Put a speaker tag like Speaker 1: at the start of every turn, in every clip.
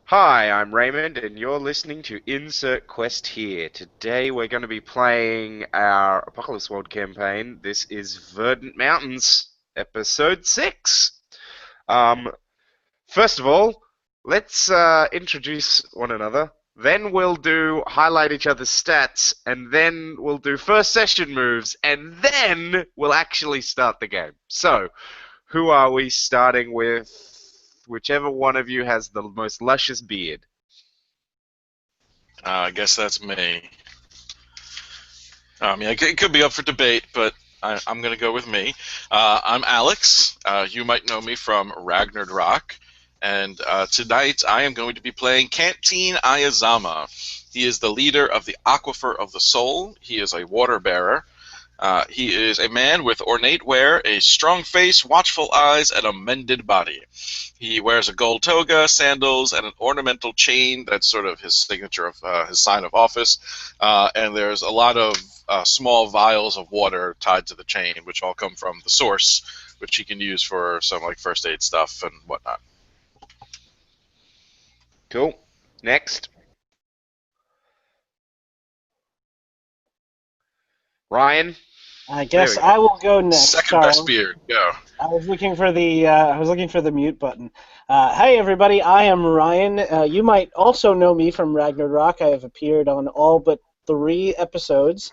Speaker 1: Hi, I'm Raymond, and you're listening to Insert Quest here. Today we're going to be playing our Apocalypse World campaign. This is Verdant Mountains, Episode 6. Um, First of all, let's introduce one another. Then we'll do highlight each other's stats, and then we'll do first session moves, and then we'll actually start the game. So, who are we starting with? Whichever one of you has the most luscious beard.
Speaker 2: I guess that's me. It could be up for debate, but I'm going to go with me. I'm Alex. You might know me from Ragnarok. And tonight I am going to be playing Canteen Ayazama. He is the leader of the Aquifer of the Soul. He is a water bearer. He is a man with ornate wear, a strong face, watchful eyes, and a mended body. He wears a gold toga, sandals, and an ornamental chain. That's sort of his signature of his sign of office. And there's a lot of small vials of water tied to the chain, which all come from the source, which he can use for some like first aid stuff and whatnot.
Speaker 1: Cool. Next. Ryan.
Speaker 3: I
Speaker 1: There
Speaker 3: guess
Speaker 1: we
Speaker 3: I
Speaker 1: go.
Speaker 3: will go next.
Speaker 2: Second best beard, go.
Speaker 3: I was looking for the mute button. Hey everybody, I am Ryan. You might also know me from Ragnarok. I have appeared on all but 3 episodes.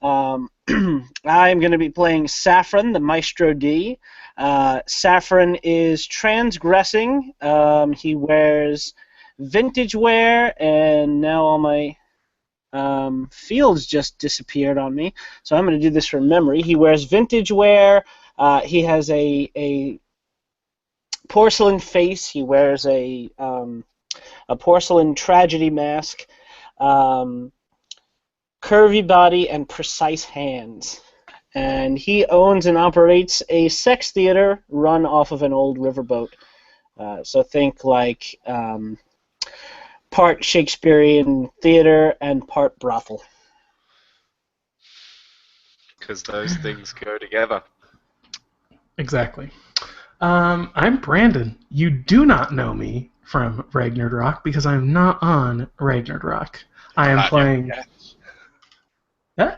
Speaker 3: I'm going to be playing Saffron, the Maestro D. Saffron is transgressing. He wears vintage wear, and now all my fields just disappeared on me, so I'm going to do this from memory. He wears vintage wear. He has a porcelain face. He wears a porcelain tragedy mask, curvy body, and precise hands. And he owns and operates a sex theater run off of an old riverboat. So think like part Shakespearean theater and part brothel.
Speaker 1: Because those things go together.
Speaker 4: Exactly. I'm Brandon. You do not know me from Ragnarok because I'm not on Ragnarok. I am playing.
Speaker 1: You've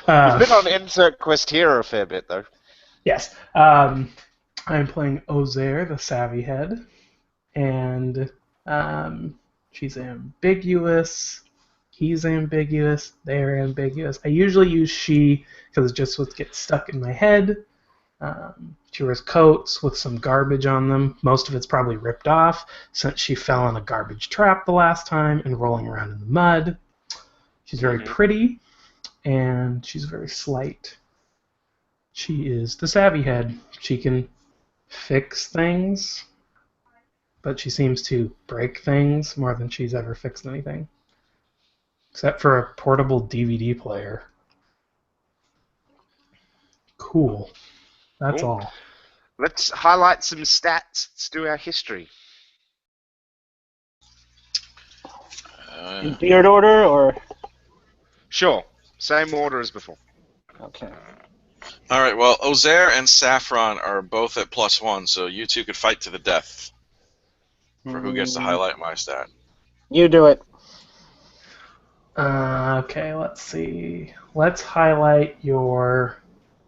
Speaker 1: been on Insert Quest here a fair bit, though.
Speaker 4: Yes. I'm playing Ozair, the Savvy Head, and she's ambiguous. He's ambiguous. They're ambiguous. I usually use she because it's just what gets stuck in my head. She wears coats with some garbage on them. Most of it's probably ripped off since she fell in a garbage trap the last time and rolling around in the mud. She's very pretty, and she's very slight. She is the savvy head. She can fix things, but she seems to break things more than she's ever fixed anything. Except for a portable DVD player. Cool. That's
Speaker 1: Cool.
Speaker 4: all.
Speaker 1: Let's highlight some stats. Let's do our history.
Speaker 3: In beard order, or?
Speaker 1: Sure. Same order as before.
Speaker 3: Okay.
Speaker 2: All right, well, Ozair and Saffron are both at +1, so you two could fight to the death for who gets to highlight my stat.
Speaker 3: You do it.
Speaker 4: Okay, let's see. Let's highlight your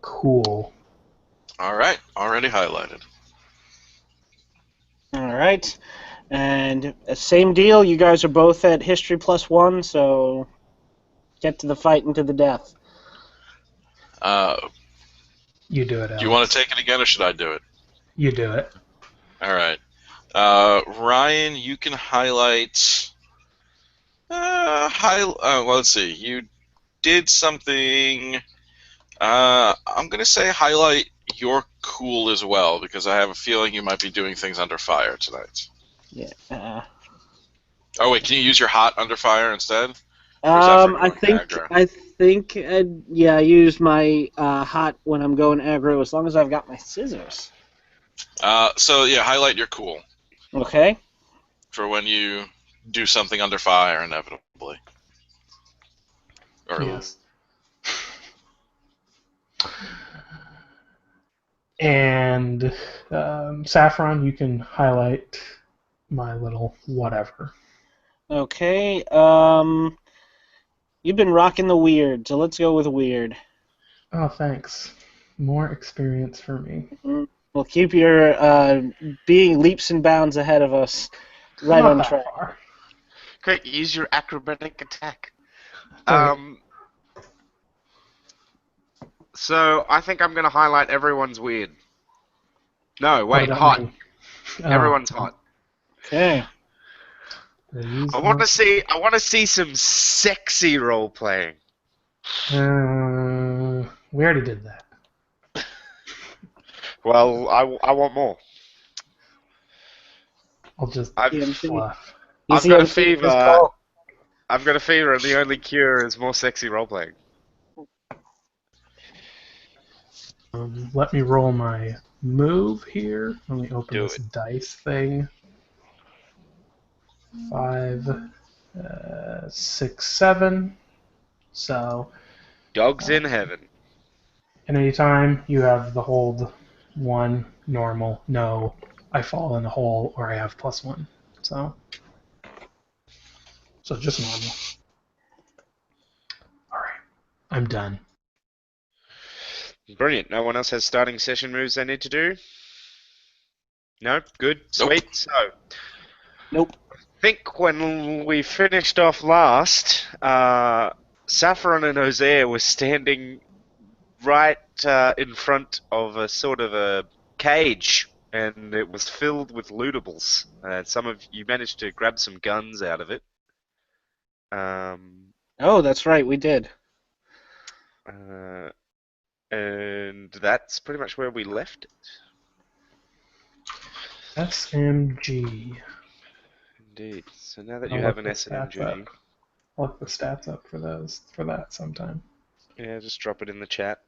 Speaker 4: cool.
Speaker 2: All right, already highlighted.
Speaker 3: All right. And same deal. You guys are both at history +1, so get to the fight and to the death.
Speaker 4: You do it, Alex.
Speaker 2: Do you want to take it again, or should I do it?
Speaker 4: You do it.
Speaker 2: All right. Ryan, you can highlight. Well, let's see. You did something. I'm gonna say highlight your cool as well, because I have a feeling you might be doing things under fire tonight.
Speaker 3: Yeah.
Speaker 2: Oh wait, can you use your hot under fire instead?
Speaker 3: I think, I use my hot when I'm going aggro, as long as I've got my scissors.
Speaker 2: So yeah, highlight your cool
Speaker 3: Okay.
Speaker 2: for when you do something under fire, inevitably. Or
Speaker 4: Yes. And Saffron, you can highlight my little whatever.
Speaker 3: Okay. You've been rocking the weird, so let's go with weird.
Speaker 4: Oh, thanks. More experience for me.
Speaker 3: We'll keep your being leaps and bounds ahead of us right
Speaker 4: Not
Speaker 3: on
Speaker 4: that
Speaker 3: track.
Speaker 4: far.
Speaker 1: Great, use your acrobatic attack.
Speaker 4: Wait.
Speaker 1: So I think I'm going to highlight everyone's weird. No,
Speaker 4: What
Speaker 1: wait,
Speaker 4: about
Speaker 1: hot.
Speaker 4: me? Oh,
Speaker 1: Everyone's hot.
Speaker 3: Okay.
Speaker 4: I used
Speaker 1: I want
Speaker 4: my-
Speaker 1: to see some sexy role playing.
Speaker 4: We already did that.
Speaker 1: Well, I want more.
Speaker 4: I'll just
Speaker 3: EMC.
Speaker 4: fluff.
Speaker 3: He's
Speaker 1: I've got a
Speaker 3: EMC,
Speaker 1: fever.
Speaker 3: just call.
Speaker 1: I've got a fever, and the only cure is more sexy role playing.
Speaker 4: Let me roll my move here. Let me open
Speaker 1: Do
Speaker 4: this
Speaker 1: it.
Speaker 4: dice thing. 5, 6, 7. So,
Speaker 1: Dogs in heaven.
Speaker 4: and anytime you have the hold 1, normal, no, I fall in a hole, or I have +1. So just normal. Alright, I'm done.
Speaker 1: Brilliant. No one else has starting session moves they need to do? No? Good? Sweet? So,
Speaker 3: Nope.
Speaker 1: I think when we finished off last, Saffron and Ozair were standing right in front of a sort of a cage, and it was filled with lootables. Some of you managed to grab some guns out of it.
Speaker 3: Oh, that's right, we did.
Speaker 1: And that's pretty much where we left it.
Speaker 4: SMG.
Speaker 1: Indeed. So now that you
Speaker 4: I'll
Speaker 1: have
Speaker 4: look
Speaker 1: an
Speaker 4: the stats
Speaker 1: SMG,
Speaker 4: up. I'll look the stats up for that sometime.
Speaker 1: yeah, just drop it in the chat.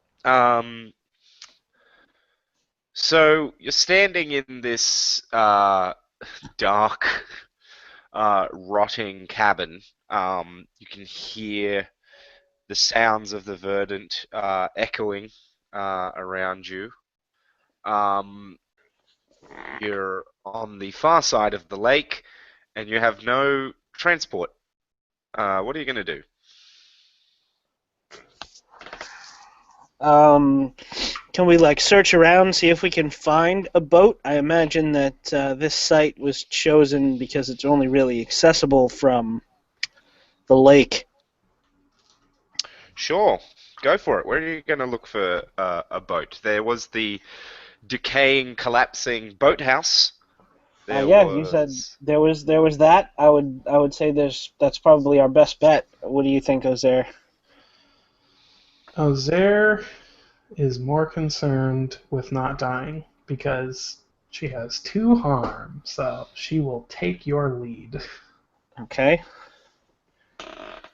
Speaker 1: So you're standing in this dark, rotting cabin. You can hear the sounds of the Verdant echoing around you. You're on the far side of the lake, and you have no transport. What are you going to do?
Speaker 3: Can we search around, see if we can find a boat? I imagine that this site was chosen because it's only really accessible from the lake.
Speaker 1: Sure, go for it. Where are you going to look for a boat? There was the decaying, collapsing boathouse. There
Speaker 3: Yeah, you said
Speaker 1: was.
Speaker 3: there was that. I would say that's probably our best bet. What do you think, Ozair?
Speaker 4: Ozair is more concerned with not dying because she has 2 harm, so she will take your lead
Speaker 3: Okay.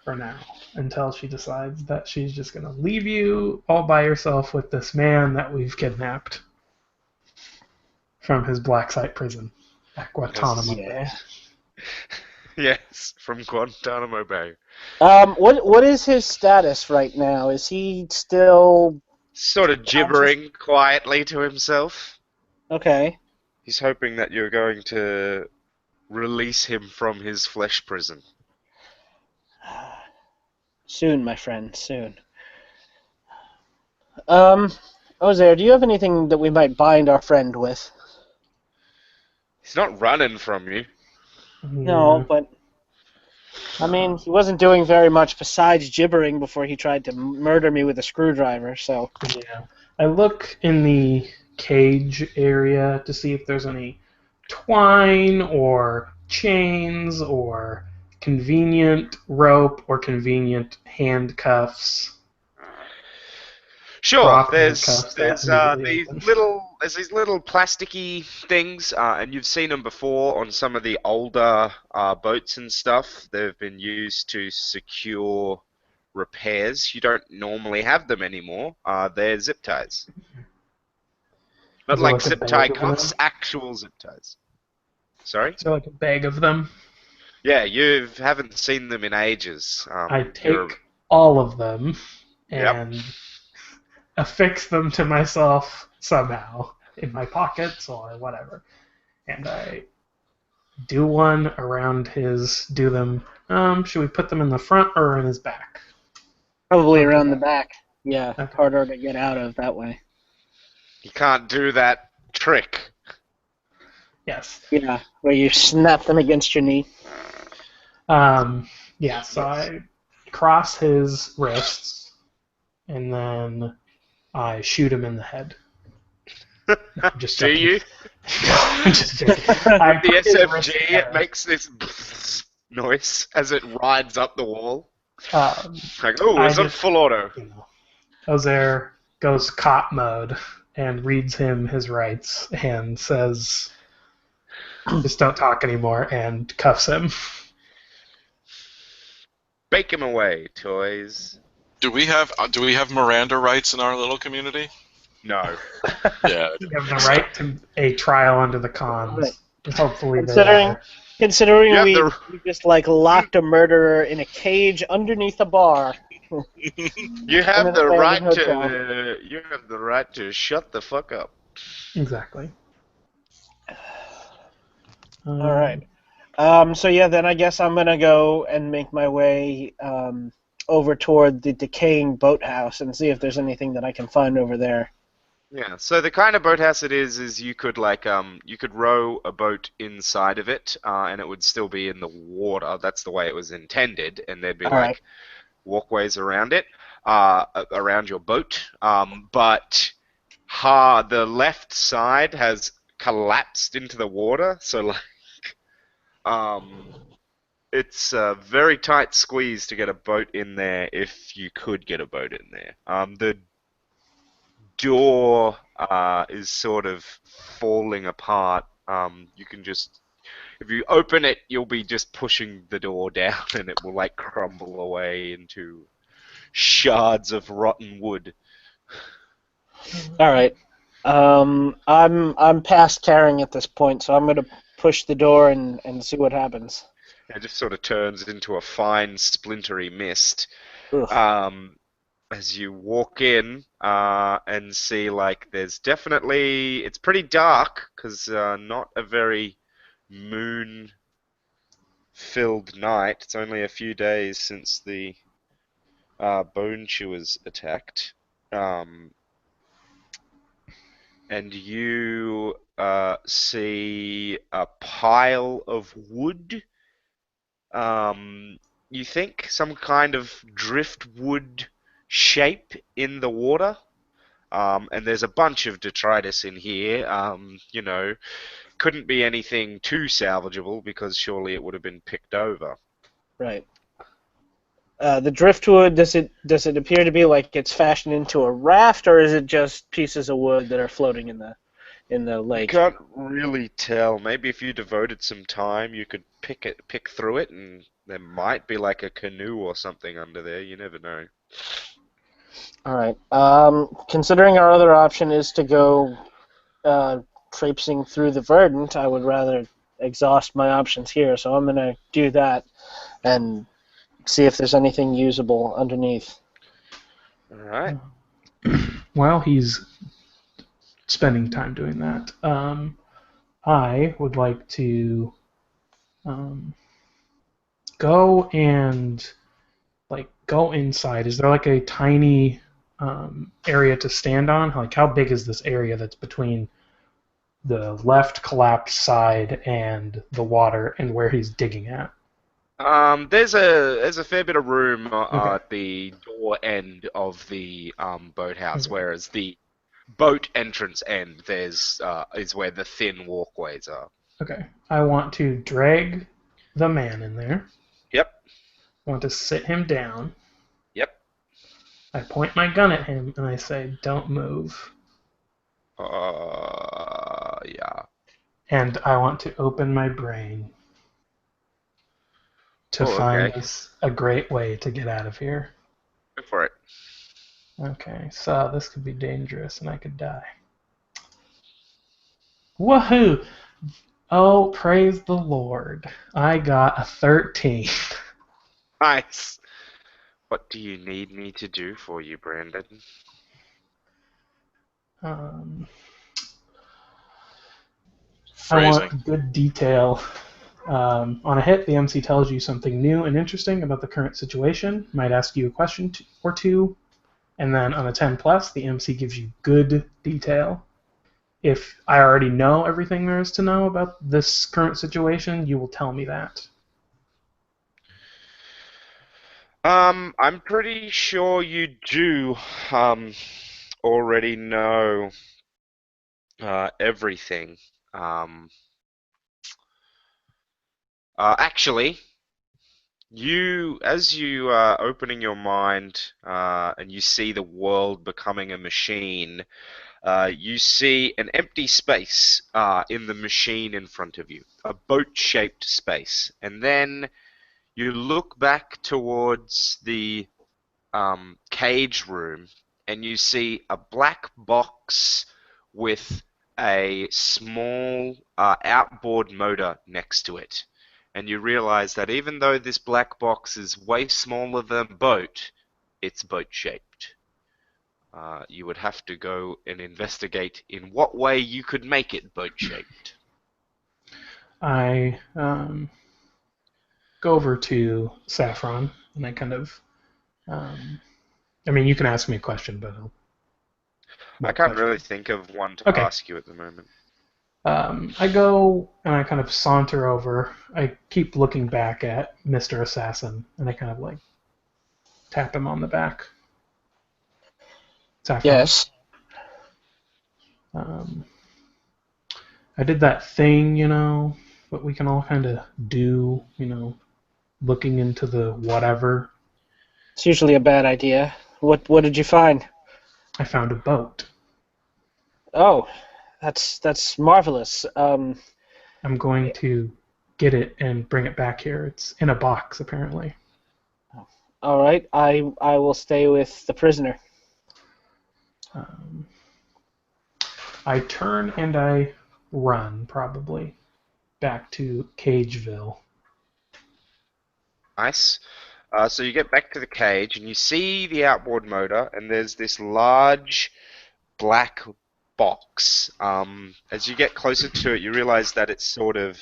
Speaker 4: for now until she decides that she's just going to leave you all by yourself with this man that we've kidnapped from his black site prison at Guantanamo Bay.
Speaker 3: Yeah.
Speaker 1: Yes, from Guantanamo Bay.
Speaker 3: What is his status right now? Is he still
Speaker 1: Sort of gibbering quietly to himself.
Speaker 3: okay?
Speaker 1: He's hoping that you're going to release him from his flesh prison.
Speaker 3: Soon, my friend, soon. Ozair, do you have anything that we might bind our friend with?
Speaker 1: He's not running from you.
Speaker 3: No, but I mean, he wasn't doing very much besides gibbering before he tried to murder me with a screwdriver, so...
Speaker 4: Yeah. I look in the cage area to see if there's any twine or chains or convenient rope or convenient handcuffs.
Speaker 1: Sure,
Speaker 4: Prop
Speaker 1: there's
Speaker 4: handcuffs that immediately
Speaker 1: these
Speaker 4: open.
Speaker 1: little plasticky things, and you've seen them before on some of the older boats and stuff. They've been used to secure repairs. You don't normally have them anymore. They're zip ties, not
Speaker 4: Is there
Speaker 1: like
Speaker 4: like a
Speaker 1: zip
Speaker 4: bag
Speaker 1: tie
Speaker 4: of
Speaker 1: cuffs,
Speaker 4: them?
Speaker 1: actual zip ties. Sorry?
Speaker 4: Is there like a bag of them?
Speaker 1: Yeah, you haven't seen them in ages.
Speaker 4: I
Speaker 1: You're
Speaker 4: take all of them
Speaker 1: Yep.
Speaker 4: and affix them to myself somehow in my pockets or whatever. And I do one around do them. Should we put them in the front or in his back?
Speaker 3: Probably
Speaker 4: Front or
Speaker 3: around the back. Yeah,
Speaker 4: Okay.
Speaker 3: harder to get out of that way.
Speaker 1: You can't do that trick.
Speaker 4: Yes.
Speaker 3: Yeah, where you snap them against your knee.
Speaker 4: Yeah, so I cross his wrists, and then I shoot him in the head. No, I'm just
Speaker 1: Do
Speaker 4: joking.
Speaker 1: you?
Speaker 4: I'm just joking.
Speaker 1: With the
Speaker 4: put his
Speaker 1: SFG,
Speaker 4: wrist
Speaker 1: it
Speaker 4: together.
Speaker 1: makes this noise as it rides up the wall.
Speaker 4: Um,
Speaker 1: Like, oh,
Speaker 4: I
Speaker 1: it's on
Speaker 4: just,
Speaker 1: full auto.
Speaker 4: you know, Ozair goes cop mode and reads him his rights and says, "Just don't talk anymore," and cuffs him.
Speaker 1: Bake him away, toys.
Speaker 2: Do we have Miranda rights in our little community?
Speaker 1: No.
Speaker 2: Yeah.
Speaker 4: You have the right to a trial under the cons.
Speaker 3: Right.
Speaker 4: And hopefully they
Speaker 3: Considering
Speaker 4: are.
Speaker 3: considering
Speaker 1: You have
Speaker 3: we,
Speaker 1: the-
Speaker 3: we just like locked a murderer in a cage underneath a bar.
Speaker 1: You have
Speaker 3: an
Speaker 1: the right
Speaker 3: abandoned hotel.
Speaker 1: to. You have the right to shut the fuck up.
Speaker 4: Exactly.
Speaker 3: All right. So yeah, then I guess I'm gonna go and make my way over toward the decaying boathouse and see if there's anything that I can find over there.
Speaker 1: Yeah. So the kind of boathouse it is you could you could row a boat inside of it, and it would still be in the water. That's the way it was intended, and there'd be
Speaker 3: All right.
Speaker 1: walkways around it, around your boat. But the left side has collapsed into the water, so it's a very tight squeeze to get a boat in there if you could get a boat in there. The door is sort of falling apart. You can just, if you open it, you'll be just pushing the door down and it will like crumble away into shards of rotten wood.
Speaker 3: All right. I'm past carrying at this point, so I'm gonna push the door and see what happens.
Speaker 1: It just sort of turns into a fine splintery mist.
Speaker 3: Ugh.
Speaker 1: As you walk in and see there's definitely, it's pretty dark because not a very moon filled night. It's only a few days since the bone chewers attacked. And you see a pile of wood. You think some kind of driftwood shape in the water. And there's a bunch of detritus in here. Couldn't be anything too salvageable because surely it would have been picked over.
Speaker 3: Right. The driftwood, does it appear to be like it's fashioned into a raft, or is it just pieces of wood that are floating in the
Speaker 1: You
Speaker 3: lake?
Speaker 1: can't really tell. Maybe if you devoted some time, you could pick through it, and there might be like a canoe or something under there. You never know.
Speaker 3: All right. Considering our other option is to go traipsing through the Verdant, I would rather exhaust my options here. So I'm going to do that and see if there's anything usable underneath.
Speaker 1: All right.
Speaker 4: While he's spending time doing that, I would like to go and go inside. Is there like a tiny area to stand on? Like, how big is this area that's between the left collapsed side and the water and where he's digging at?
Speaker 1: There's a fair bit of room
Speaker 4: Okay.
Speaker 1: at the door end of the boathouse,
Speaker 4: Okay.
Speaker 1: whereas the boat entrance end is where the thin walkways are.
Speaker 4: Okay. I want to drag the man in there.
Speaker 1: Yep.
Speaker 4: I want to sit him down.
Speaker 1: Yep.
Speaker 4: I point my gun at him and I say, "Don't move."
Speaker 1: Yeah.
Speaker 4: And I want to open my brain to
Speaker 1: Oh,
Speaker 4: find
Speaker 1: okay.
Speaker 4: a great way to get out of here.
Speaker 1: Go for it.
Speaker 4: Okay, so this could be dangerous and I could die. Woohoo! Oh, praise the Lord. I got a 13.
Speaker 1: Nice. What do you need me to do for you, Brandon?
Speaker 4: I
Speaker 2: Phrasing.
Speaker 4: want good detail On a hit, the MC tells you something new and interesting about the current situation, might ask you a question or two, and then on a 10 plus, the MC gives you good detail. If I already know everything there is to know about this current situation, you will tell me that.
Speaker 1: I'm pretty sure you do already know everything. Um, actually, as you are opening your mind and you see the world becoming a machine, you see an empty space in the machine in front of you, a boat-shaped space, and then you look back towards the cage room, and you see a black box with a small outboard motor next to it. And you realize that even though this black box is way smaller than a boat, it's boat-shaped. You would have to go and investigate in what way you could make it boat-shaped.
Speaker 4: I go over to Saffron, and I kind of... I mean, you can ask me a question, but
Speaker 1: I can't really think of one to
Speaker 4: Okay.
Speaker 1: ask you at the moment.
Speaker 4: I go and I kind of saunter over. I keep looking back at Mr. Assassin, and I kind of like tap him on the back. Saffron.
Speaker 3: Yes.
Speaker 4: I did that thing, what we can all kind of do, looking into the whatever.
Speaker 3: It's usually a bad idea. What did you find?
Speaker 4: I found a boat.
Speaker 3: Oh, that's marvelous.
Speaker 4: I'm going to get it and bring it back here. It's in a box, apparently.
Speaker 3: All right, I will stay with the prisoner.
Speaker 4: I turn and I run, probably, back to Cageville.
Speaker 1: Nice. So you get back to the cage and you see the outboard motor, and there's this large black box. As you get closer to it, you realize that it's sort of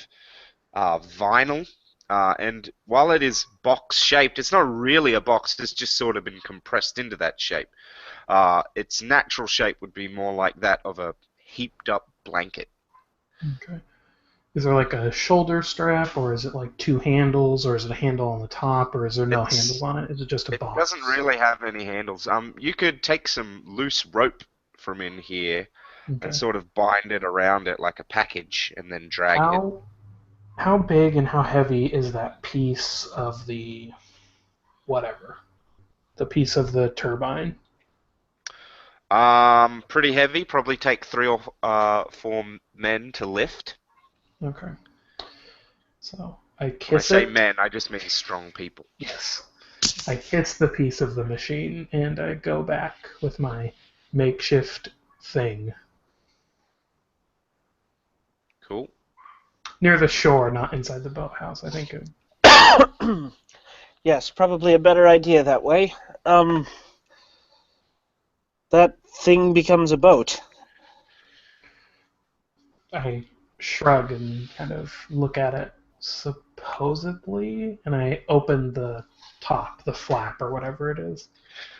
Speaker 1: vinyl. And while it is box shaped, it's not really a box, it's just sort of been compressed into that shape. Its natural shape would be more like that of a heaped up blanket.
Speaker 4: Okay. Is there like a shoulder strap, or is it like two handles, or is it a handle on the top, or is there no handles on it? Is it just a box?
Speaker 1: It doesn't really have any handles. You could take some loose rope from in here
Speaker 4: Okay.
Speaker 1: and sort of bind it around it like a package and then drag it.
Speaker 4: How big and how heavy is that piece of the whatever? The piece of the turbine?
Speaker 1: Pretty heavy. Probably take 3 or 4 men to lift.
Speaker 4: Okay. So I
Speaker 1: When I
Speaker 4: kiss
Speaker 1: say
Speaker 4: it.
Speaker 1: men, I just mean strong people.
Speaker 4: Yes. I kiss the piece of the machine and I go back with my makeshift thing.
Speaker 1: Cool.
Speaker 4: Near the shore, not inside the boathouse. I think.
Speaker 3: Yes, probably a better idea that way. That thing becomes a boat.
Speaker 4: I shrug and kind of look at it supposedly, and I open the top, the flap, or whatever it is.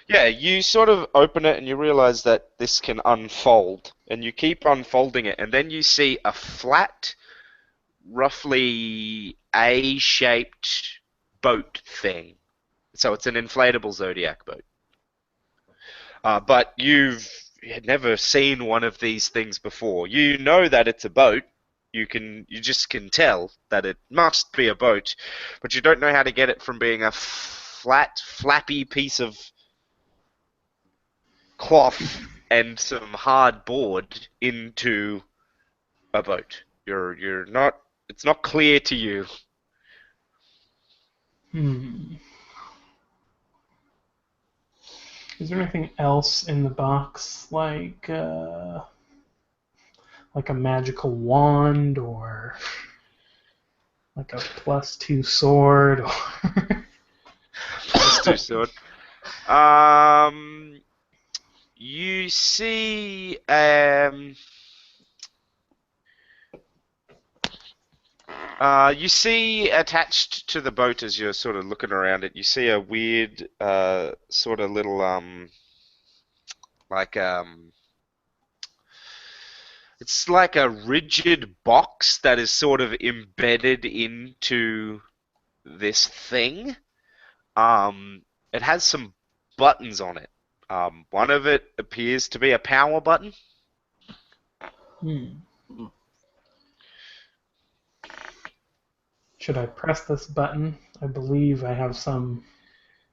Speaker 1: Yeah, you sort of open it and you realize that this can unfold, and you keep unfolding it, and then you see a flat, roughly A-shaped boat thing. So it's an inflatable Zodiac boat. But you've never seen one of these things before. You know that it's a boat. You just can tell that it must be a boat, but you don't know how to get it from being a flat, flappy piece of cloth and some hard board into a boat. You're not. It's not clear to you.
Speaker 4: Is there anything else in the box, like a magical wand, or like a +2 sword? Or
Speaker 1: +2 sword. You see, You see attached to the boat as you're sort of looking around it, you see a weird sort of little like it's like a rigid box that is sort of embedded into this thing. It has some buttons on it. One of it appears to be a power button.
Speaker 4: Hmm. Should I press this button? I believe I have some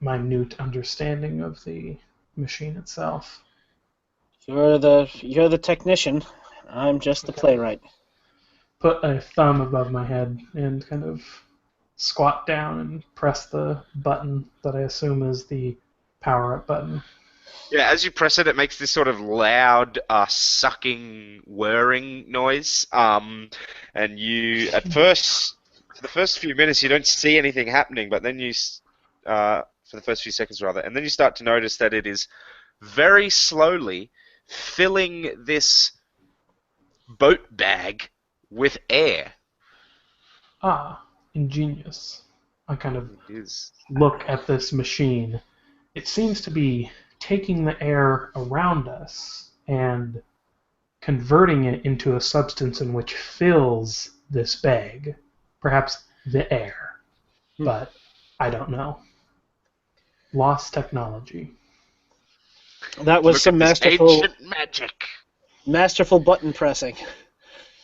Speaker 4: minute understanding of the machine itself.
Speaker 3: You're the technician. I'm just the playwright.
Speaker 4: Put a thumb above my head and kind of squat down and press the button that I assume is the power up button.
Speaker 1: Yeah, as you press it, it makes this sort of loud, sucking, whirring noise. And you, at first, for the first few minutes, you don't see anything happening, but then for the first few seconds rather, and then you start to notice that it is very slowly filling this boat bag with air.
Speaker 4: Ah, ingenious. I kind of
Speaker 1: It is.
Speaker 4: look at this machine. It seems to be taking the air around us and converting it into a substance in which fills this bag. Perhaps the air, but I don't know. Lost technology.
Speaker 3: That was
Speaker 1: Look
Speaker 3: some
Speaker 1: at this ancient magic.
Speaker 3: masterful button pressing.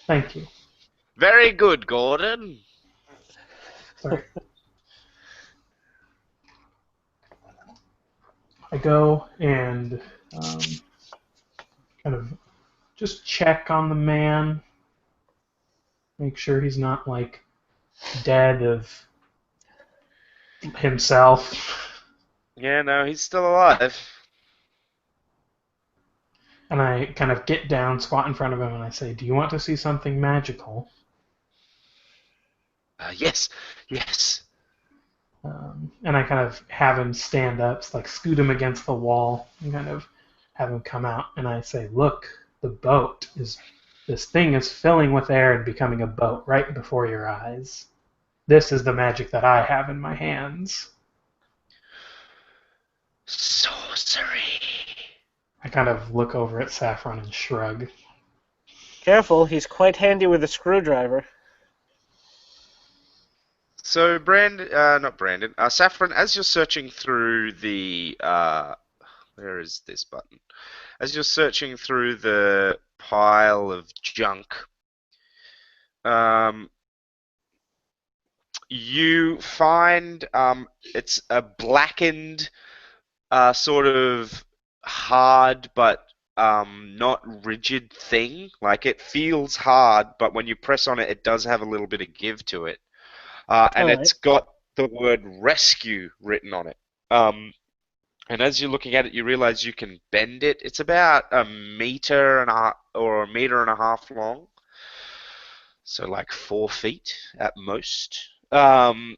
Speaker 4: Thank you.
Speaker 1: Very good, Gordon.
Speaker 4: Sorry. I go and kind of just check on the man, make sure he's not like dead of himself.
Speaker 1: Yeah, no, he's still alive.
Speaker 4: And I kind of get down, squat in front of him, and I say, "Do you want to see something magical?"
Speaker 1: Yes, yes.
Speaker 4: And I kind of have him stand up, like scoot him against the wall, and kind of have him come out. And I say, "Look, this thing is filling with air and becoming a boat right before your eyes. This is the magic that I have in my hands."
Speaker 1: Sorcery.
Speaker 4: I kind of look over at Saffron and shrug.
Speaker 3: Careful, he's quite handy with a screwdriver.
Speaker 1: So, not Brandon, Saffron, as you're searching through the, where is this button? As you're searching through the pile of junk, you find, it's a blackened, sort of hard but not rigid thing. Like, it feels hard, but when you press on it, it does have a little bit of give to it. And
Speaker 3: All right.
Speaker 1: it's got the word rescue written on it. And as you're looking at it, you realize you can bend it. It's about a meter and a half long. So like 4 feet at most. And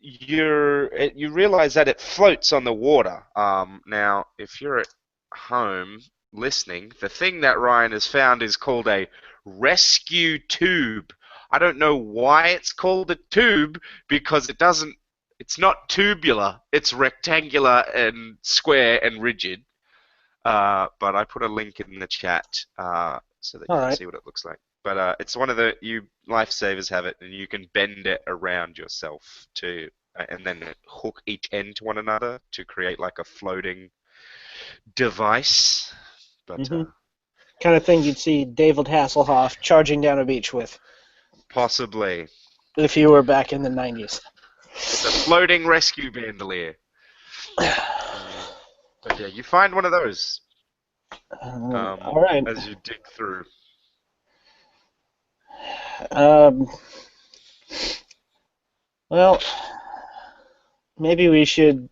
Speaker 1: you realize that it floats on the water. Now, if you're at home listening, the thing that Ryan has found is called a rescue tube. I don't know why it's called a tube, because it's not tubular. It's rectangular and square and rigid. But I put a link in the chat so that you
Speaker 3: All
Speaker 1: can
Speaker 3: right.
Speaker 1: see what it looks like. But it's one of you lifesavers have it, and you can bend it around yourself and then hook each end to one another to create like a floating device. But
Speaker 3: Mm-hmm. Kind of thing you'd see David Hasselhoff charging down a beach with
Speaker 1: possibly
Speaker 3: if you were back in the 90s.
Speaker 1: it's a floating rescue bandolier. But yeah, you find one of those
Speaker 3: All right.
Speaker 1: as you dig through.
Speaker 3: Well, maybe we should.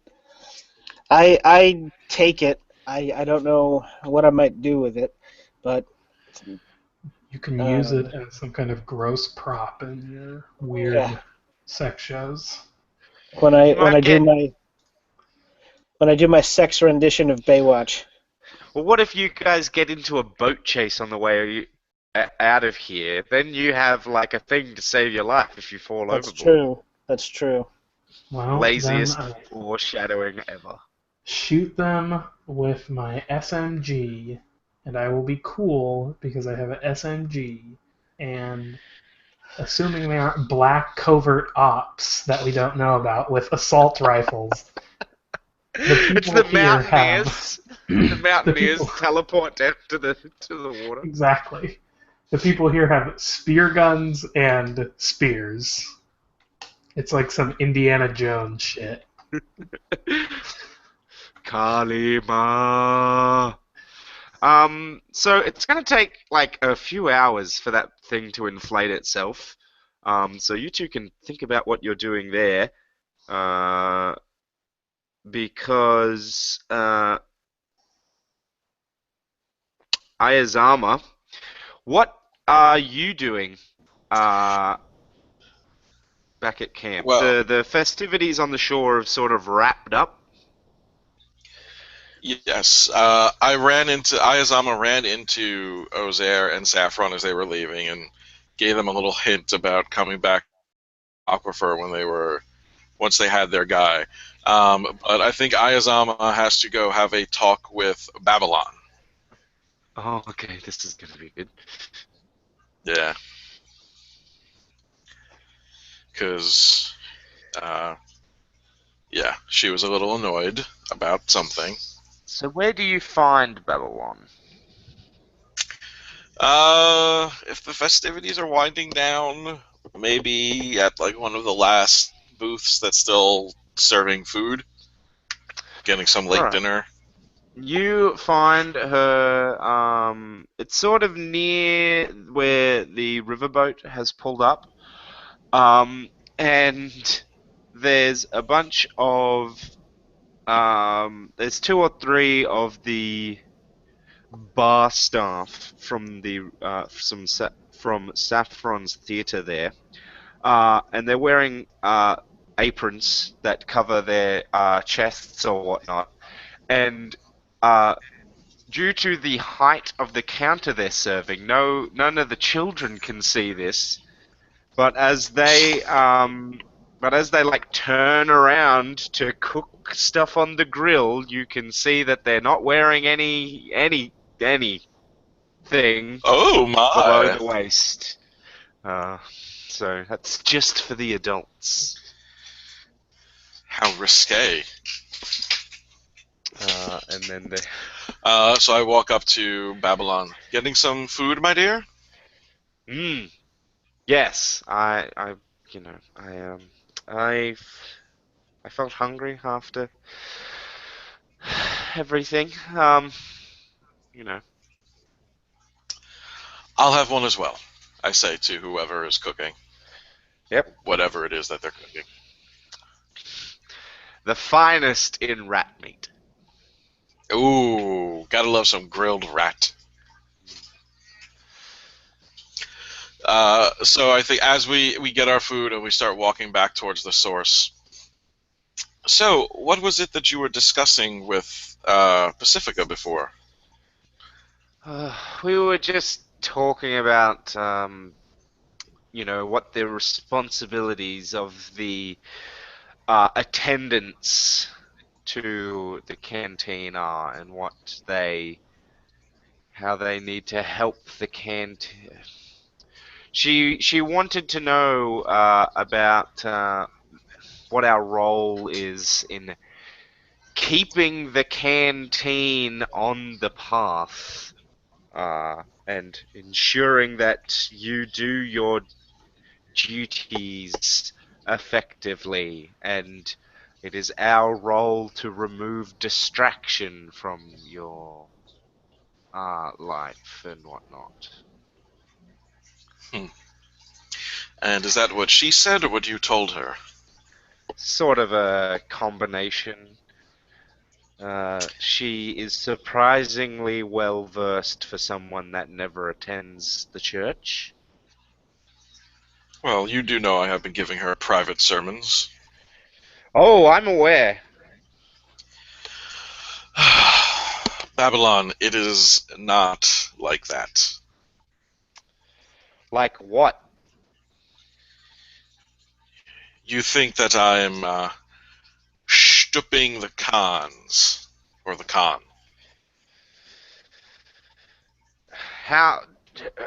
Speaker 3: I take it. I don't know what I might do with it, but
Speaker 4: You can use it as some kind of gross prop in your weird sex shows.
Speaker 3: when I do my sex rendition of Baywatch.
Speaker 1: Well, what if you guys get into a boat chase on the way out of here, then you have like a thing to save your life if you fall
Speaker 3: That's
Speaker 1: overboard.
Speaker 3: true. That's true.
Speaker 4: Well, then
Speaker 1: Laziest
Speaker 4: I
Speaker 1: foreshadowing ever.
Speaker 4: shoot them with my SMG, and I will be cool because I have an SMG, and assuming they aren't black covert ops that we don't know about with assault rifles, the
Speaker 1: It's
Speaker 4: people
Speaker 1: the
Speaker 4: here have
Speaker 1: mountaineers. The
Speaker 4: the
Speaker 1: mountaineers
Speaker 4: people
Speaker 1: teleport down to the water.
Speaker 4: exactly. The people here have spear guns and spears. It's like some Indiana Jones shit.
Speaker 1: Kalima. So it's gonna take like a few hours for that thing to inflate itself. So you two can think about what you're doing there. Uh, because Ayazama, what are you doing uh, back at camp?
Speaker 2: Well,
Speaker 1: The festivities on the shore have sort of wrapped up.
Speaker 2: yes. Ayazama ran into Ozair and Saffron as they were leaving and gave them a little hint about coming back to Aquifer once they had their guy. But I think Ayazama has to go have a talk with Babylon.
Speaker 1: Oh, okay, this is gonna be good.
Speaker 2: Yeah, because yeah, she was a little annoyed about something.
Speaker 1: So where do you find Babylon?
Speaker 2: If the festivities are winding down, maybe at like one of the last booths that's still serving food, getting some
Speaker 1: All
Speaker 2: late
Speaker 1: right.
Speaker 2: dinner.
Speaker 1: You find her, it's sort of near where the riverboat has pulled up. And there's a bunch of, there's two or three of the bar staff from from Saffron's theater there. And they're wearing, aprons that cover their, chests or whatnot. And, uh, due to the height of the counter they're serving, none of the children can see this. But as they like turn around to cook stuff on the grill, you can see that they're not wearing anything
Speaker 2: Oh
Speaker 1: below
Speaker 2: my!
Speaker 1: the waist. Uh, so that's just for the adults.
Speaker 2: How risque.
Speaker 1: And then the
Speaker 2: So I walk up to Babylon. Getting some food, my dear?
Speaker 1: yes, you know, I I felt hungry after everything. You know.
Speaker 2: I'll have one as well, I say to whoever is cooking,
Speaker 1: Yep.
Speaker 2: whatever it is that they're cooking.
Speaker 1: The finest in rat meat.
Speaker 2: Ooh, gotta love some grilled rat. So I think as we get our food and we start walking back towards the source. So, what was it that you were discussing with Pacifica before?
Speaker 1: We were just talking about, what the responsibilities of the attendants to the canteen are and how they need to help the canteen. She wanted to know about what our role is in keeping the canteen on the path, and ensuring that you do your duties effectively, and it is our role to remove distraction from your life and whatnot.
Speaker 2: Hmm. And is that what she said or what you told her?
Speaker 1: Sort of a combination. She is surprisingly well versed for someone that never attends the church.
Speaker 2: Well, you do know I have been giving her private sermons.
Speaker 1: Oh, I'm aware.
Speaker 2: Babylon, it is not like that.
Speaker 1: Like what?
Speaker 2: You think that I'm stooping the cons, or the con.
Speaker 1: How?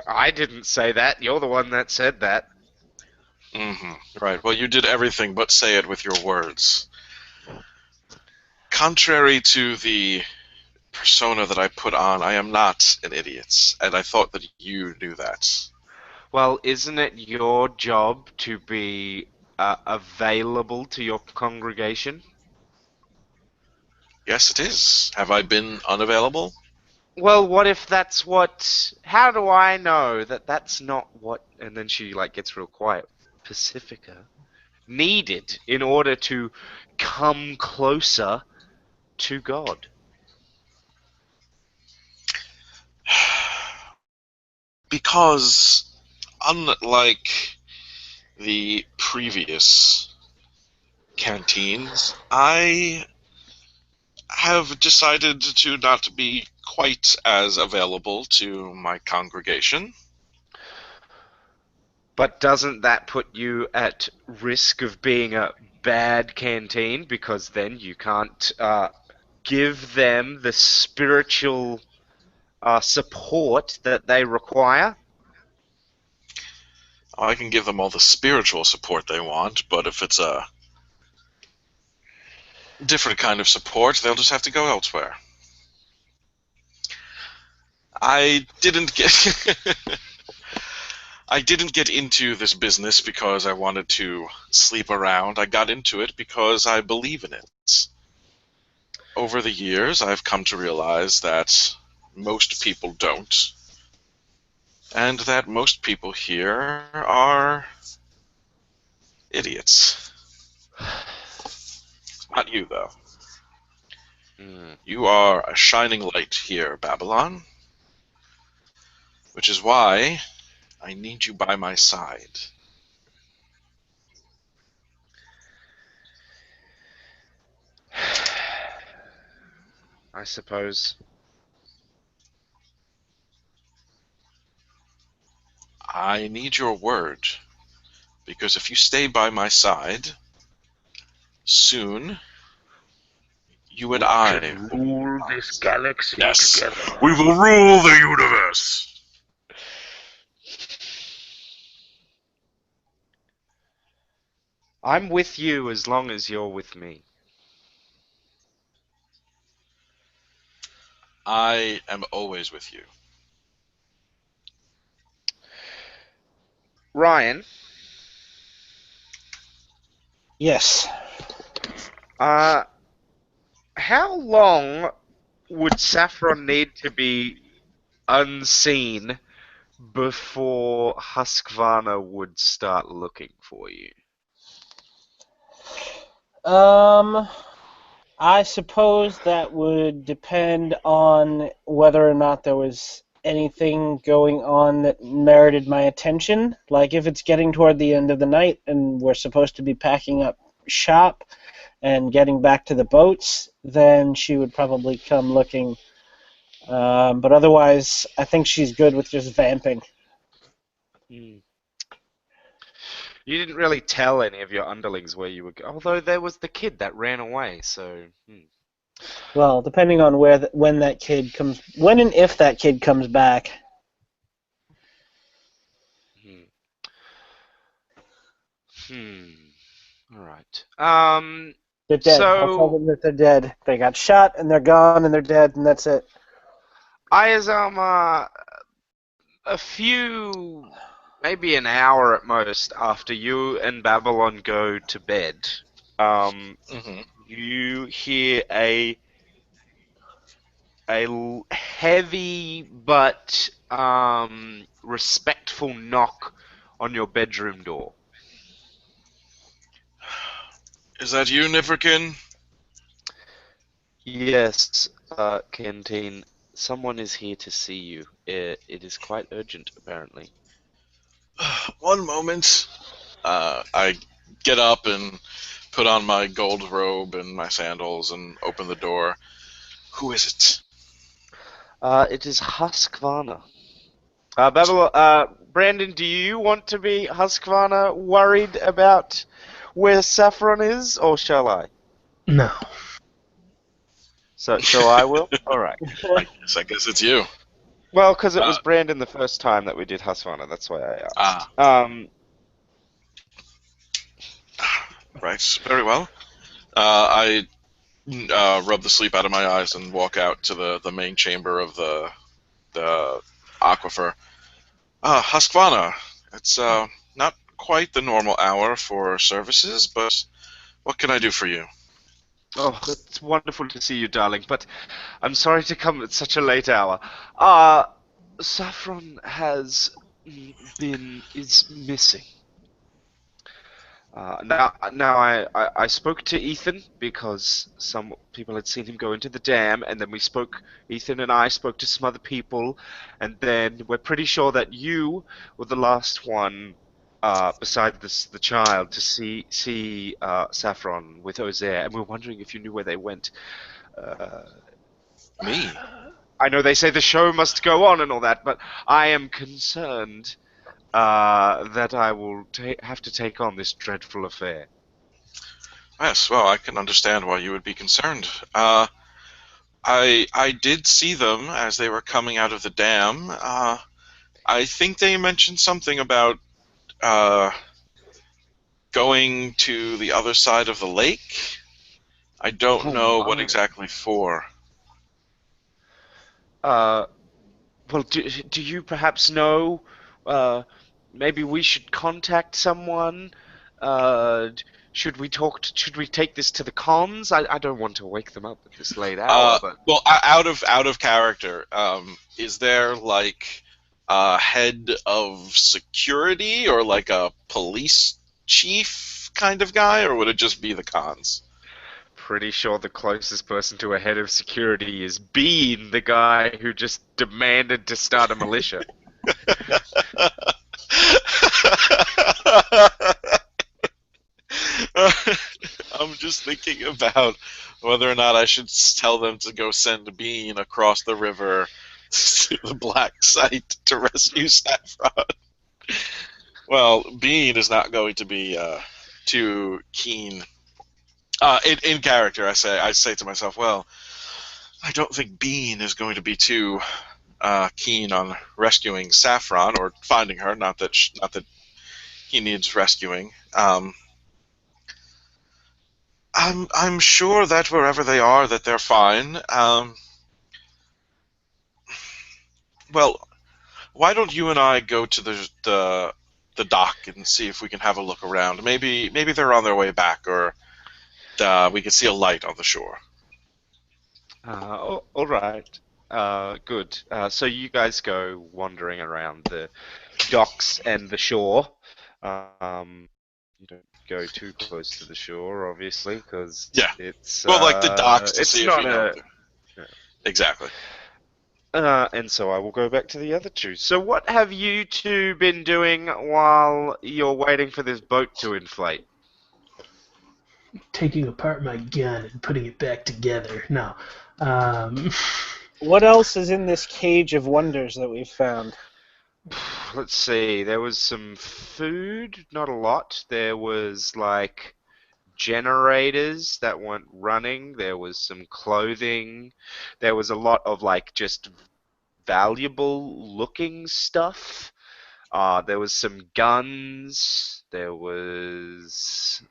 Speaker 1: I didn't say that. You're the one that said that.
Speaker 2: Right, well, you did everything but say it with your words. Contrary to the persona that I put on, I am not an idiot, and I thought that you knew that.
Speaker 1: Well, isn't it your job to be available to your congregation?
Speaker 2: Yes, it is. Have I been unavailable?
Speaker 1: Well, what if that's what? How do I know that that's not what? And then she like gets real quiet. Pacifica needed in order to come closer to God.
Speaker 2: Because, unlike the previous canteens, I have decided to not be quite as available to my congregation.
Speaker 1: But doesn't that put you at risk of being a bad canteen? Because then you can't give them the spiritual support that they require.
Speaker 2: I can give them all the spiritual support they want, but if it's a different kind of support, they'll just have to go elsewhere. I didn't get I didn't get into this business because I wanted to sleep around. I got into it because I believe in it. Over the years, I've come to realize that most people don't, and that most people here are idiots. Not you, though.
Speaker 1: Mm.
Speaker 2: You are a shining light here, Babylon, which is why I need you by my side.
Speaker 1: I suppose.
Speaker 2: I need your word, because if you stay by my side, soon you and I will
Speaker 1: rule this galaxy together.
Speaker 2: We will rule the universe.
Speaker 1: I'm with you as long as you're with me.
Speaker 2: I am always with you.
Speaker 1: Ryan,
Speaker 3: Yes.
Speaker 1: how long would Saffron need to be unseen before Huskvarna would start looking for you?
Speaker 3: I suppose that would depend on whether or not there was anything going on that merited my attention. Like if it's getting toward the end of the night and we're supposed to be packing up shop and getting back to the boats, then she would probably come looking. But otherwise, I think she's good with just vamping.
Speaker 1: Hmm. You didn't really tell any of your underlings where you were going, although there was the kid that ran away, so...
Speaker 3: Well, depending on when that kid comes, when and if that kid comes back.
Speaker 1: Hmm. All right.
Speaker 3: They're dead. I'll tell
Speaker 1: So
Speaker 3: them that they're dead. They got shot and they're gone and they're dead and that's it.
Speaker 1: Ayazama, a few, maybe an hour at most after you and Babylon go to bed,
Speaker 2: Mm-hmm.
Speaker 1: you hear a heavy but respectful knock on your bedroom door.
Speaker 2: Is that you, Nifferkin?
Speaker 1: Yes, Canteen. Someone is here to see you. It is quite urgent, apparently.
Speaker 2: One moment. I get up and put on my gold robe and my sandals and open the door. Who is it?
Speaker 1: It is Huskvarna. Babylon, Brandon, do you want to be Husqvarna worried about where Saffron is, or shall I?
Speaker 4: No.
Speaker 1: So I will? Alright.
Speaker 2: I guess it's you.
Speaker 1: Well, because it
Speaker 2: Uh,
Speaker 1: was Brandon the first time that we did Husqvarna, that's why I asked.
Speaker 2: ah, right. Very well. I rub the sleep out of my eyes and walk out to the main chamber of the aquifer. Husqvarna. It's not quite the normal hour for services, but what can I do for you?
Speaker 1: Oh, it's wonderful to see you, darling, but I'm sorry to come at such a late hour. Saffron is missing. Now I spoke to Ethan because some people had seen him go into the dam, and then Ethan and I spoke to some other people, and then we're pretty sure that you were the last one, beside the child, to see Saffron with Ozair, and we're wondering if you knew where they went. Uh,
Speaker 2: Me?
Speaker 1: I know they say the show must go on and all that, but I am concerned that I will have to take on this dreadful affair.
Speaker 2: Yes, well, I can understand why you would be concerned. I did see them as they were coming out of the dam. I think they mentioned something about uh, going to the other side of the lake. I don't
Speaker 1: Oh
Speaker 2: know what
Speaker 1: my.
Speaker 2: exactly for.
Speaker 1: Uh, well, do you perhaps know? Uh, maybe we should contact someone. Uh, should we take this to the cons? I don't want to wake them up at this late hour, but
Speaker 2: Well, out of character. Is there like a head of security or like a police chief kind of guy, or would it just be the cons?
Speaker 1: pretty sure the closest person to a head of security is Bean, the guy who just demanded to start a militia.
Speaker 2: I'm just thinking about whether or not I should tell them to go send Bean across the river to the black site to rescue Saffron. Well, Bean is not going to be too keen. In character, I say to myself, well, I don't think Bean is going to be too keen on rescuing Saffron or finding her. Not that he needs rescuing. I'm sure that wherever they are, that they're fine. Well, why don't you and I go to the dock and see if we can have a look around? Maybe they're on their way back, or we can see a light on the shore.
Speaker 1: All right. Good. So you guys go wandering around the docks and the shore. You don't go too close to the shore, obviously, because
Speaker 2: Yeah. Well, like the docks to
Speaker 1: it's
Speaker 2: see if
Speaker 1: not
Speaker 2: we know.
Speaker 1: a.
Speaker 2: Exactly.
Speaker 1: And so I will go back to the other two. So what have you two been doing while you're waiting for this boat to inflate?
Speaker 4: Taking apart my gun and putting it back together. No. Um,
Speaker 3: What else is in this cage of wonders that we've found?
Speaker 1: Let's see. There was some food, not a lot. There was like generators that weren't running. There was some clothing. There was a lot of like just valuable looking stuff. There was some guns. There was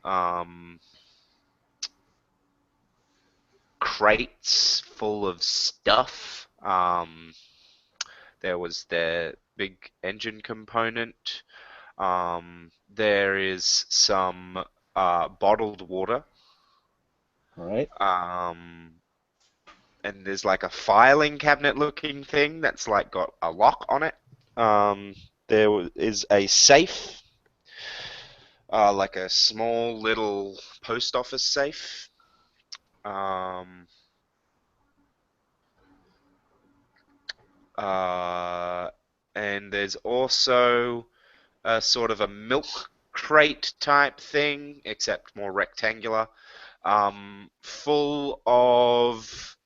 Speaker 1: crates full of stuff. There was the big engine component. There is some bottled water.
Speaker 3: All right.
Speaker 1: And there's like a filing cabinet looking thing that's like got a lock on it. Is a safe, like a small little post office safe. Um, uh, and there's also a sort of a milk crate type thing, except more full of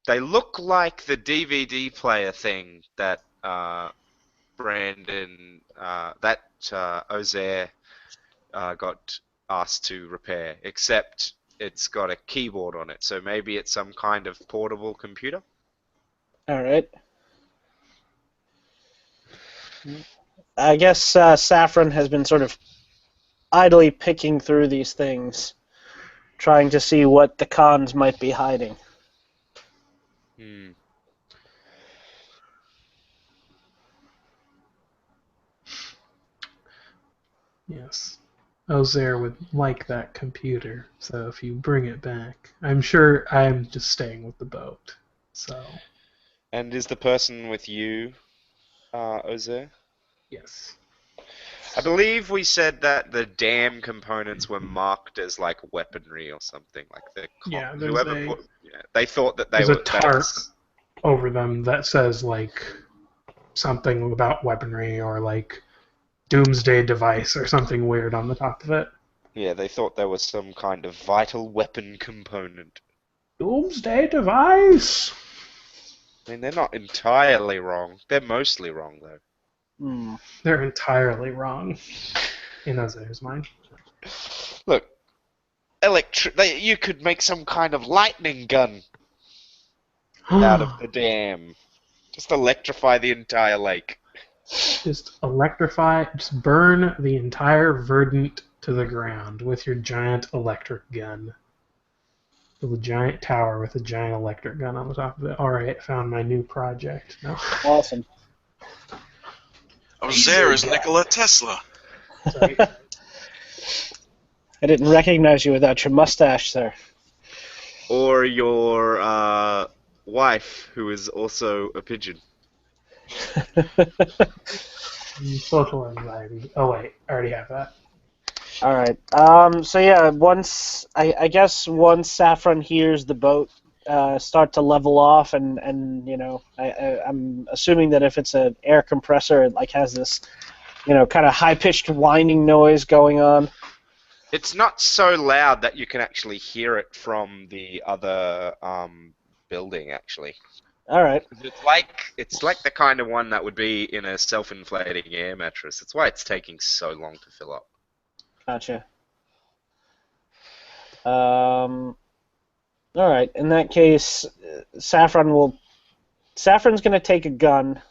Speaker 1: they look like the DVD player thing that Brandon, Ozair got asked to repair, except it's got a keyboard on it, so maybe it's some kind of portable computer?
Speaker 3: All right. I guess Saffron has been sort of idly picking through these things, trying to see what the cons might be hiding.
Speaker 1: Hmm.
Speaker 4: Yes. Ozair would like that computer, so if you bring it back, I'm sure I'm just staying with the boat. So,
Speaker 1: And is the person with you, Ozair?
Speaker 4: yes.
Speaker 1: I believe we said that the dam components were marked as like weaponry or something. Like
Speaker 4: Yeah,
Speaker 1: whoever they thought that they
Speaker 4: there's a
Speaker 1: were.
Speaker 4: tarp over them that says like something about weaponry or like doomsday device or something weird on the top of it.
Speaker 1: Yeah, they thought there was some kind of vital weapon component.
Speaker 4: Doomsday device.
Speaker 1: I mean, they're not entirely wrong. They're mostly wrong though.
Speaker 3: Hmm.
Speaker 4: They're entirely wrong in Ozair's mind.
Speaker 1: Look, you could make some kind of lightning gun out of the dam. Just electrify the entire lake.
Speaker 4: Just burn the entire Verdant to the ground with your giant electric gun. With a giant tower with a giant electric gun on the top of it. Alright, found my new project. No.
Speaker 3: Awesome.
Speaker 2: Ozair is Nikola Tesla.
Speaker 4: Sorry.
Speaker 3: I didn't recognize you without your mustache, sir.
Speaker 1: Or your wife, who is also a pigeon.
Speaker 4: Social anxiety. Oh wait, I already have that.
Speaker 3: All right. So yeah, I guess once Saffron hears the boat start to level off, and you know, I'm assuming that if it's an air compressor, it like has this, you know, kind of high pitched whining noise going on.
Speaker 1: It's not so loud that you can actually hear it from the other building. Actually,
Speaker 3: All right.
Speaker 1: it's like the kind of one that would be in a self-inflating air mattress. That's why it's taking so long to fill up.
Speaker 3: Gotcha. All right. In that case, Saffron's going to take a gun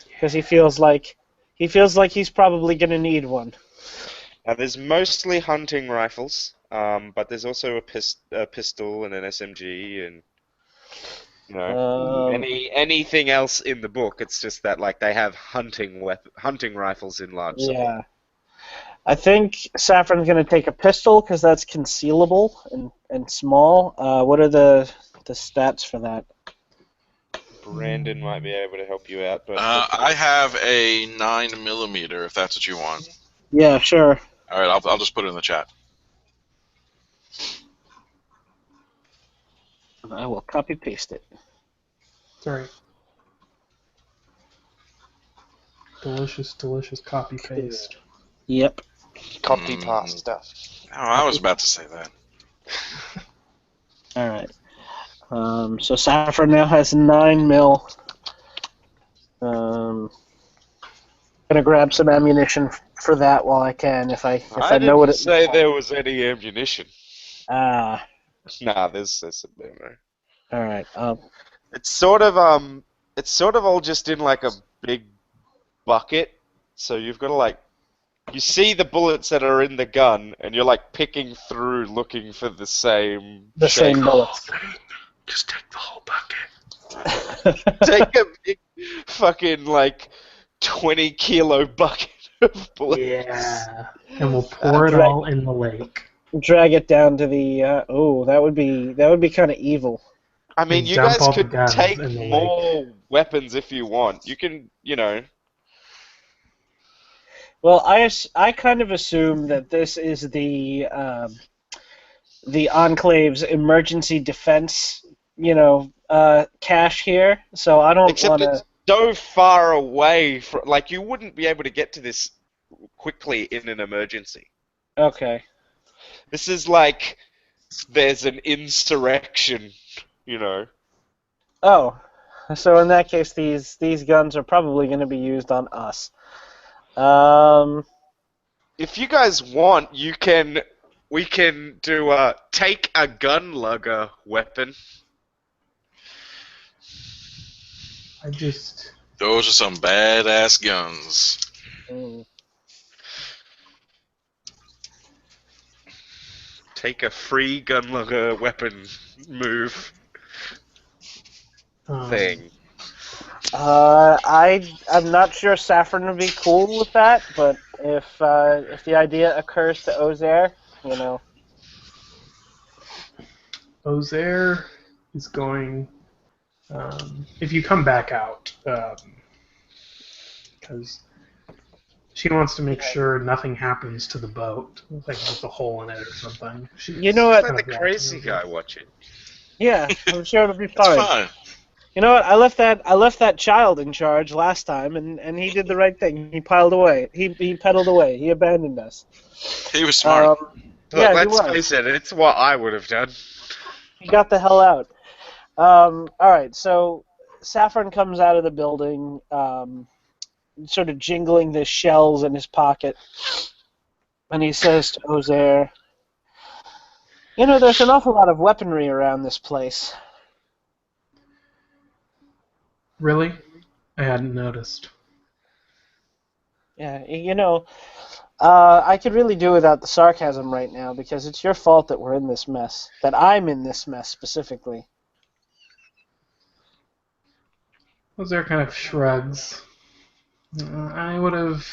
Speaker 3: because he feels like he's probably going to need one.
Speaker 1: Now, there's mostly hunting rifles, but there's also a pistol and an SMG and you know anything else in the book. It's just that like they have hunting rifles in large supply.
Speaker 3: Yeah. I think Saffron's going to take a pistol because that's concealable and small. What are the stats for that?
Speaker 1: Brandon might be able to help you out, but
Speaker 2: I have a 9mm if that's what you want.
Speaker 3: Yeah, sure.
Speaker 2: All right, I'll just put it in the chat.
Speaker 3: I will copy paste it.
Speaker 4: Sorry. Delicious, delicious copy paste.
Speaker 3: Yep.
Speaker 1: copy pasta.
Speaker 2: Oh, I was about to say that.
Speaker 3: All right. So Saffron now has 9mm. Gonna grab some ammunition for that while I can, if I know what it.
Speaker 1: I didn't say there was any ammunition.
Speaker 3: Ah.
Speaker 1: Nah, there's some there.
Speaker 3: All right.
Speaker 1: It's sort of all just in like a big bucket. So you've got to like, you see the bullets that are in the gun, and you're like picking through, looking for the same
Speaker 3: same bullets.
Speaker 4: Just take the whole bucket.
Speaker 1: Take a big fucking like 20-kilo bucket of bullets.
Speaker 4: Yeah. And we'll pour it all in the lake.
Speaker 3: Drag it down to the. That would be kind of evil.
Speaker 1: I mean,
Speaker 4: And
Speaker 1: you
Speaker 4: dump
Speaker 1: guys
Speaker 4: all the
Speaker 1: could
Speaker 4: guns
Speaker 1: take
Speaker 4: in the
Speaker 1: more weapons if you want. You can, you know.
Speaker 3: Well, I kind of assume that this is the Enclave's emergency defense, cache here. So I don't
Speaker 1: Except
Speaker 3: want to.
Speaker 1: it's so far away from, like, you wouldn't be able to get to this quickly in an emergency.
Speaker 3: Okay.
Speaker 1: This is like there's an insurrection, you know.
Speaker 3: Oh, So in that case, these guns are probably going to be used on us.
Speaker 1: If you guys want, we can do a take a gun lugger weapon.
Speaker 4: I just
Speaker 2: Those are some badass guns.
Speaker 3: mm.
Speaker 1: Take a free gun lugger weapon move thing.
Speaker 3: I'm not sure Saffron would be cool with that, but if the idea occurs to Ozair, you know.
Speaker 4: Ozair is going. If you come back out, because she wants to make sure nothing happens to the boat, like with a hole in it or something.
Speaker 3: You know what?
Speaker 1: Let the crazy guy watch it.
Speaker 3: Yeah, I'm sure it'll be
Speaker 2: It's
Speaker 3: fine.
Speaker 2: fine.
Speaker 3: You know what? I left that child in charge last time, and he did the right thing. He piled away. He pedaled away. He abandoned us.
Speaker 2: He was smart.
Speaker 1: But
Speaker 3: Yeah,
Speaker 1: let's
Speaker 3: he was.
Speaker 1: face it, it's what I would have done.
Speaker 3: He got the hell out. All right, so Saffron comes out of the building, sort of jingling the shells in his pocket, and he says to Ozair, "You know, there's an awful lot of weaponry around this place."
Speaker 4: Really? I hadn't noticed.
Speaker 3: Yeah, you know, I could really do without the sarcasm right now because it's your fault that we're in this mess. That I'm in this mess specifically.
Speaker 4: Ozair kind of shrugs. I would have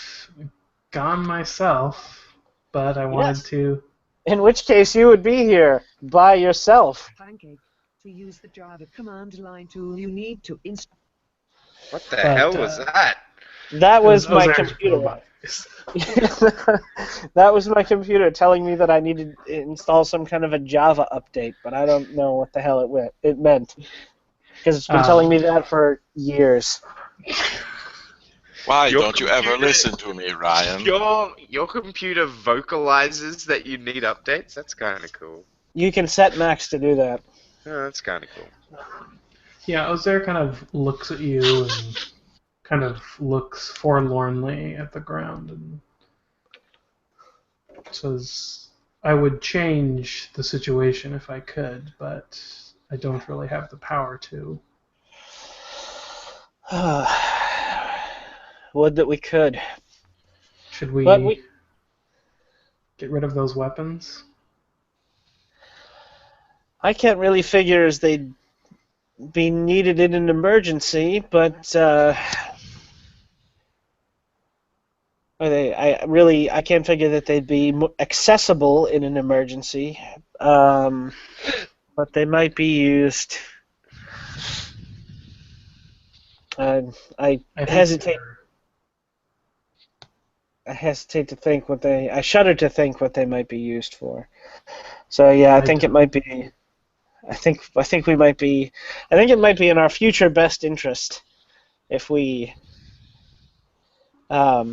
Speaker 4: gone myself, but I wanted to.
Speaker 3: In which case, you would be here by yourself.
Speaker 5: Pancake. To use the Java command line tool, you need to install.
Speaker 1: What the hell was that?
Speaker 3: That was my
Speaker 4: Ozar's
Speaker 3: computer.
Speaker 4: robot.
Speaker 3: That was my computer telling me that I needed to install some kind of a Java update, but I don't know what the hell it meant. Because it's been telling me that for years.
Speaker 2: Why
Speaker 1: Your
Speaker 2: don't you ever
Speaker 1: computer-
Speaker 2: listen to me, Ryan?
Speaker 1: Your computer vocalizes that you need updates? That's kind of cool.
Speaker 3: You can set Max to do that.
Speaker 1: Oh, that's kind of cool.
Speaker 4: Yeah, Ozair kind of looks at you and kind of looks forlornly at the ground and says, I would change the situation if I could, but I don't really have the power to.
Speaker 3: Would that we could.
Speaker 4: Should we,
Speaker 3: But we
Speaker 4: get rid of those weapons?
Speaker 3: I can't really figure as they'd be needed in an emergency, but I can't figure that they'd be accessible in an emergency. But they might be used. I hesitate. I hesitate to think what they. I shudder to think what they might be used for. So yeah, I think it might be. I think we might be. I think it might be in our future best interest if we got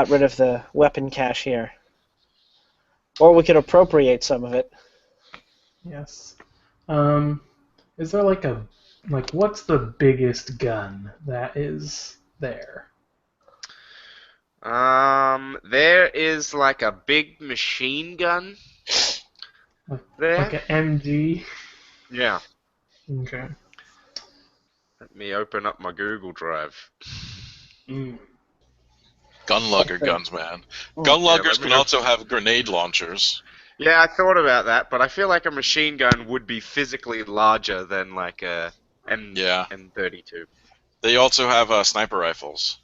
Speaker 3: rid of the weapon cache here, or we could appropriate some of it.
Speaker 4: Yes. Is there what's the biggest gun that is there?
Speaker 1: There is like a big machine gun. There?
Speaker 4: Like an MG?
Speaker 1: Yeah.
Speaker 4: Okay.
Speaker 1: Let me open up my Google Drive.
Speaker 2: Gun lugger guns, man. Gun luggers can also have grenade launchers.
Speaker 1: Yeah, I thought about that, but I feel like a machine gun would be physically larger than like a M32.
Speaker 2: They also have sniper rifles.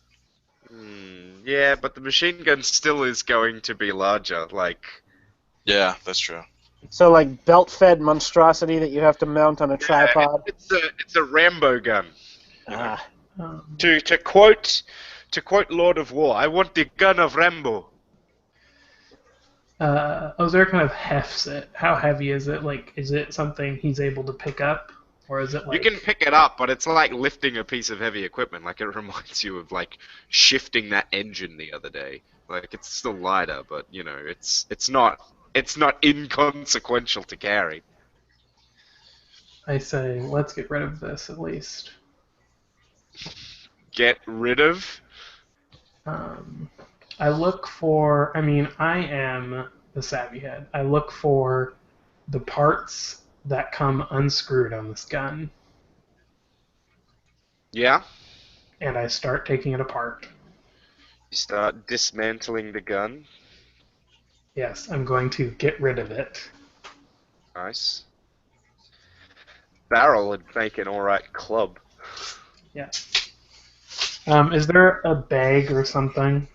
Speaker 1: Yeah, but the machine gun still is going to be larger. Like.
Speaker 2: Yeah, that's true.
Speaker 3: So like belt-fed monstrosity that you have to mount on a tripod.
Speaker 1: It's a Rambo gun.
Speaker 3: Ah.
Speaker 1: To quote Lord of War, I want the gun of Rambo.
Speaker 4: Ozair kind of hefts it. How heavy is it? Like, is it something he's able to pick up? Or is it like...
Speaker 1: You can pick it up, but it's like lifting a piece of heavy equipment. Like, it reminds you of, like, shifting that engine the other day. Like, it's still lighter, but, you know, it's not inconsequential to carry.
Speaker 4: I say, let's get rid of this, at least.
Speaker 1: get rid of?
Speaker 4: I look for. I mean, I am the savvy head. I look for the parts that come unscrewed on this gun,
Speaker 1: Yeah?
Speaker 4: and I start taking it apart.
Speaker 1: You start dismantling the gun.
Speaker 4: Yes, I'm going to get rid of it.
Speaker 1: Nice. Barrel would make an alright club.
Speaker 4: Yeah. Is there a bag or something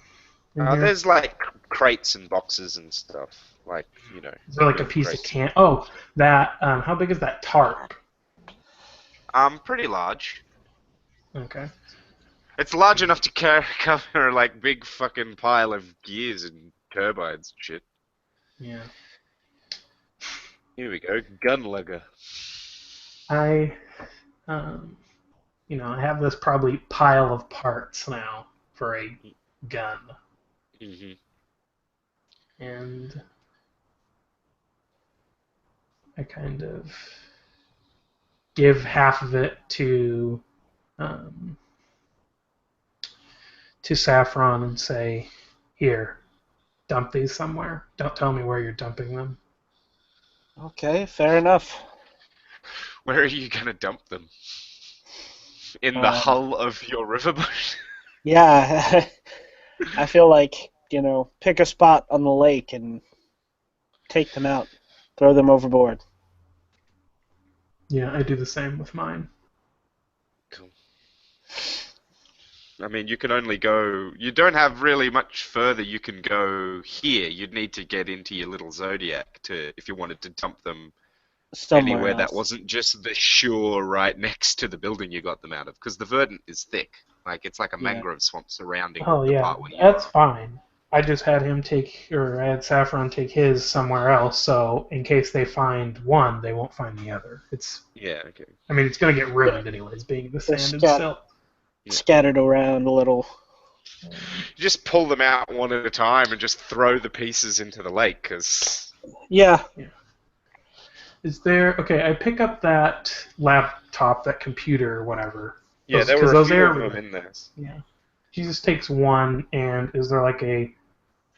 Speaker 4: in here?
Speaker 1: There's like crates and boxes and stuff. Like, you know,
Speaker 4: Is there like a
Speaker 1: milk
Speaker 4: piece of
Speaker 1: crates.
Speaker 4: can? Oh, that. How big is that tarp?
Speaker 1: Pretty large.
Speaker 4: Okay.
Speaker 1: It's large enough to cover like big fucking pile of gears and turbines and shit.
Speaker 4: Yeah.
Speaker 1: Here we go, gun lugger.
Speaker 4: I, um, I have this probably pile of parts now for a gun,
Speaker 1: Hmm.
Speaker 4: and I kind of give half of it um, to Saffron and say, "Here, dump these somewhere. Don't tell me where you're dumping them."
Speaker 3: Okay, fair enough.
Speaker 1: Where are you gonna dump them? In the
Speaker 3: Um,
Speaker 1: hull of your riverboat?
Speaker 3: yeah, I feel like, pick a spot on the lake and take them out, throw them overboard.
Speaker 4: Yeah, I do the same with mine.
Speaker 1: Cool. I mean, you can only go. You don't have really much further you can go here. You'd need to get into your little Zodiac if you wanted to dump them
Speaker 3: Somewhere
Speaker 1: anywhere that
Speaker 3: else.
Speaker 1: wasn't just the shore right next to the building you got them out of. Because the Verdant is thick. Like, it's like a
Speaker 3: Yeah.
Speaker 1: mangrove swamp surrounding
Speaker 4: Oh
Speaker 1: the
Speaker 4: yeah,
Speaker 1: part where you
Speaker 4: that's
Speaker 1: are.
Speaker 4: fine. I just had I had Saffron take his somewhere else, so in case they find one, they won't find the other.
Speaker 1: Yeah, okay.
Speaker 4: I mean, it's gonna get ruined anyways, being the
Speaker 3: They're
Speaker 4: sand and silt.
Speaker 1: Yeah.
Speaker 3: scattered around a little.
Speaker 1: You just pull them out one at a time and just throw the pieces into the lake, because...
Speaker 3: Yeah.
Speaker 4: Is there? Okay, I pick up that laptop, that computer, or whatever.
Speaker 1: Yeah, there
Speaker 4: Because
Speaker 1: were a
Speaker 4: those
Speaker 1: few
Speaker 4: air.
Speaker 1: of them in there.
Speaker 4: Yeah. She just takes one, and is there like a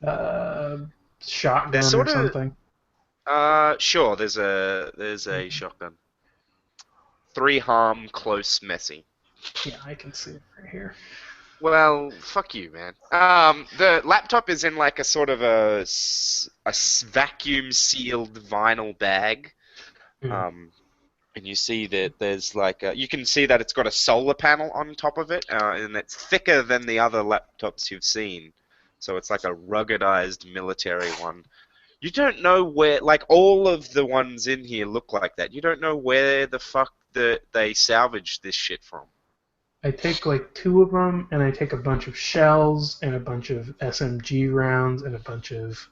Speaker 1: They're
Speaker 4: shotgun or
Speaker 1: sort of...
Speaker 4: something?
Speaker 1: Sure, there's a shotgun. 3 harm, close, messy.
Speaker 4: Yeah, I can see it right here.
Speaker 1: Well, fuck you, man. The laptop is in like a sort of a vacuum sealed vinyl bag.
Speaker 4: Mm.
Speaker 1: And you see that there's like you can see that it's got a solar panel on top of it, and it's thicker than the other laptops you've seen. So it's like a ruggedized military one. You don't know where, like all of the ones in here look like that. You don't know where the fuck they salvaged this shit from.
Speaker 4: I take like 2 of them, and I take a bunch of shells and a bunch of SMG rounds and a bunch of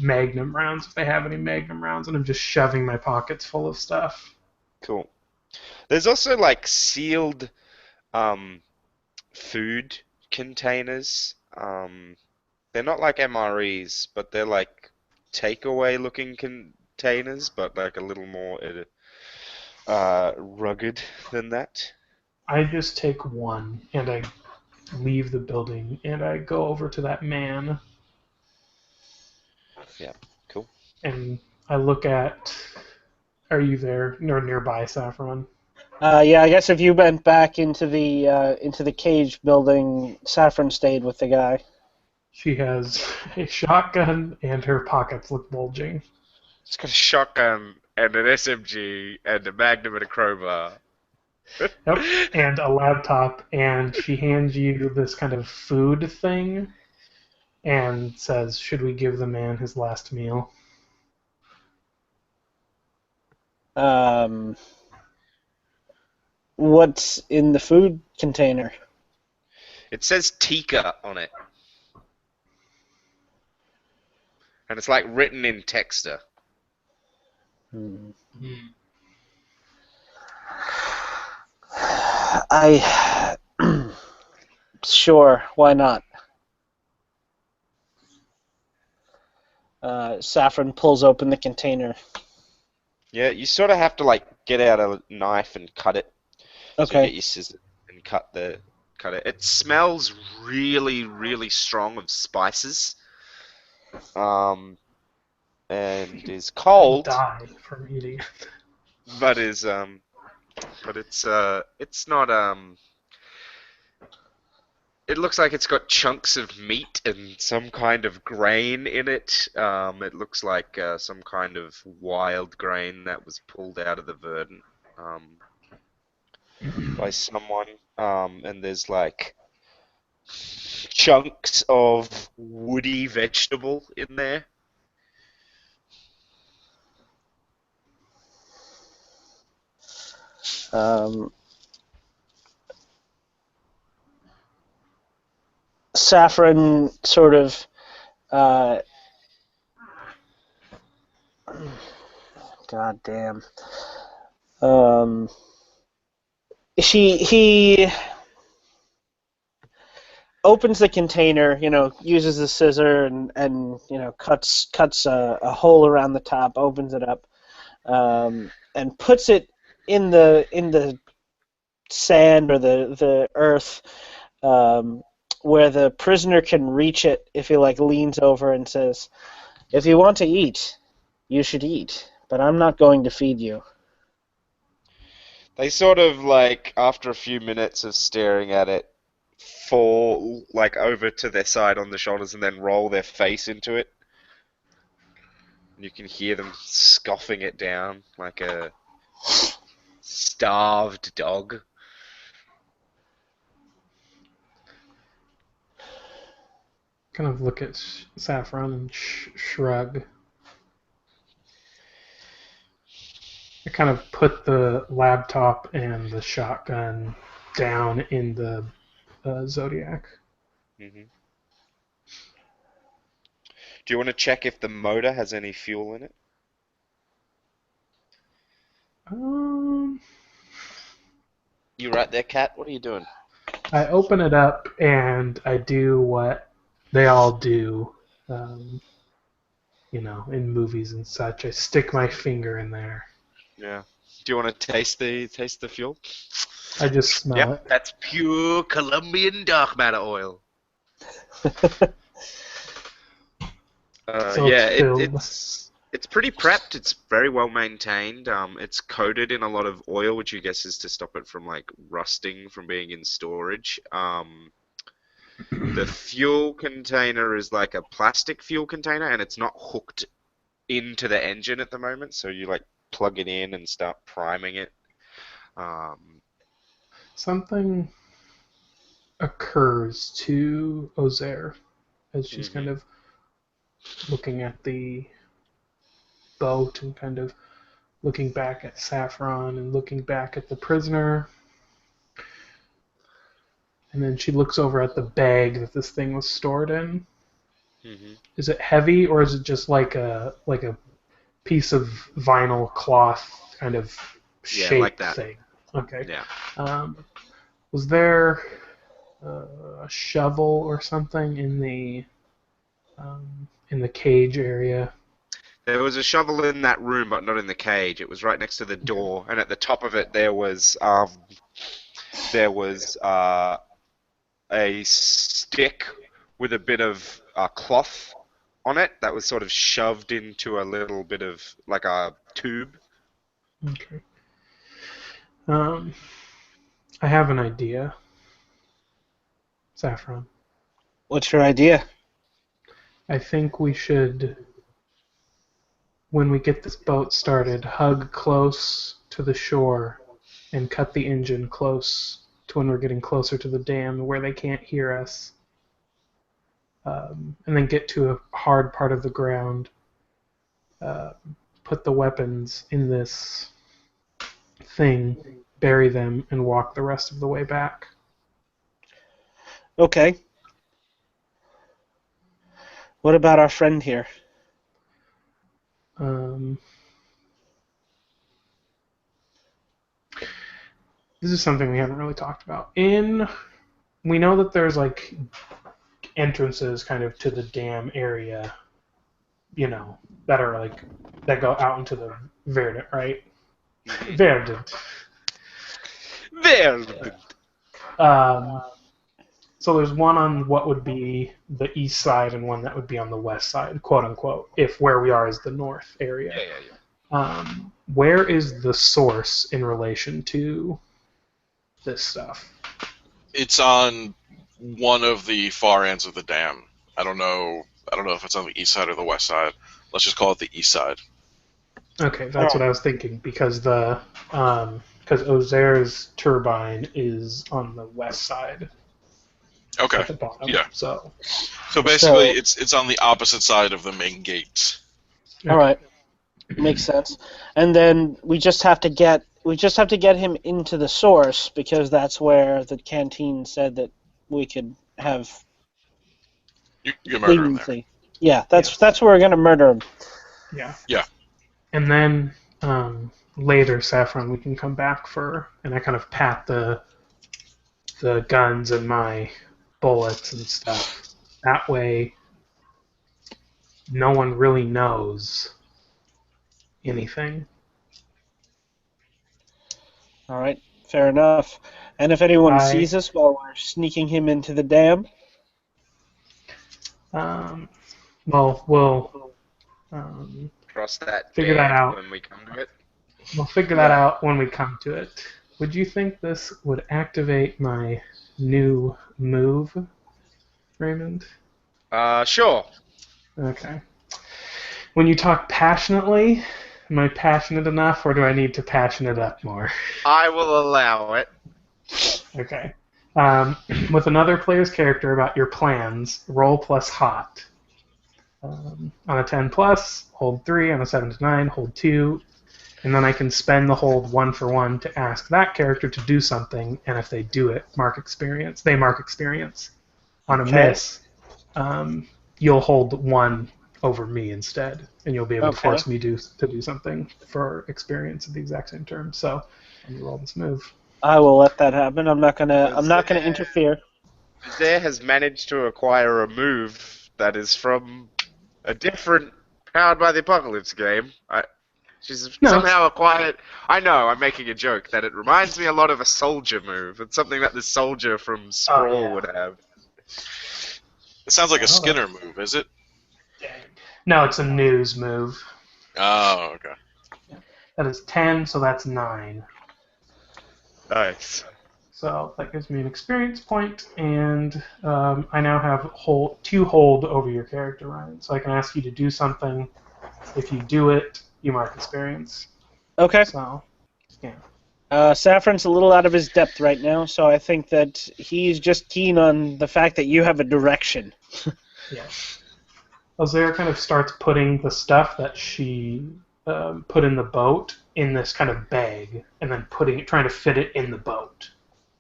Speaker 4: Magnum rounds, if they have any Magnum rounds, and I'm just shoving my pockets full of stuff.
Speaker 1: Cool. There's also like sealed food containers. They're not like MREs, but they're like takeaway looking containers, but like a little more rugged than that.
Speaker 4: I just take one, and I leave the building, and I go over to that man.
Speaker 1: Yeah, cool.
Speaker 4: And I look at. Are you there or nearby, Saffron?
Speaker 3: Yeah, I guess if you went back into the cage building, Saffron stayed with the guy.
Speaker 4: She has a shotgun, and her pockets look bulging.
Speaker 1: It's got a shotgun and an SMG and a Magnum and a crowbar.
Speaker 4: Yep, and a laptop, and she hands you this kind of food thing and says, "Should we give the man his last meal?"
Speaker 3: What's in the food container?
Speaker 1: It says Tika on it. And it's like written in Texter.
Speaker 3: Sure, why not? Saffron pulls open the container.
Speaker 1: Yeah, you sort of have to like get out a knife and cut it. So you
Speaker 3: Okay.
Speaker 1: get your scissors and cut it. It smells really, really strong of spices. And is cold,
Speaker 4: Die from eating it.
Speaker 1: but is but it's not It looks like it's got chunks of meat and some kind of grain in it. It looks like some kind of wild grain that was pulled out of the Verdant by someone. And there's like chunks of woody vegetable in there.
Speaker 3: Saffron sort of God damn. He opens the container, uses the scissor and cuts a hole around the top, opens it up, and puts it in the sand or the earth, where the prisoner can reach it if he leans over and says, "If you want to eat, you should eat, but I'm not going to feed you."
Speaker 1: They sort of after a few minutes of staring at it, fall over to their side on the shoulders and then roll their face into it. And you can hear them scoffing it down like a starved dog.
Speaker 4: Kind of look at Saffron and shrug. I kind of put the laptop and the shotgun down in the Zodiac.
Speaker 1: Mm-hmm. Do you want to check if the motor has any fuel in it? You right there, Cat? What are you doing?
Speaker 4: I open it up and I do what they all do, in movies and such. I stick my finger in there.
Speaker 1: Yeah. Do you want to taste the fuel?
Speaker 4: I just smell it.
Speaker 1: That's pure Colombian dark matter oil.
Speaker 4: So
Speaker 1: it's pretty prepped. It's very well maintained. It's coated in a lot of oil, which you guess is to stop it from rusting from being in storage. The fuel container is like a plastic fuel container, and it's not hooked into the engine at the moment. So you plug it in and start priming it.
Speaker 4: Something occurs to Ozair as she's kind of looking at the boat and kind of looking back at Saffron and looking back at the prisoner. And then she looks over at the bag that this thing was stored in.
Speaker 1: Mm-hmm.
Speaker 4: Is it heavy, or is it just like a piece of vinyl cloth kind of shaped thing? Okay.
Speaker 1: Yeah.
Speaker 4: Was there a shovel or something in the cage area?
Speaker 1: There was a shovel in that room, but not in the cage. It was right next to the door, and at the top of it there was a stick with a bit of cloth on it that was sort of shoved into a little bit of a tube.
Speaker 4: Okay. I have an idea. Saffron.
Speaker 3: What's your idea?
Speaker 4: I think we should, when we get this boat started, hug close to the shore and cut the engine close to when we're getting closer to the dam where they can't hear us. And then get to a hard part of the ground, put the weapons in this thing, bury them, and walk the rest of the way back.
Speaker 3: Okay. What about our friend here?
Speaker 4: This is something we haven't really talked about. We know that there's entrances kind of to the dam area, that are that go out into the Verdant, right? Verdant.
Speaker 1: Verdant.
Speaker 4: So there's one on what would be the east side and one that would be on the west side, quote unquote, if where we are is the north area.
Speaker 1: Yeah.
Speaker 4: Where is the source in relation to this stuff?
Speaker 2: It's on one of the far ends of the dam. I don't know if it's on the east side or the west side. Let's just call it the east side.
Speaker 4: Okay, that's what I was thinking, because Ozair's turbine is on the west side
Speaker 2: Okay.
Speaker 4: at the bottom.
Speaker 2: Yeah.
Speaker 4: So
Speaker 2: basically, it's on the opposite side of the main gate.
Speaker 3: All right, makes sense. And then we just have to get him into the source, because that's where the canteen said that we could have
Speaker 2: You can murder him there.
Speaker 3: leniency. Yeah, that's where we're gonna murder him.
Speaker 4: Yeah.
Speaker 2: Yeah.
Speaker 4: And then later, Saffron, we can come back and I kind of pat the guns and my bullets and stuff. That way, no one really knows anything.
Speaker 3: All right, fair enough. And if anyone sees us while we're sneaking him into the dam?
Speaker 4: Well, we'll
Speaker 1: Cross that
Speaker 4: figure that out
Speaker 1: when we come to it.
Speaker 4: We'll figure that out when we come to it. Would you think this would activate my new move, Raymond?
Speaker 1: Sure.
Speaker 4: Okay. When you talk passionately, am I passionate enough, or do I need to passion it up more?
Speaker 1: I will allow it.
Speaker 4: Okay. With another player's character about your plans, roll plus hot. On a 10 plus, hold 3. On a 7 to 9, hold 2. And then I can spend the hold 1 for 1 to ask that character to do something, and if they do it, mark experience. They mark experience. On a miss, you'll hold 1 over me instead, and you'll be able to force me to do something for experience at the exact same term. So, let me roll this move.
Speaker 3: I will let that happen. I'm not gonna interfere.
Speaker 1: Ozair has managed to acquire a move that is from a different Powered by the Apocalypse game. She's somehow acquired. I know, I'm making a joke that it reminds me a lot of a soldier move. It's something that the soldier from Sprawl would have.
Speaker 2: It sounds like a Skinner move, is it?
Speaker 4: No, it's a news move.
Speaker 2: Oh, okay.
Speaker 4: That is 10, so that's 9.
Speaker 1: Nice.
Speaker 4: So that gives me an experience point, and I now have 2 hold over your character, Ryan. So I can ask you to do something. If you do it, you mark experience.
Speaker 3: Okay.
Speaker 4: So, yeah.
Speaker 3: Saffron's a little out of his depth right now, so I think that he's just keen on the fact that you have a direction.
Speaker 4: Yeah. Ozair kind of starts putting the stuff that she put in the boat in this kind of bag, and then trying to fit it in the boat.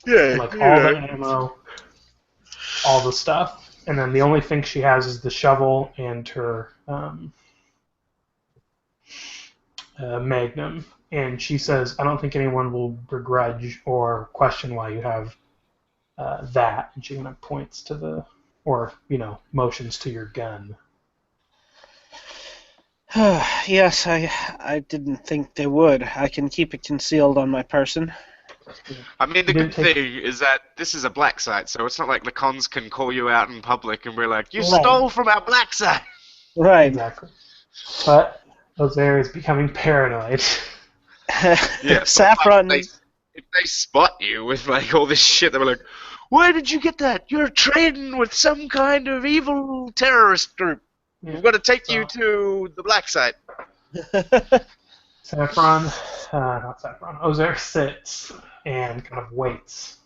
Speaker 1: Yeah.
Speaker 4: Like all the ammo, all the stuff, and then the only thing she has is the shovel and her Magnum. And she says, "I don't think anyone will begrudge or question why you have that." And she kind of points to motions to your gun.
Speaker 3: Yes, I didn't think they would. I can keep it concealed on my person.
Speaker 1: I mean, the good thing is that this is a black site, so it's not like the cons can call you out in public and we're like, you stole from our black site!
Speaker 3: Right.
Speaker 4: Exactly. But Ozair is becoming paranoid.
Speaker 1: Yeah,
Speaker 3: Saffron...
Speaker 1: if they spot you with like all this shit, they're like, where did you get that? You're trading with some kind of evil terrorist group.
Speaker 4: Yeah.
Speaker 1: We've got to take you to the black site.
Speaker 4: Ozair sits and kind of waits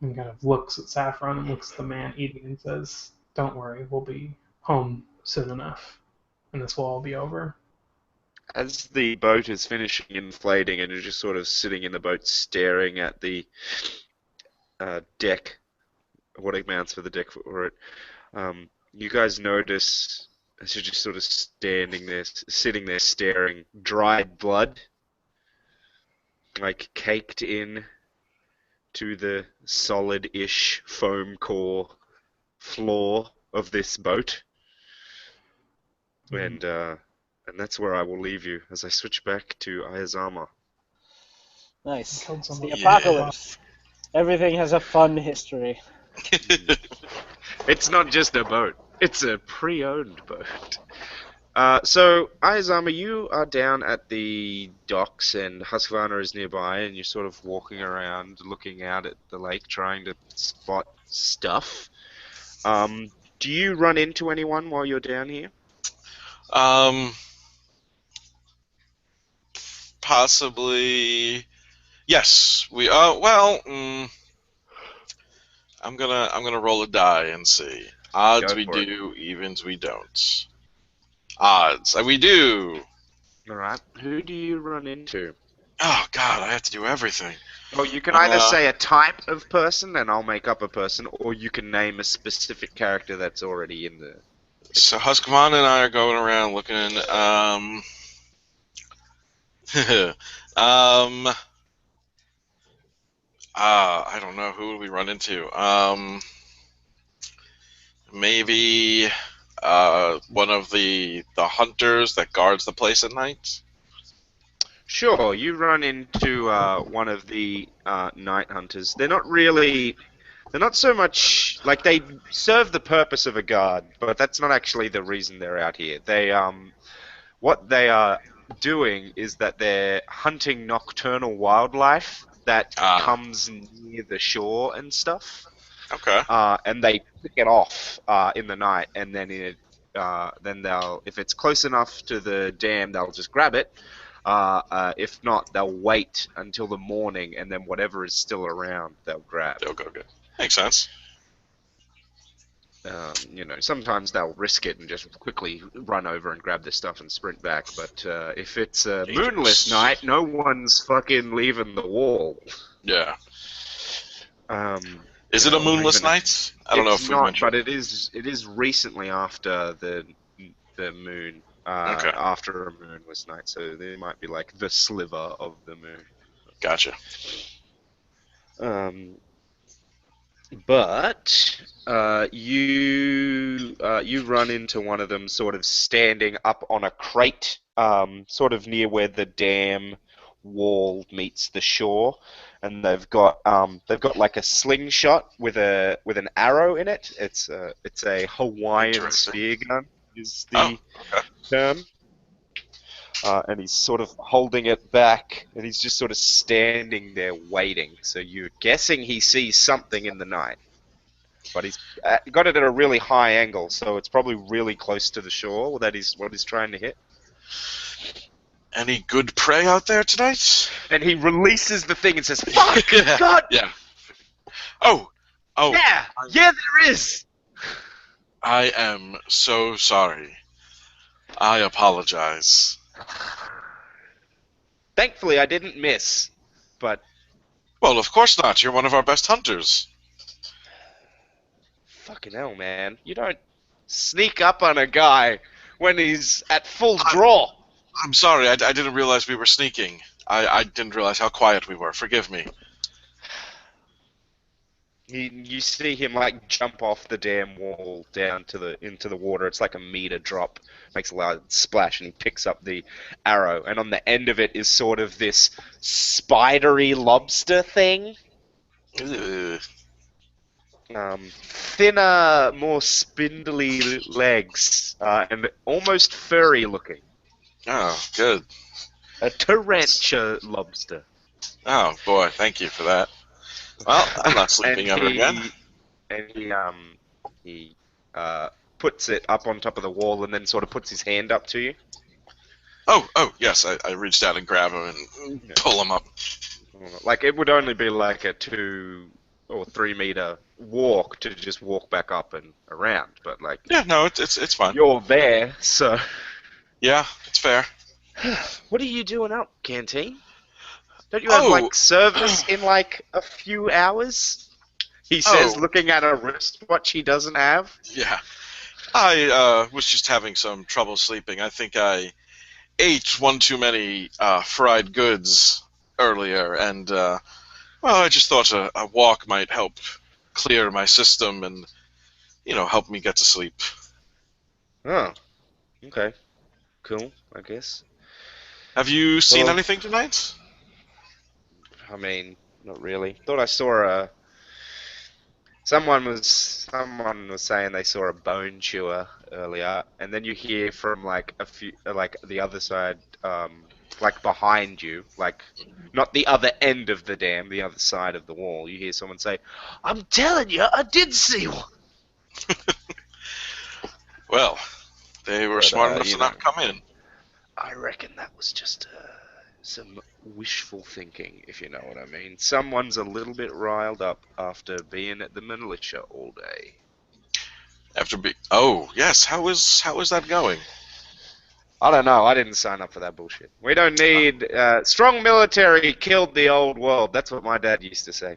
Speaker 4: and kind of looks at Saffron and looks at the man eating and says, "Don't worry, we'll be home soon enough, and this will all be over."
Speaker 1: As the boat is finishing inflating and you're just sort of sitting in the boat staring at the deck, what amounts for the deck for it, you guys notice as you're just sort of sitting there staring, dried blood, like caked in to the solid-ish foam core floor of this boat. And that's where I will leave you as I switch back to Ayazama.
Speaker 3: Nice.
Speaker 4: Killed
Speaker 3: It's the
Speaker 4: someone.
Speaker 3: apocalypse. Everything has a fun history.
Speaker 1: It's not just a boat. It's a pre-owned boat. So, Ayazama, you are down at the docks, and Husqvarna is nearby, and you're sort of walking around, looking out at the lake, trying to spot stuff. Do you run into anyone while you're down here?
Speaker 2: Um, Possibly. Yes, we. Well, I'm gonna roll a die and see. Odds
Speaker 1: Go
Speaker 2: we
Speaker 1: for it.
Speaker 2: do, evens we don't. Odds we do.
Speaker 1: All right. Who do you run into?
Speaker 2: Oh God, I have to do everything.
Speaker 1: Well, you can either
Speaker 2: Uh,
Speaker 1: say a type of person, and I'll make up a person, or you can name a specific character that's already in the.
Speaker 2: so Husqvarna and I are going around looking. um. I don't know, who would we run into. Maybe one of the hunters that guards the place at night.
Speaker 1: Sure, you run into one of the night hunters. They're not so much like they serve the purpose of a guard, but that's not actually the reason they're out here. What they are doing is that they're hunting nocturnal wildlife that
Speaker 2: Ah,
Speaker 1: comes near the shore and stuff.
Speaker 2: okay.
Speaker 1: And they pick it off in the night, and then they'll, if it's close enough to the dam, they'll just grab it. If not, they'll wait until the morning, and then whatever is still around, they'll grab.
Speaker 2: They'll go good. Makes sense.
Speaker 1: Sometimes they'll risk it and just quickly run over and grab their stuff and sprint back. But if it's a
Speaker 2: Dangerous.
Speaker 1: moonless night, no one's fucking leaving the wall.
Speaker 2: Yeah. Is
Speaker 1: You
Speaker 2: it a
Speaker 1: know,
Speaker 2: moonless
Speaker 1: even-
Speaker 2: night? I don't know if
Speaker 1: It's
Speaker 2: we
Speaker 1: not,
Speaker 2: mentioned.
Speaker 1: but it is recently after the moon.
Speaker 2: Okay.
Speaker 1: After a moonless night, so there might be like the sliver of the moon.
Speaker 2: Gotcha.
Speaker 1: But you run into one of them sort of standing up on a crate, sort of near where the dam wall meets the shore, and they've got like a slingshot with an arrow in it. It's a Hawaiian
Speaker 2: Interesting.
Speaker 1: spear gun is
Speaker 2: Oh,
Speaker 1: the
Speaker 2: okay.
Speaker 1: term. And he's sort of holding it back, and he's just sort of standing there waiting. So you're guessing he sees something in the night, but he's got it at a really high angle, so it's probably really close to the shore that he's trying to hit.
Speaker 2: Any good prey out there tonight?
Speaker 1: And he releases the thing and says, "Fuck, God,
Speaker 2: Yeah. Oh.
Speaker 1: yeah, there is."
Speaker 2: I am so sorry. I apologize.
Speaker 1: Thankfully, I didn't miss, but
Speaker 2: Well, of course not. You're one of our best hunters.
Speaker 1: fucking hell, man, you don't sneak up on a guy when he's at full draw.
Speaker 2: I'm sorry. I didn't realize we were sneaking. I didn't realize how quiet we were. Forgive me.
Speaker 1: You see him like jump off the dam wall down into the water. It's like a meter drop, makes a loud splash, and he picks up the arrow. And on the end of it is sort of this spidery lobster thing,
Speaker 2: Ugh.
Speaker 1: thinner, more spindly legs, and almost furry looking.
Speaker 2: Oh, good.
Speaker 1: A tarantula lobster.
Speaker 2: Oh, boy. Thank you for that. Well, I'm not sleeping ever again.
Speaker 1: And he puts it up on top of the wall and then sort of puts his hand up to you.
Speaker 2: Oh, yes. I reached out and grabbed him and pull him up.
Speaker 1: Like, it would only be like a 2 or 3 meter walk to just walk back up and around, but like,
Speaker 2: Yeah, no, it's fine.
Speaker 1: you're there, so.
Speaker 2: Yeah, it's fair.
Speaker 1: What are you doing up, Canteen? Don't you have
Speaker 2: Oh.
Speaker 1: like service in like a few hours? He says,
Speaker 2: Oh.
Speaker 1: looking at a wristwatch he doesn't have.
Speaker 2: Yeah. I was just having some trouble sleeping. I think I ate one too many fried goods earlier, and well, I just thought a walk might help clear my system and, help me get to sleep.
Speaker 1: Oh, okay, cool. I guess.
Speaker 2: Have you seen
Speaker 1: Well-
Speaker 2: anything tonight?
Speaker 1: I mean, not really. Thought I saw a. Someone was saying they saw a bone chewer earlier, and then you hear from like a few, like the other side, like behind you, like not the other end of the dam, the other side of the wall. You hear someone say, "I'm telling you, I did see one."
Speaker 2: Well, they were
Speaker 1: But,
Speaker 2: smart enough
Speaker 1: you
Speaker 2: to not
Speaker 1: know.
Speaker 2: come in.
Speaker 1: I reckon that was just some wishful thinking, if you know what I mean. Someone's a little bit riled up after being at the militia all day.
Speaker 2: Oh, yes. How is that going?
Speaker 1: I don't know. I didn't sign up for that bullshit. We don't need strong military killed the old world. That's what my dad used to say.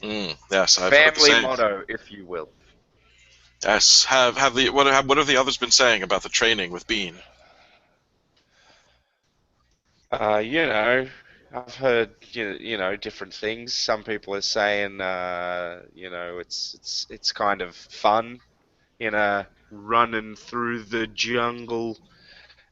Speaker 2: Yes, I've heard the
Speaker 1: Family
Speaker 2: same.
Speaker 1: motto, if you will.
Speaker 2: Yes. What have the others been saying about the training with Bean?
Speaker 1: You know, I've heard different things. Some people are saying it's kind of fun, running through the jungle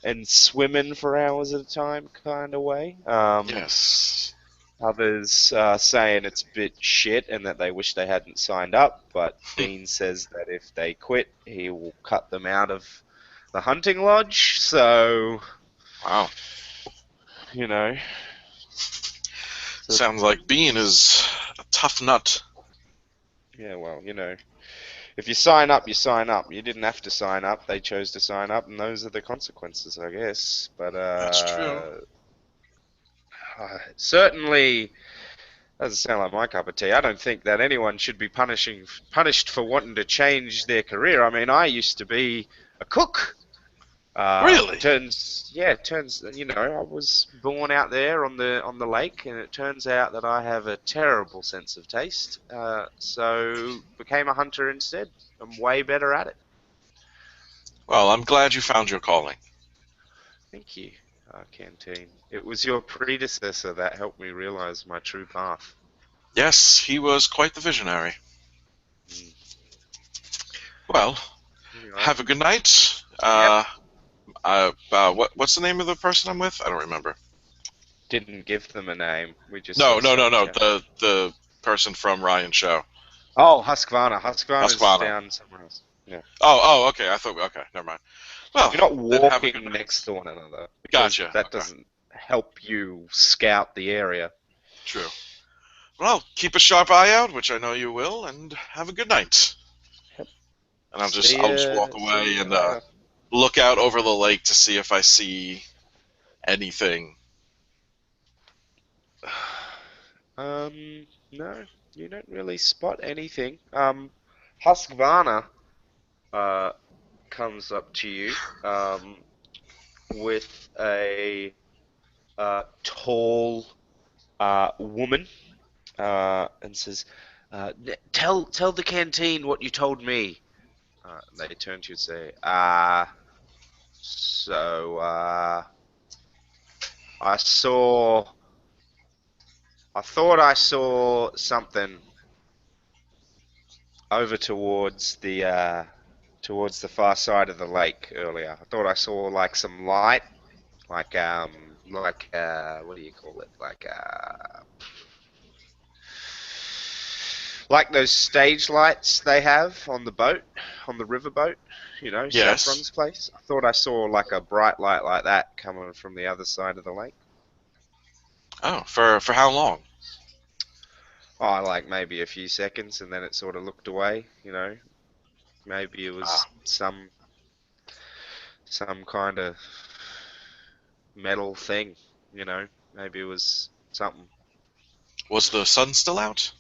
Speaker 1: and swimming for hours at a time kind of way.
Speaker 2: Yes.
Speaker 1: Others saying it's a bit shit and that they wish they hadn't signed up, but Bean says that if they quit, he will cut them out of the hunting lodge. So,
Speaker 2: Wow.
Speaker 1: you know,
Speaker 2: Sounds like Bean is a tough nut.
Speaker 1: yeah, well, if you sign up, you sign up. You didn't have to sign up. They chose to sign up, and those are the consequences, I guess. But
Speaker 2: That's true.
Speaker 1: certainly doesn't sound like my cup of tea. I don't think that anyone should be punished for wanting to change their career. I mean, I used to be a cook.
Speaker 2: Really?
Speaker 1: I was born out there on the lake, and it turns out that I have a terrible sense of taste. So became a hunter instead. I'm way better at it.
Speaker 2: Well, I'm glad you found your calling.
Speaker 1: Thank you, Canteen. It was your predecessor that helped me realize my true path.
Speaker 2: Yes, he was quite the visionary.
Speaker 1: Mm.
Speaker 2: Well,
Speaker 1: Anyway,
Speaker 2: have a good night.
Speaker 1: yep.
Speaker 2: What's the name of the person I'm with? I don't remember.
Speaker 1: Didn't give them a name. We just
Speaker 2: No,
Speaker 1: sort of
Speaker 2: no, no,
Speaker 1: started
Speaker 2: no.
Speaker 1: chatting.
Speaker 2: The person from Ryan's show.
Speaker 1: Oh, Husqvarna. Husqvarna's
Speaker 2: Husqvarna.
Speaker 1: down somewhere else. Yeah.
Speaker 2: Oh, okay. Okay, never mind. Well,
Speaker 1: You're not
Speaker 2: then have a good
Speaker 1: walking
Speaker 2: night.
Speaker 1: next to one another because
Speaker 2: Gotcha.
Speaker 1: that
Speaker 2: Okay.
Speaker 1: doesn't help you scout the area.
Speaker 2: True. Well, keep a sharp eye out, which I know you will, and have a good night.
Speaker 1: Yep.
Speaker 2: And I'll
Speaker 1: See
Speaker 2: just
Speaker 1: ya.
Speaker 2: walk
Speaker 1: See
Speaker 2: away
Speaker 1: you
Speaker 2: and
Speaker 1: later.
Speaker 2: look out over the lake to see if I see anything.
Speaker 1: No, you don't really spot anything. Husqvarna comes up to you with a tall woman and says, "Tell the canteen what you told me." And they turn to you and say, so I thought I saw something over towards the far side of the lake earlier. I thought I saw like some light, what do you call it? Like those stage lights they have on the boat, on the riverboat,
Speaker 2: Yes.
Speaker 1: Saffron's place. I thought I saw like a bright light like that coming from the other side of the lake.
Speaker 2: Oh, for how long?
Speaker 1: Oh, like maybe a few seconds, and then it sort of looked away. Maybe it was some kind of metal thing. Maybe it was something.
Speaker 2: Was the sun still out?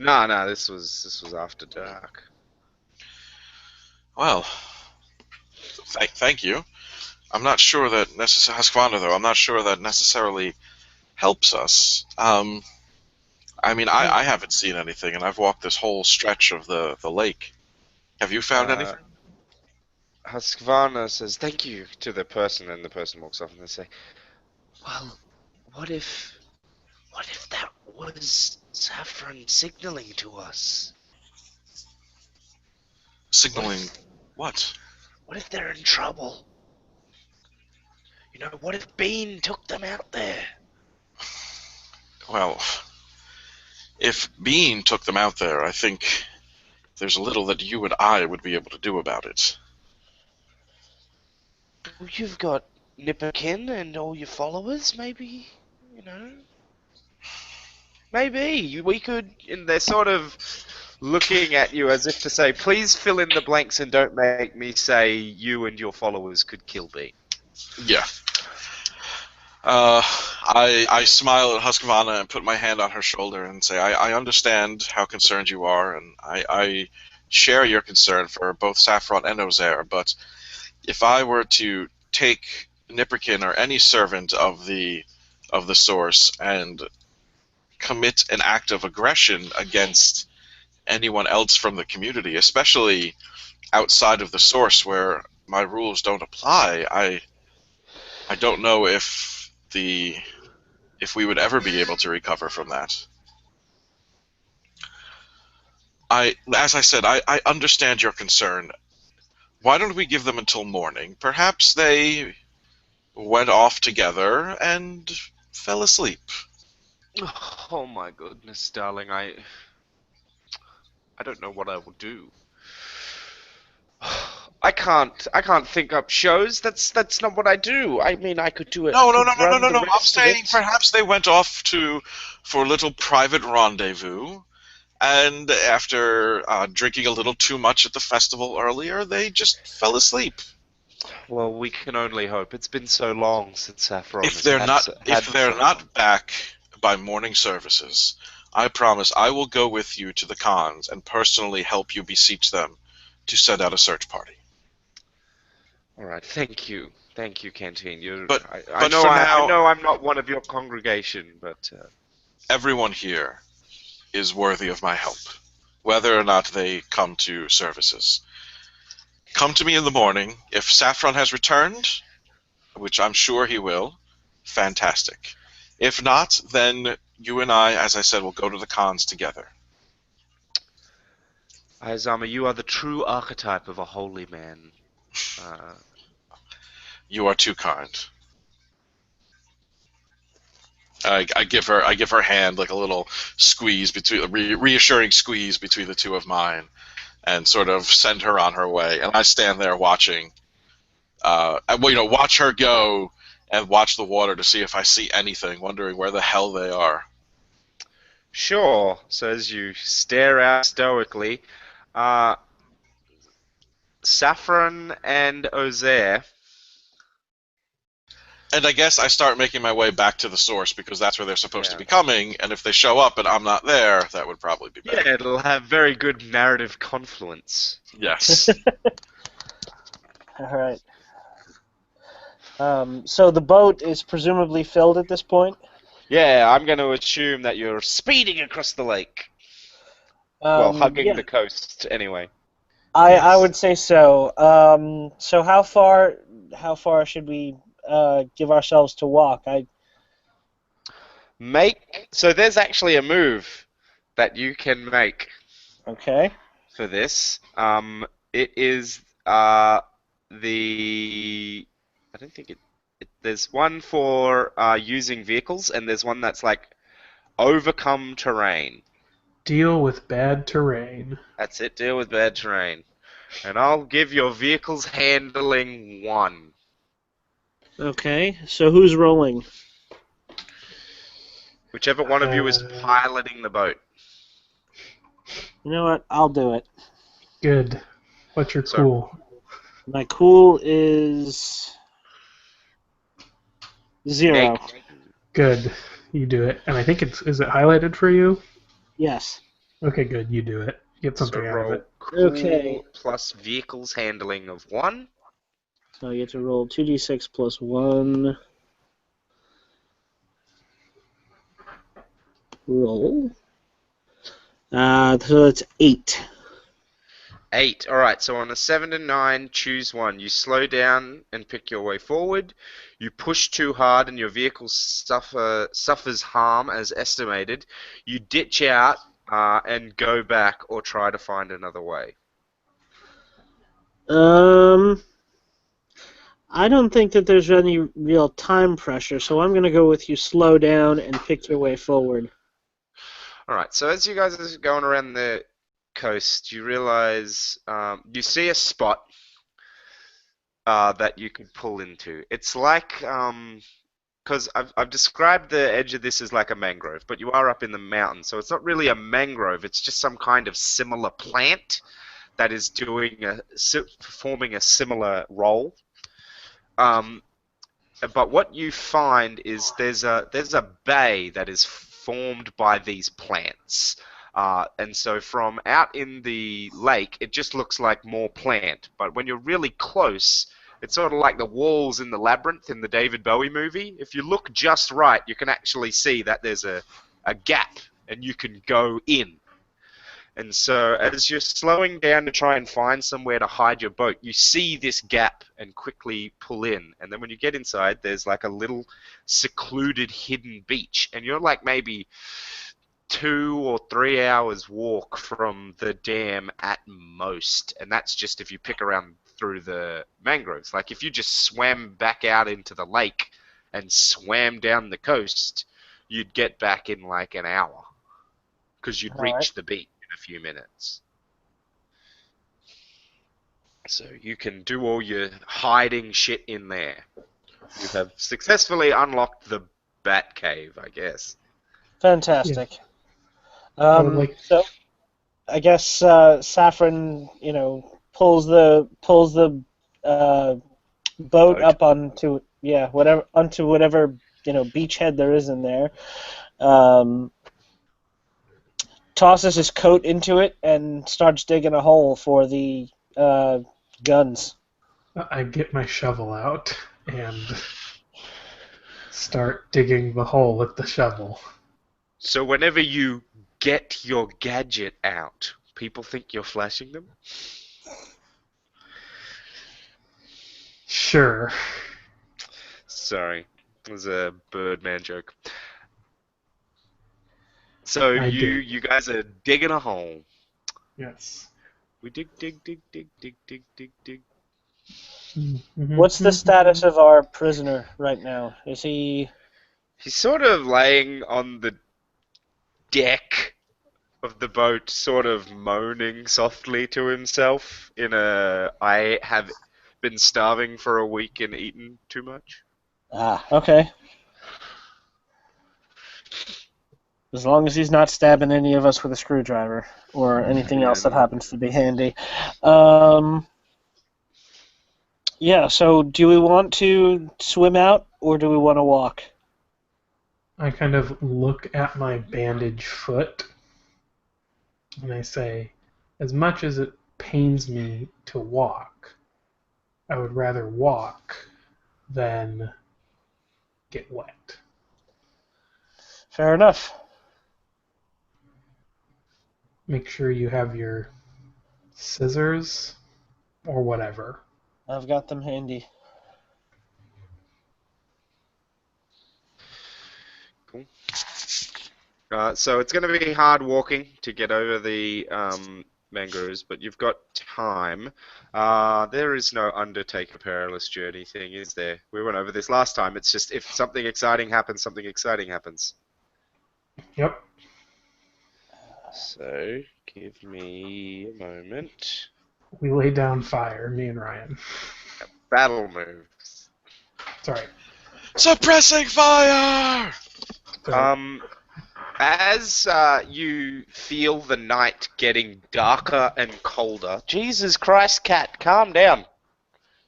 Speaker 1: No, this was after dark.
Speaker 2: Well, thank you. I'm not sure that Husqvarna, though. I'm not sure that necessarily helps us. I mean, I haven't seen anything, and I've walked this whole stretch of the lake. Have you found
Speaker 1: Uh,
Speaker 2: anything?
Speaker 1: Husqvarna says thank you to the person, and the person walks off, and they say, "Well, what if that was Saffron signaling to us?
Speaker 2: Signaling what?
Speaker 1: What if they're in trouble? What if Bean took them out there?"
Speaker 2: Well, If Bean took them out there, I think there's little that you and I would be able to do about it.
Speaker 1: Well, you've got Nipperkin and all your followers, maybe, you know? Maybe we could, and they're sort of looking at you as if to say, please fill in the blanks and don't make me say you and your followers could kill me.
Speaker 2: Yeah. I smile at Husqvarna and put my hand on her shoulder and say, I understand how concerned you are, and I share your concern for both Saffron and Ozair, but if I were to take Nipperkin or any servant of the source and commit an act of aggression against anyone else from the community, especially outside of the source where my rules don't apply, I don't know if we would ever be able to recover from that. As I said, I understand your concern. Why don't we give them until morning? Perhaps they went off together and fell asleep.
Speaker 1: Oh my goodness, darling, I don't know what I will do. I can't think up shows. That's not what I do. I mean, I could do it.
Speaker 2: No.
Speaker 1: I could run the
Speaker 2: I'm
Speaker 1: rest of
Speaker 2: saying
Speaker 1: it.
Speaker 2: perhaps they went off for a little private rendezvous, and after drinking a little too much at the festival earlier, they just fell asleep.
Speaker 1: Well, we can only hope. It's been so long since Saffron
Speaker 2: If
Speaker 1: has
Speaker 2: they're
Speaker 1: had
Speaker 2: not back by morning services, I promise I will go with you to the cons and personally help you beseech them to send out a search party.
Speaker 1: All right, thank you, Canteen.
Speaker 2: But
Speaker 1: I know
Speaker 2: for now,
Speaker 1: I know I'm not one of your congregation, but
Speaker 2: everyone here is worthy of my help, whether or not they come to services. Come to me in the morning. If Saffron has returned, which I'm sure he will, fantastic. If not, then you and I, as I said, will go to the cons together.
Speaker 1: Ayazama, you are the true archetype of a holy man.
Speaker 2: You are too kind. I give her hand like a little squeeze between, reassuring squeeze between the two of mine, and sort of send her on her way. And I stand there watching, watch her go and watch the water to see if I see anything, wondering where the hell they are.
Speaker 1: Sure. So as you stare out stoically, Saffron and Ozair.
Speaker 2: And I guess I start making my way back to the source because that's where they're supposed to be coming. And if they show up and I'm not there, that would probably be better.
Speaker 1: Yeah, it'll have very good narrative confluence.
Speaker 2: Yes.
Speaker 3: All right. So the boat is presumably filled at this point?
Speaker 1: Yeah, I'm going to assume that you're speeding across the lake. Well, hugging the coast, anyway.
Speaker 3: I would say so. So how far should we give ourselves to walk?
Speaker 1: So there's actually a move that you can make.
Speaker 3: Okay.
Speaker 1: For this. It is I don't think there's one for using vehicles, and there's one that's like overcome terrain.
Speaker 4: Deal with bad terrain.
Speaker 1: That's it, deal with bad terrain. And I'll give your vehicles handling 1.
Speaker 3: Okay, so who's rolling?
Speaker 1: Whichever one of you is piloting the boat.
Speaker 3: You know what? I'll do it.
Speaker 4: Good. What's your cool?
Speaker 3: My cool is 0.
Speaker 4: Good. You do it. And I think is it highlighted for you?
Speaker 3: Yes.
Speaker 4: Okay, good. You do it. Get something out of it.
Speaker 1: Cool
Speaker 3: Okay.
Speaker 1: Plus vehicles handling of 1.
Speaker 3: So you get to roll 2d6 plus 1. Roll. So it's 8.
Speaker 1: 8. Alright, so on a 7 to 9, choose 1. You slow down and pick your way forward. You push too hard and your vehicle suffers harm as estimated. You ditch out and go back or try to find another way.
Speaker 3: I don't think that there's any real time pressure, so I'm going to go with you slow down and pick your way forward.
Speaker 1: All right. So as you guys are going around the coast, you realize you see a spot that you could pull into. It's like because I've described the edge of this as like a mangrove, but you are up in the mountains, so it's not really a mangrove. It's just some kind of similar plant that is performing a similar role. Um, but what you find is there's a bay that is formed by these plants. And so from out in the lake, it just looks like more plant. But when you're really close, it's sort of like the walls in the labyrinth in the David Bowie movie. If you look just right, you can actually see that there's a gap, and you can go in. And so as you're slowing down to try and find somewhere to hide your boat, you see this gap and quickly pull in. And then when you get inside, there's like a little secluded hidden beach. And you're like maybe 2 or 3 hours walk from the dam at most. And that's just if you pick around through the mangroves. Like if you just swam back out into the lake and swam down the coast, you'd get back in like an hour because you'd
Speaker 3: All right.
Speaker 1: reach the beach in a few minutes. So you can do all your hiding shit in there. You have successfully unlocked the Bat Cave, I guess.
Speaker 3: Fantastic.
Speaker 4: I would like-
Speaker 3: So, I guess Saffron, pulls the boat
Speaker 1: Boat.
Speaker 3: up onto whatever beachhead there is in there. Tosses his coat into it and starts digging a hole for the guns.
Speaker 4: I get my shovel out and start digging the hole with the shovel.
Speaker 1: So whenever you get your gadget out, people think you're flashing them?
Speaker 4: Sure.
Speaker 1: Sorry. It was a Birdman joke. So
Speaker 4: I
Speaker 1: you
Speaker 4: did.
Speaker 1: you guys are digging a hole.
Speaker 4: Yes.
Speaker 1: We dig, dig, dig, dig, dig, dig, dig, dig.
Speaker 3: What's the status of our prisoner right now? Is he...
Speaker 1: He's sort of laying on the deck of the boat, sort of moaning softly to himself I have been starving for a week and eaten too much.
Speaker 3: Ah, okay. As long as he's not stabbing any of us with a screwdriver or anything else that happens to be handy. Yeah, so do we want to swim out or do we want to walk?
Speaker 4: I kind of look at my bandaged foot and I say, as much as it pains me to walk, I would rather walk than get wet.
Speaker 3: Fair enough.
Speaker 4: Make sure you have your scissors or whatever.
Speaker 3: I've got them handy.
Speaker 1: Cool. So it's going to be hard walking to get over the mangroves, but you've got time. There is no undertake a perilous journey thing, is there? We went over this last time. It's just if something exciting happens, something exciting happens.
Speaker 4: Yep.
Speaker 1: So give me a moment.
Speaker 4: We lay down fire, me and Ryan.
Speaker 1: Battle moves.
Speaker 4: Sorry.
Speaker 2: Suppressing fire!
Speaker 1: As you feel the night getting darker and colder, Jesus Christ, cat, calm down.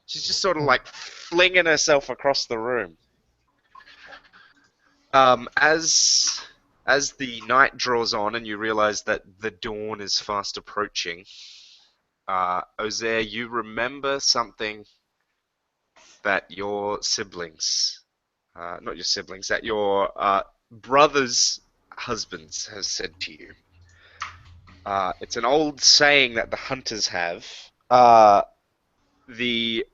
Speaker 1: She's just sort of like flinging herself across the room. As the night draws on and you realize that the dawn is fast approaching, Ozair, you remember something that your siblings, not your siblings, that your brother's husbands have said to you. It's an old saying that the hunters have. The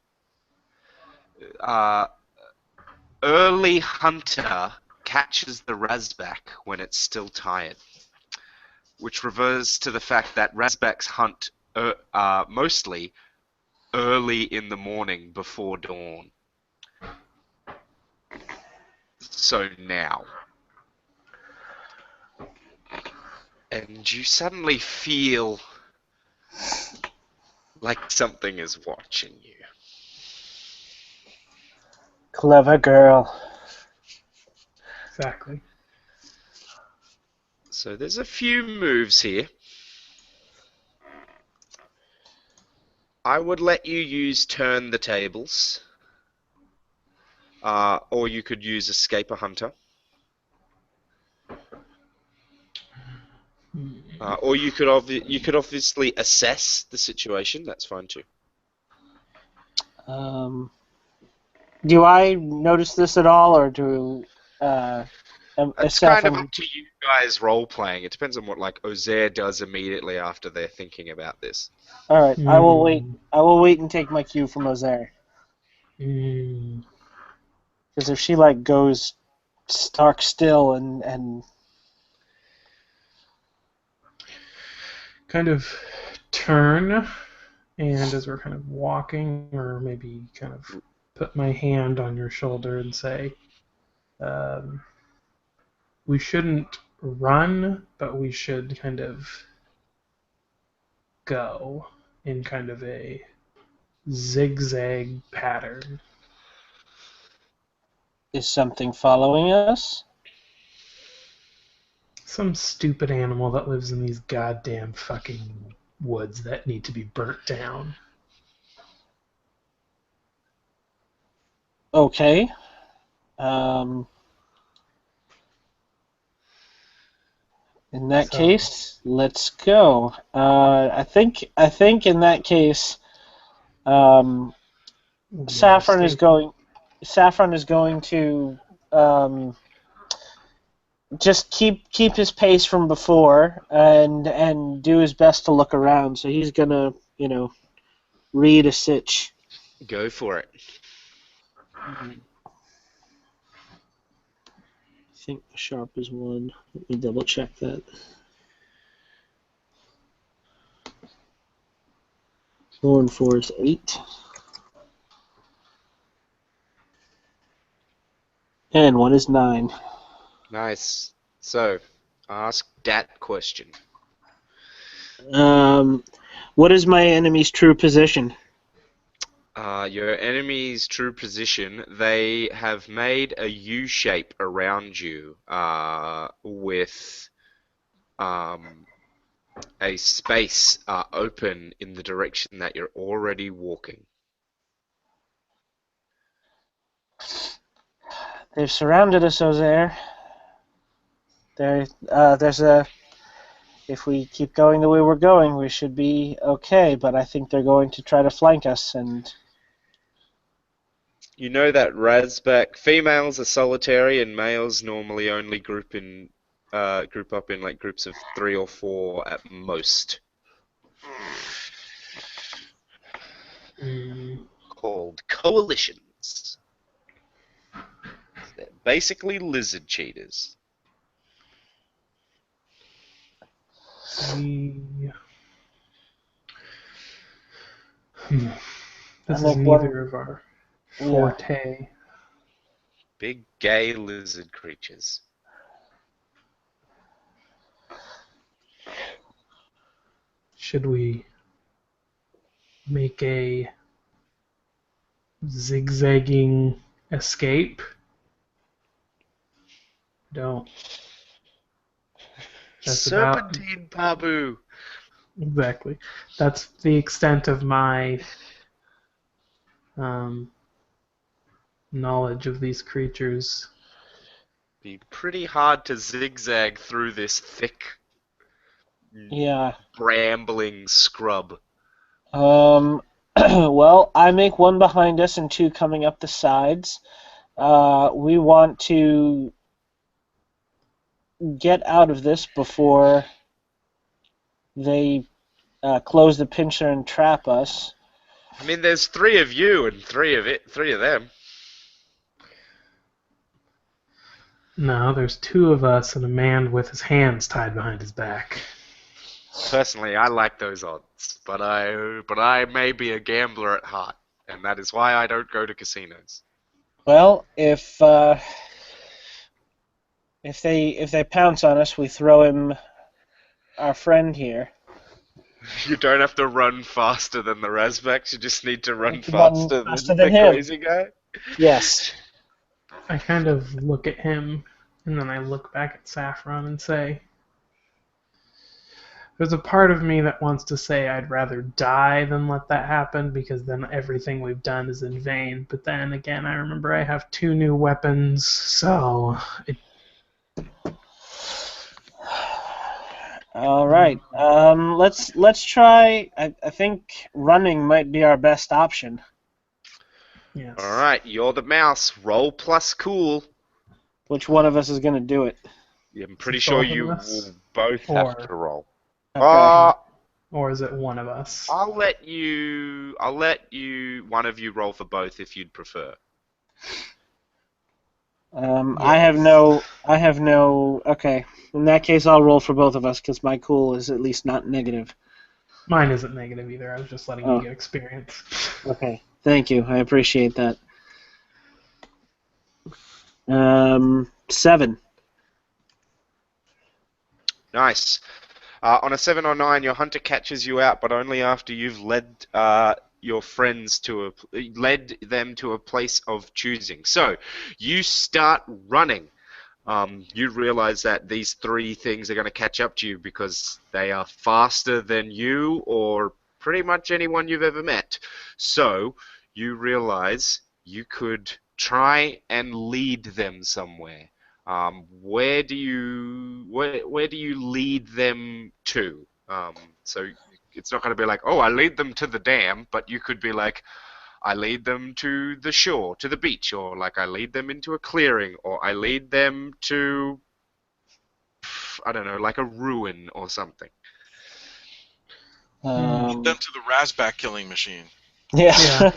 Speaker 1: early hunter catches the razbak when it's still tired, which refers to the fact that razbaks hunt mostly early in the morning before dawn. So now. and you suddenly feel like something is watching you.
Speaker 3: Clever girl.
Speaker 4: Exactly.
Speaker 1: So there's a few moves here. I would let you use turn the tables, or you could use escape a hunter, or you could obviously assess the situation. That's fine too.
Speaker 3: Do I notice this at all, or do
Speaker 1: That's kind of up to you guys role playing. It depends on what like Ozair does immediately after they're thinking about this.
Speaker 3: All right, I will wait. I will wait and take my cue from Ozair. Because if she like goes stark still and
Speaker 4: kind of turn, and as we're kind of walking, or maybe kind of put my hand on your shoulder and say, we shouldn't run, but we should kind of go in kind of a zigzag pattern.
Speaker 3: is something following us?
Speaker 4: Some stupid animal that lives in these goddamn fucking woods that need to be burnt down.
Speaker 3: Okay. In that case, let's go. I think in that case, Saffron is going to just keep his pace from before and do his best to look around. So he's gonna read a sitch.
Speaker 1: Go for it.
Speaker 3: I think sharp is 1. Let me double check that. 4 and 4 is 8. And 1 is 9.
Speaker 1: Nice. So, ask that question.
Speaker 3: What is my enemy's true position?
Speaker 1: Your enemy's true position, they have made a U shape around you with a space open in the direction that you're already walking.
Speaker 3: They've surrounded us, Ozair. There's a. If we keep going the way we're going, we should be okay. But I think they're going to try to flank us, and
Speaker 1: You know that Razback females are solitary and males normally only group up in like groups of 3 or 4 at most. Called coalitions. They're basically lizard cheaters.
Speaker 4: This is neither of our forte.
Speaker 3: Yeah.
Speaker 1: Big gay lizard creatures.
Speaker 4: Should we make a zigzagging escape? Don't. That's
Speaker 1: Serpentine Babu.
Speaker 4: Exactly. That's the extent of my knowledge of these creatures.
Speaker 1: Be pretty hard to zigzag through this thick, brambling scrub.
Speaker 3: Well, I make 1 behind us and 2 coming up the sides. We want to get out of this before they close the pincher and trap us.
Speaker 1: I mean, there's 3 of you and 3 of them.
Speaker 4: No, there's 2 of us and a man with his hands tied behind his back.
Speaker 1: Personally, I like those odds, but I may be a gambler at heart, and that is why I don't go to casinos.
Speaker 3: Well, if they pounce on us, we throw him our friend here.
Speaker 1: You don't have to run faster than the Razbacks, you just need to run
Speaker 3: Run
Speaker 1: faster
Speaker 3: faster
Speaker 1: than
Speaker 3: than
Speaker 1: the
Speaker 3: him.
Speaker 1: crazy guy?
Speaker 3: Yes.
Speaker 4: I kind of look at him, and then I look back at Saffron and say, there's a part of me that wants to say I'd rather die than let that happen, because then everything we've done is in vain. But then again, I remember I have 2 new weapons, so
Speaker 3: All right. Let's try. I think running might be our best option.
Speaker 4: yes.
Speaker 1: Alright, you're the mouse. Roll plus cool.
Speaker 3: Which one of us is going to do it?
Speaker 1: I'm pretty
Speaker 4: Is it
Speaker 1: sure
Speaker 4: both of
Speaker 1: you
Speaker 4: us?
Speaker 1: will both have
Speaker 4: Or-
Speaker 1: to roll.
Speaker 3: Okay.
Speaker 4: Or is it one of us?
Speaker 1: I'll let you one of you roll for both if you'd prefer.
Speaker 3: I have no. Okay. In that case, I'll roll for both of us because my cool is at least not negative.
Speaker 4: Mine isn't negative either. I was just letting
Speaker 3: Oh.
Speaker 4: you get experience.
Speaker 3: Okay. Thank you. I appreciate that. 7.
Speaker 1: Nice. On a 7 or 9, your hunter catches you out, but only after you've led your friends led them to a place of choosing. So, you start running. You realize that these 3 things are going to catch up to you because they are faster than you or pretty much anyone you've ever met. So, you realize you could try and lead them somewhere. Where do you lead them to? So it's not going to be like, oh, I lead them to the dam, but you could be like, I lead them to the shore, to the beach, or like I lead them into a clearing, or I lead them to, I don't know, like a ruin or something.
Speaker 2: Lead them to the Razback killing machine.
Speaker 3: Yeah.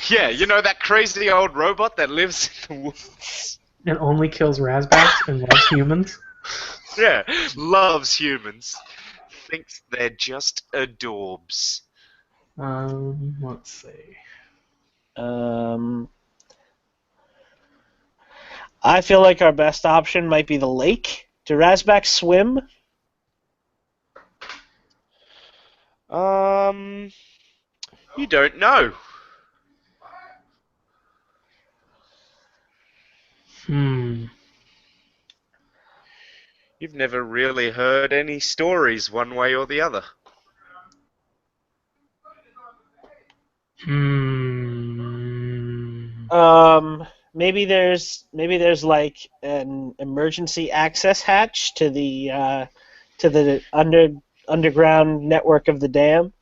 Speaker 1: Yeah, you know that crazy old robot that lives in the woods?
Speaker 4: It only kills Razbacks and loves humans.
Speaker 1: Yeah, loves humans. Thinks they're just adorbs.
Speaker 4: Let's see.
Speaker 3: I feel like our best option might be the lake. Do Razbacks swim?
Speaker 1: You don't know. You've never really heard any stories one way or the other.
Speaker 3: Maybe there's like an emergency access hatch to the underground network of the dam.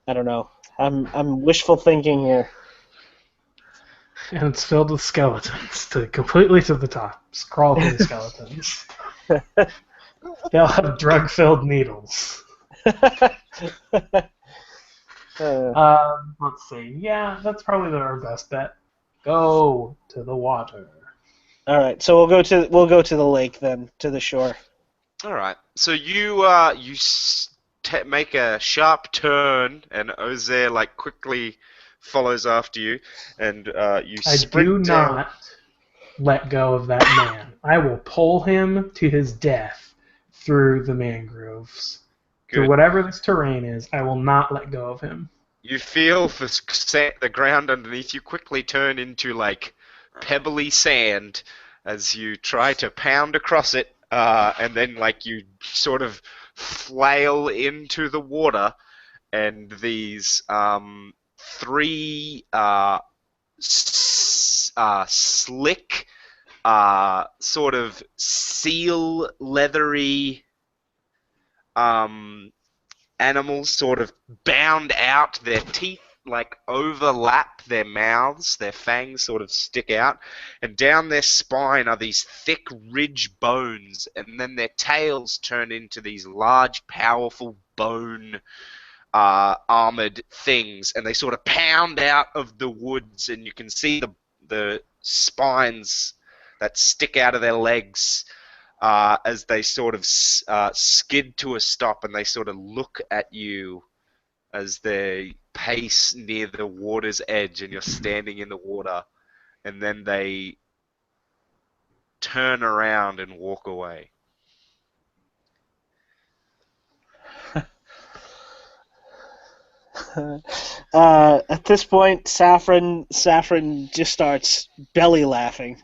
Speaker 3: I don't know. I'm wishful thinking here.
Speaker 4: And it's filled with skeletons, completely to the top. Just crawl through the skeletons. They'll have drug-filled needles. Let's see. Yeah, that's probably our best bet. Go to the water.
Speaker 3: All right, so we'll go to the lake then, to the shore.
Speaker 1: All right. So you make a sharp turn, and Ozair like quickly follows after you, and you
Speaker 4: I
Speaker 1: sprint
Speaker 4: do
Speaker 1: down.
Speaker 4: not let go of that man. I will pull him to his death through the mangroves. Through
Speaker 1: Good.
Speaker 4: whatever this terrain is, I will not let go of him.
Speaker 1: You feel the ground underneath you quickly turn into like pebbly sand as you try to pound across it, and then like you sort of flail into the water, and these 3 slick, sort of seal leathery animals sort of bound out. Their teeth like overlap their mouths, their fangs sort of stick out, and down their spine are these thick ridge bones, and then their tails turn into these large, powerful bone armored things, and they sort of pound out of the woods, and you can see the spines that stick out of their legs as they sort of skid to a stop, and they sort of look at you as they pace near the water's edge, and you're standing in the water, and then they turn around and walk away.
Speaker 3: At this point, Saffron just starts belly laughing.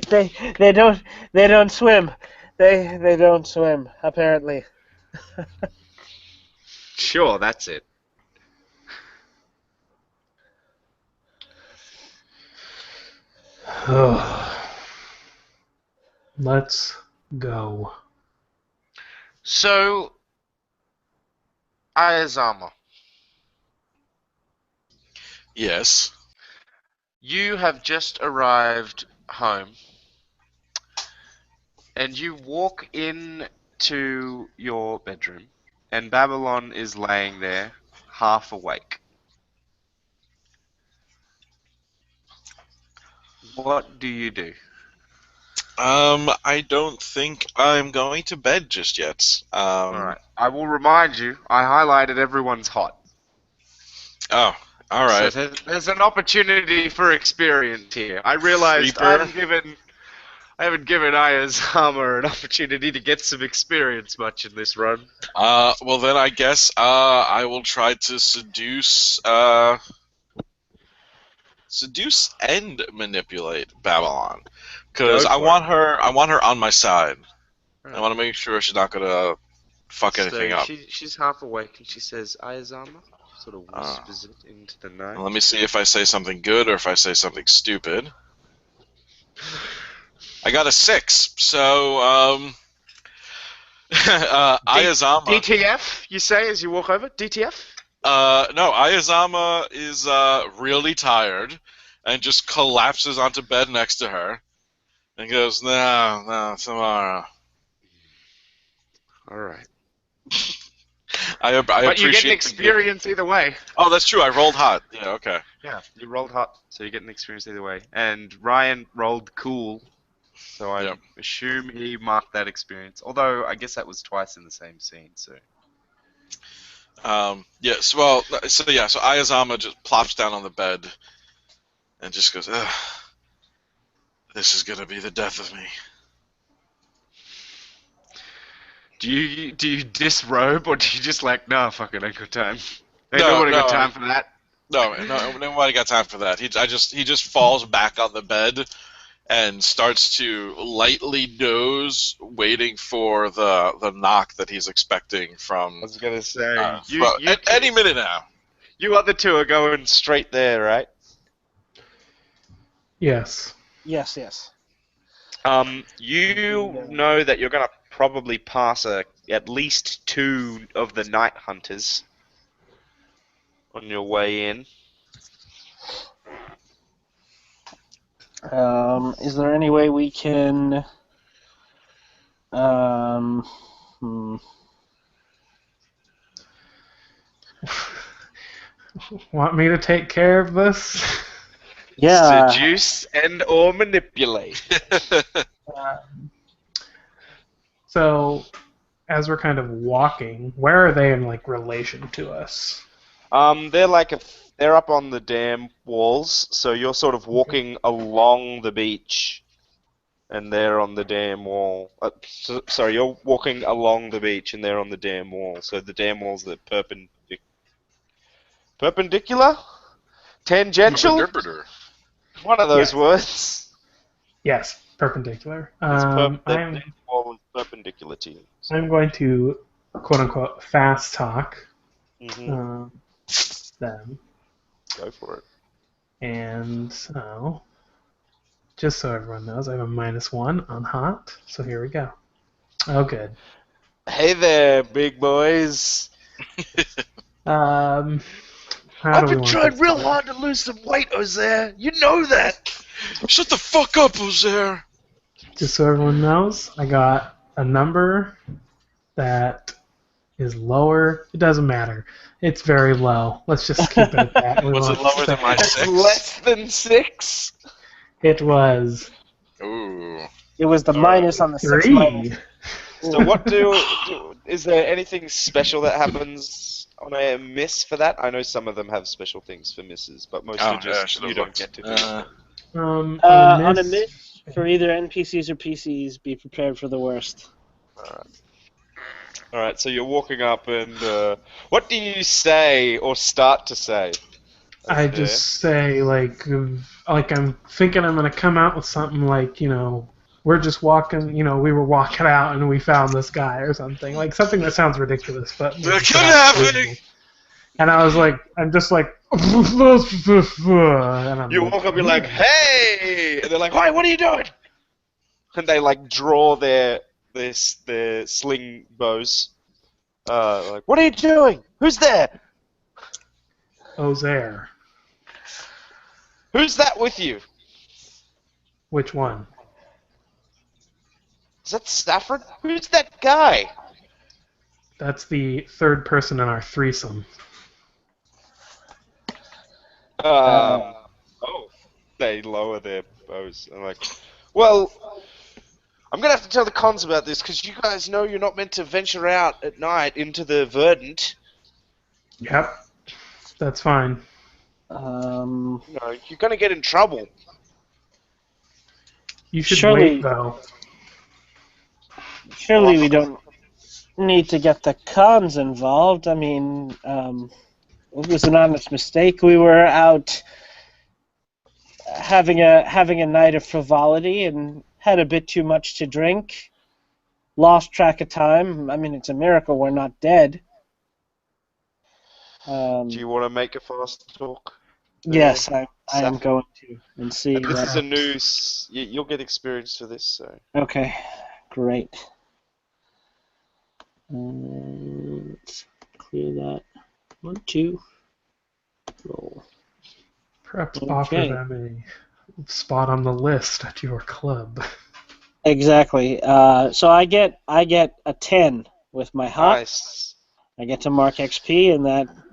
Speaker 3: they don't swim. They don't swim, apparently.
Speaker 1: Sure, that's it.
Speaker 4: Let's go.
Speaker 1: So, Ayazama,
Speaker 2: Yes.
Speaker 1: you have just arrived home, and you walk in to your bedroom, and Babylon is laying there, half awake. What do you do?
Speaker 2: I don't think I'm going to bed just yet.
Speaker 1: Alright, I will remind you, I highlighted everyone's hot.
Speaker 2: Oh, all
Speaker 1: So
Speaker 2: right.
Speaker 1: there's an opportunity for experience here. I realized I haven't given Ayazama an opportunity to get some experience much in this run.
Speaker 2: Well then I guess I will try to seduce and manipulate Babylon, because
Speaker 1: Go
Speaker 2: I
Speaker 1: for
Speaker 2: want her on my side.
Speaker 1: it.
Speaker 2: I want to make sure she's not gonna fuck anything up.
Speaker 1: She's half awake and she says, Ayazama, sort of
Speaker 2: Uh,
Speaker 1: whispers it into the night.
Speaker 2: Let me see if I say something good or if I say something stupid. I got a 6, so Ayazama.
Speaker 1: DTF, you say as you walk over? DTF?
Speaker 2: No, Ayazama is really tired and just collapses onto bed next to her and goes, "No, tomorrow."
Speaker 1: Alright.
Speaker 2: I
Speaker 1: But you get
Speaker 2: appreciate
Speaker 1: an experience either way.
Speaker 2: Oh, that's true. I rolled hot. Yeah, okay.
Speaker 1: Yeah, you rolled hot, so you get an experience either way. And Ryan rolled cool, so I
Speaker 2: Yep.
Speaker 1: assume he marked that experience. Although, I guess that was twice in the same scene, so...
Speaker 2: Yes. Well, so Ayazama just plops down on the bed and just goes, "Ugh, this is gonna be the death of me."
Speaker 1: Do you disrobe, or do you just like, nah, fuck it, I ain't got time? Ain't
Speaker 2: No,
Speaker 1: nobody
Speaker 2: no,
Speaker 1: got time for that.
Speaker 2: No, nobody got time for that. He just falls back on the bed and starts to lightly doze, waiting for the knock that he's expecting
Speaker 1: I
Speaker 2: from
Speaker 1: was gonna say,
Speaker 2: any minute now.
Speaker 1: you other two are going straight there, right?
Speaker 4: Yes.
Speaker 3: Yes.
Speaker 1: You know that you're gonna probably pass at least 2 of the night hunters on your way in.
Speaker 3: Is there any way we can?
Speaker 4: Want me to take care of this?
Speaker 3: Yeah.
Speaker 1: Seduce and or manipulate.
Speaker 4: So, as we're kind of walking, where are they in like relation to us?
Speaker 1: They're up on the dam walls, so you're sort of walking along the beach, and they're on the dam wall. Sorry, you're walking along the beach, and they're on the dam wall. So the dam wall's the perpendicular, tangential.
Speaker 2: Interpreter.
Speaker 1: One of those
Speaker 4: Yes.
Speaker 1: words.
Speaker 4: Yes, perpendicular.
Speaker 1: The
Speaker 4: I'm
Speaker 1: dam wall is perpendicular to you.
Speaker 4: I'm going to quote unquote fast talk
Speaker 1: Hmm.
Speaker 4: them,
Speaker 1: Go for it.
Speaker 4: and so just so everyone knows, I have a -1 on hot. So here we go. Oh, good.
Speaker 1: Hey there, big boys.
Speaker 4: How
Speaker 1: I've
Speaker 4: do we
Speaker 1: been
Speaker 4: want
Speaker 1: trying
Speaker 4: this
Speaker 1: real
Speaker 4: to
Speaker 1: hard to lose some weight, Ozair. You know that.
Speaker 2: Shut the fuck up, Ozair.
Speaker 4: Just so everyone knows, I got a number that is lower. It doesn't matter. It's very low. Let's just keep it at that. We
Speaker 2: Was it
Speaker 4: won't
Speaker 2: lower than my
Speaker 4: say-
Speaker 2: 6?
Speaker 1: Less than 6.
Speaker 4: It was
Speaker 2: Ooh.
Speaker 3: It was the
Speaker 2: Alright.
Speaker 3: minus on the 6
Speaker 4: 3.
Speaker 3: minus.
Speaker 1: So what is there anything special that happens on a miss for that? I know some of them have special things for misses, but most
Speaker 2: Oh,
Speaker 1: are
Speaker 2: yeah, I
Speaker 1: just
Speaker 2: should've
Speaker 1: you don't
Speaker 2: looked.
Speaker 1: get to do it.
Speaker 4: On
Speaker 3: On a miss, for either NPCs or PCs, be prepared for the worst.
Speaker 1: All right, so you're walking up, and what do you say or start to say?
Speaker 4: I
Speaker 1: There.
Speaker 4: just say like I'm thinking I'm gonna come out with something like, we're just walking, we were walking out and we found this guy or something, like something that sounds ridiculous, but
Speaker 2: They're
Speaker 4: maybe perhaps
Speaker 2: kidnapping!
Speaker 4: believable. And I was like, I'm just like, and I'm
Speaker 1: You
Speaker 4: like,
Speaker 1: walk up, you're like, "Hey!" And they're like, "Hey, what are you doing?" And they like draw their sling bows. Like, "What are you doing? Who's there?
Speaker 4: Ozair.
Speaker 1: Who's that with you?
Speaker 4: Which one?
Speaker 1: Is that Saffron? Who's that guy?"
Speaker 4: That's the third person in our threesome.
Speaker 1: Oh, they lower their bows. I'm like, "Well, I'm gonna have to tell the cons about this because you guys know you're not meant to venture out at night into the Verdant.
Speaker 4: Yep, that's fine.
Speaker 1: You know, you're gonna get in trouble."
Speaker 4: You should
Speaker 3: Surely-
Speaker 4: wait, though.
Speaker 3: Surely we don't need to get the cons involved. I mean, it was an honest mistake. We were out having a night of frivolity and had a bit too much to drink. Lost track of time. I mean, it's a miracle we're not dead.
Speaker 1: Do you want to make a fast talk?
Speaker 3: Yes, I am
Speaker 1: Saffron?
Speaker 3: going to and see.
Speaker 1: And this is
Speaker 3: what-
Speaker 1: a new. You'll get experience for this. So
Speaker 3: Okay, great. Let's clear that. 1, 2. Roll.
Speaker 4: Perhaps
Speaker 3: Okay.
Speaker 4: offer them a spot on the list at your club.
Speaker 3: Exactly. So I get a 10 with my hop.
Speaker 1: nice.
Speaker 3: I get to mark XP, and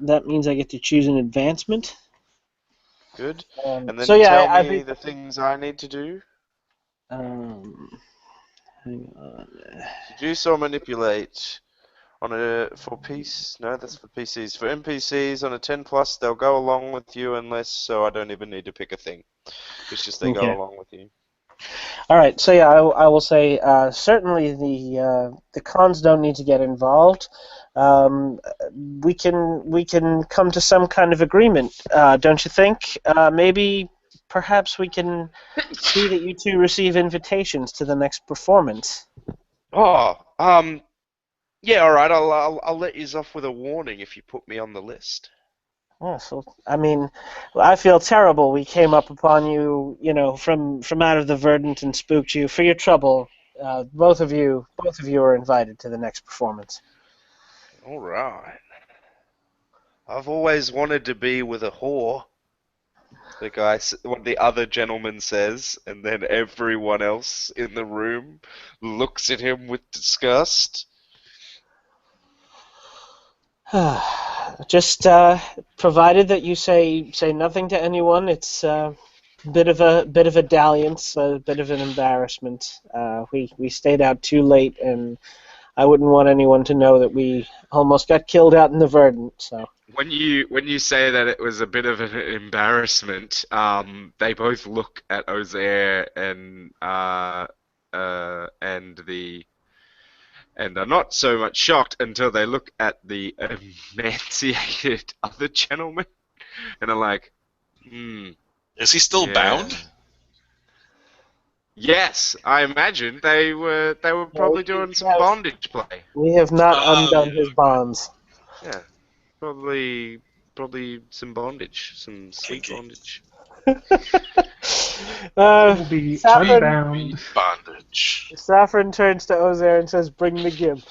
Speaker 3: that means I get to choose an advancement.
Speaker 1: Good. And then
Speaker 3: so yeah,
Speaker 1: tell
Speaker 3: I
Speaker 1: me
Speaker 3: think.
Speaker 1: the things I need to do.
Speaker 3: Hang on.
Speaker 1: Reduce or manipulate. For PC. No, that's for PCs. For NPCs on a 10 plus, they'll go along with you unless. So I don't even need to pick a thing. It's just they
Speaker 3: Okay.
Speaker 1: go along with you.
Speaker 3: All right. So yeah, I will say certainly the cons don't need to get involved. We can come to some kind of agreement, don't you think? Maybe perhaps we can see that you two receive invitations to the next performance.
Speaker 1: Oh, yeah, all right. I'll let you off with a warning if you put me on the list.
Speaker 3: Oh, so I mean, I feel terrible. We came up upon you, from out of the Verdant and spooked you. For your trouble, both of you are invited to the next performance.
Speaker 1: All right. I've always wanted to be with a whore. What the other gentleman says, and then everyone else in the room looks at him with disgust.
Speaker 3: Just provided that you say nothing to anyone. It's a bit of a dalliance, a bit of an embarrassment. We stayed out too late, and I wouldn't want anyone to know that we almost got killed out in the Verdant. So
Speaker 1: When you say that it was a bit of an embarrassment, they both look at Ozair and are not so much shocked until they look at the emaciated other gentleman and are like,
Speaker 2: Is he still
Speaker 1: yeah.
Speaker 2: bound?
Speaker 1: Yes, I imagine they were probably doing some bondage play.
Speaker 3: we have not undone his bonds.
Speaker 1: Yeah, probably some bondage, some sweet
Speaker 2: Kinky.
Speaker 1: bondage.
Speaker 4: Will be
Speaker 3: Saffron,
Speaker 4: unbound.
Speaker 2: Bondage.
Speaker 3: Saffron turns to Ozair and says, "Bring the gimp."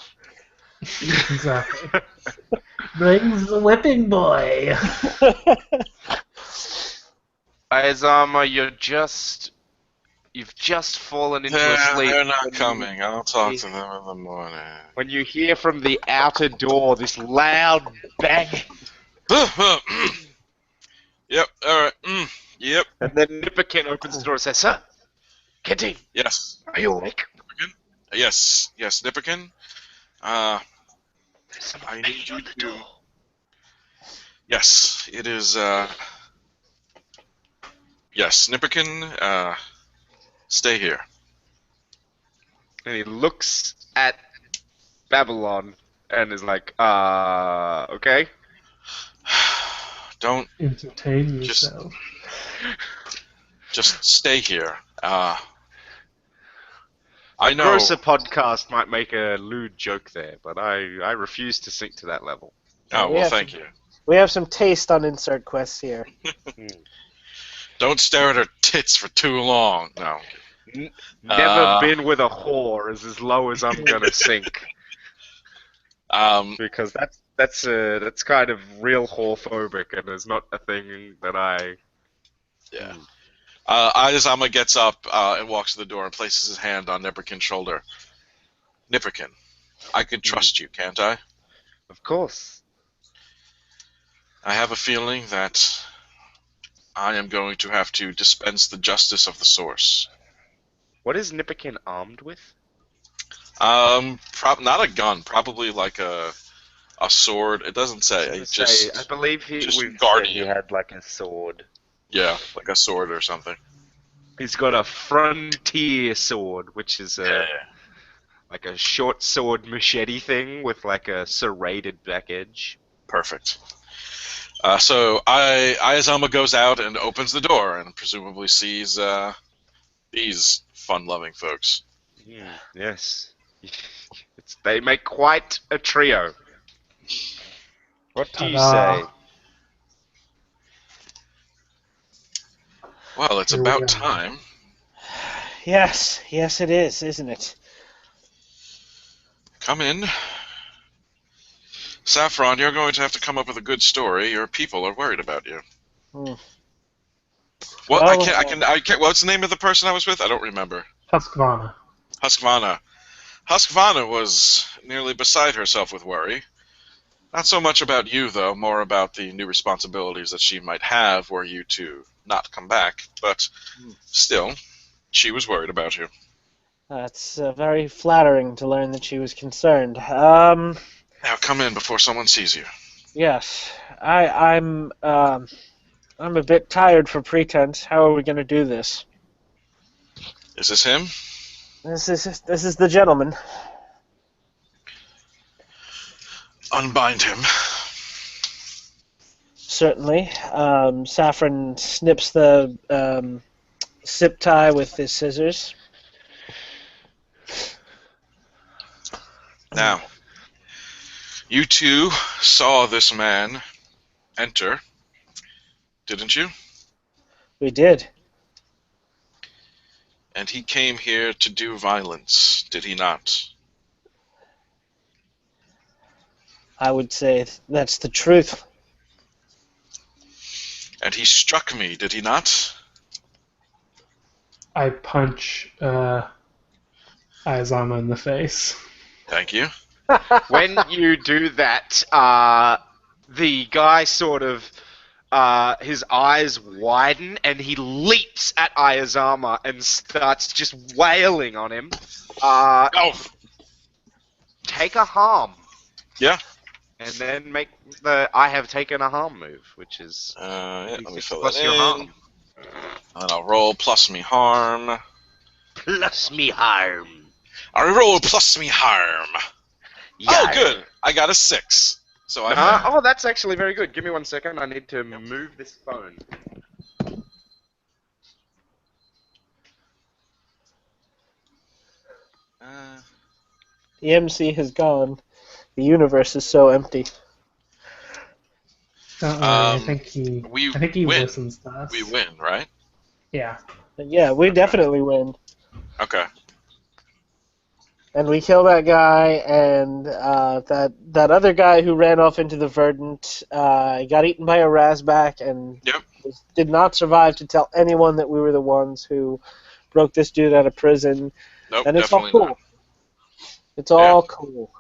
Speaker 4: Exactly. Brings the whipping boy.
Speaker 1: Azama, you've just fallen into a sleep.
Speaker 2: They're not coming. I'll talk to them in the morning.
Speaker 1: When you hear from the outer door this loud bang,
Speaker 2: Yep, alright. Yep.
Speaker 1: and then Nipperkin opens the door and says, "Sir, Kenty,
Speaker 2: Yes.
Speaker 1: are you awake?"
Speaker 2: Yes, Nipperkin. I need you to. Yes, it is. Yes, Nipperkin. Stay here.
Speaker 1: And he looks at Babylon and is like, okay.
Speaker 2: Don't
Speaker 4: Entertain
Speaker 2: Just-
Speaker 4: yourself.
Speaker 2: just stay here.
Speaker 1: A
Speaker 2: I know.
Speaker 1: grosser podcast might make a lewd joke there, but I refuse to sink to that level.
Speaker 2: Oh,
Speaker 3: we
Speaker 2: well,
Speaker 3: have
Speaker 2: thank
Speaker 3: some-
Speaker 2: you.
Speaker 3: We have some taste on insert quests here.
Speaker 2: Don't stare at her tits for too long. No.
Speaker 1: Never been with a whore is as low as I'm gonna sink, because that's kind of real whorephobic, and is not a thing that I.
Speaker 2: Yeah. Ayazama gets up and walks to the door and places his hand on Nipperkin's shoulder. Nipperkin, I can trust you, can't I?
Speaker 1: Of course.
Speaker 2: I have a feeling that I am going to have to dispense the justice of the source.
Speaker 1: What is Nipperkin armed with?
Speaker 2: Not a gun, probably like a sword. It doesn't say. It just
Speaker 1: I believe
Speaker 2: just
Speaker 1: we've said
Speaker 2: guardian.
Speaker 1: he had like a sword.
Speaker 2: yeah, like a sword or something.
Speaker 1: He's got a frontier sword, which is
Speaker 2: Yeah.
Speaker 1: like a short sword machete thing with like a serrated back edge.
Speaker 2: Perfect. So Ayazama goes out and opens the door and presumably sees these fun-loving folks.
Speaker 1: Yes. They make quite a trio. What do you
Speaker 4: Ta-da.
Speaker 1: say?
Speaker 2: Well, it's
Speaker 4: Here we
Speaker 2: about
Speaker 4: go.
Speaker 2: time.
Speaker 3: Yes, it is, isn't it?
Speaker 2: Come in. Saffron, you're going to have to come up with a good story. Your people are worried about you.
Speaker 3: Hmm.
Speaker 2: What?
Speaker 3: Well,
Speaker 2: I can't. What's the name of the person I was with? I don't remember.
Speaker 4: Husqvarna.
Speaker 2: Husqvarna. Husqvarna was nearly beside herself with worry. Not so much about you, though, more about the new responsibilities that she might have were you to not come back. But still, she was worried about you.
Speaker 3: That's very flattering to learn that she was concerned.
Speaker 2: Now come in before someone sees you.
Speaker 3: Yes, I'm a bit tired for pretense. How are we going to do this?
Speaker 2: Is this him?
Speaker 3: This is the gentleman.
Speaker 2: Unbind him.
Speaker 3: Certainly. Saffron snips the zip tie with his scissors.
Speaker 2: Now, you two saw this man enter, didn't you?
Speaker 3: We did.
Speaker 2: And he came here to do violence, did he not?
Speaker 3: I would say that's the truth.
Speaker 2: And he struck me, did he not?
Speaker 4: I punch Ayazama in the face.
Speaker 2: Thank you.
Speaker 1: When you do that, the guy sort of, his eyes widen and he leaps at Ayazama and starts just wailing on him.
Speaker 2: Oh!
Speaker 1: Take a harm.
Speaker 2: Yeah.
Speaker 1: And then make the I have taken a harm move, which is
Speaker 2: Yeah, let me fill
Speaker 1: plus
Speaker 2: that
Speaker 1: your
Speaker 2: in.
Speaker 1: harm.
Speaker 2: And I'll roll plus me harm.
Speaker 1: Plus me harm.
Speaker 2: I roll plus me harm.
Speaker 1: Yeah.
Speaker 2: Oh, good. I got a 6. So I.
Speaker 1: Oh, that's actually very good. Give me 1 second. I need to move this phone.
Speaker 3: The MC has gone. The universe is so empty.
Speaker 4: Don't worry, I
Speaker 2: Um,
Speaker 4: think he
Speaker 2: we
Speaker 4: win.
Speaker 2: win.
Speaker 4: Listens to us.
Speaker 2: We win, right?
Speaker 4: Yeah.
Speaker 3: Yeah, we definitely win.
Speaker 2: Okay.
Speaker 3: And we kill that guy, and that other guy who ran off into the Verdant got eaten by a Razback and
Speaker 2: Yep.
Speaker 3: did not survive to tell anyone that we were the ones who broke this dude out of prison.
Speaker 2: Nope,
Speaker 3: And it's all
Speaker 2: definitely
Speaker 3: cool.
Speaker 2: not.
Speaker 3: It's all cool.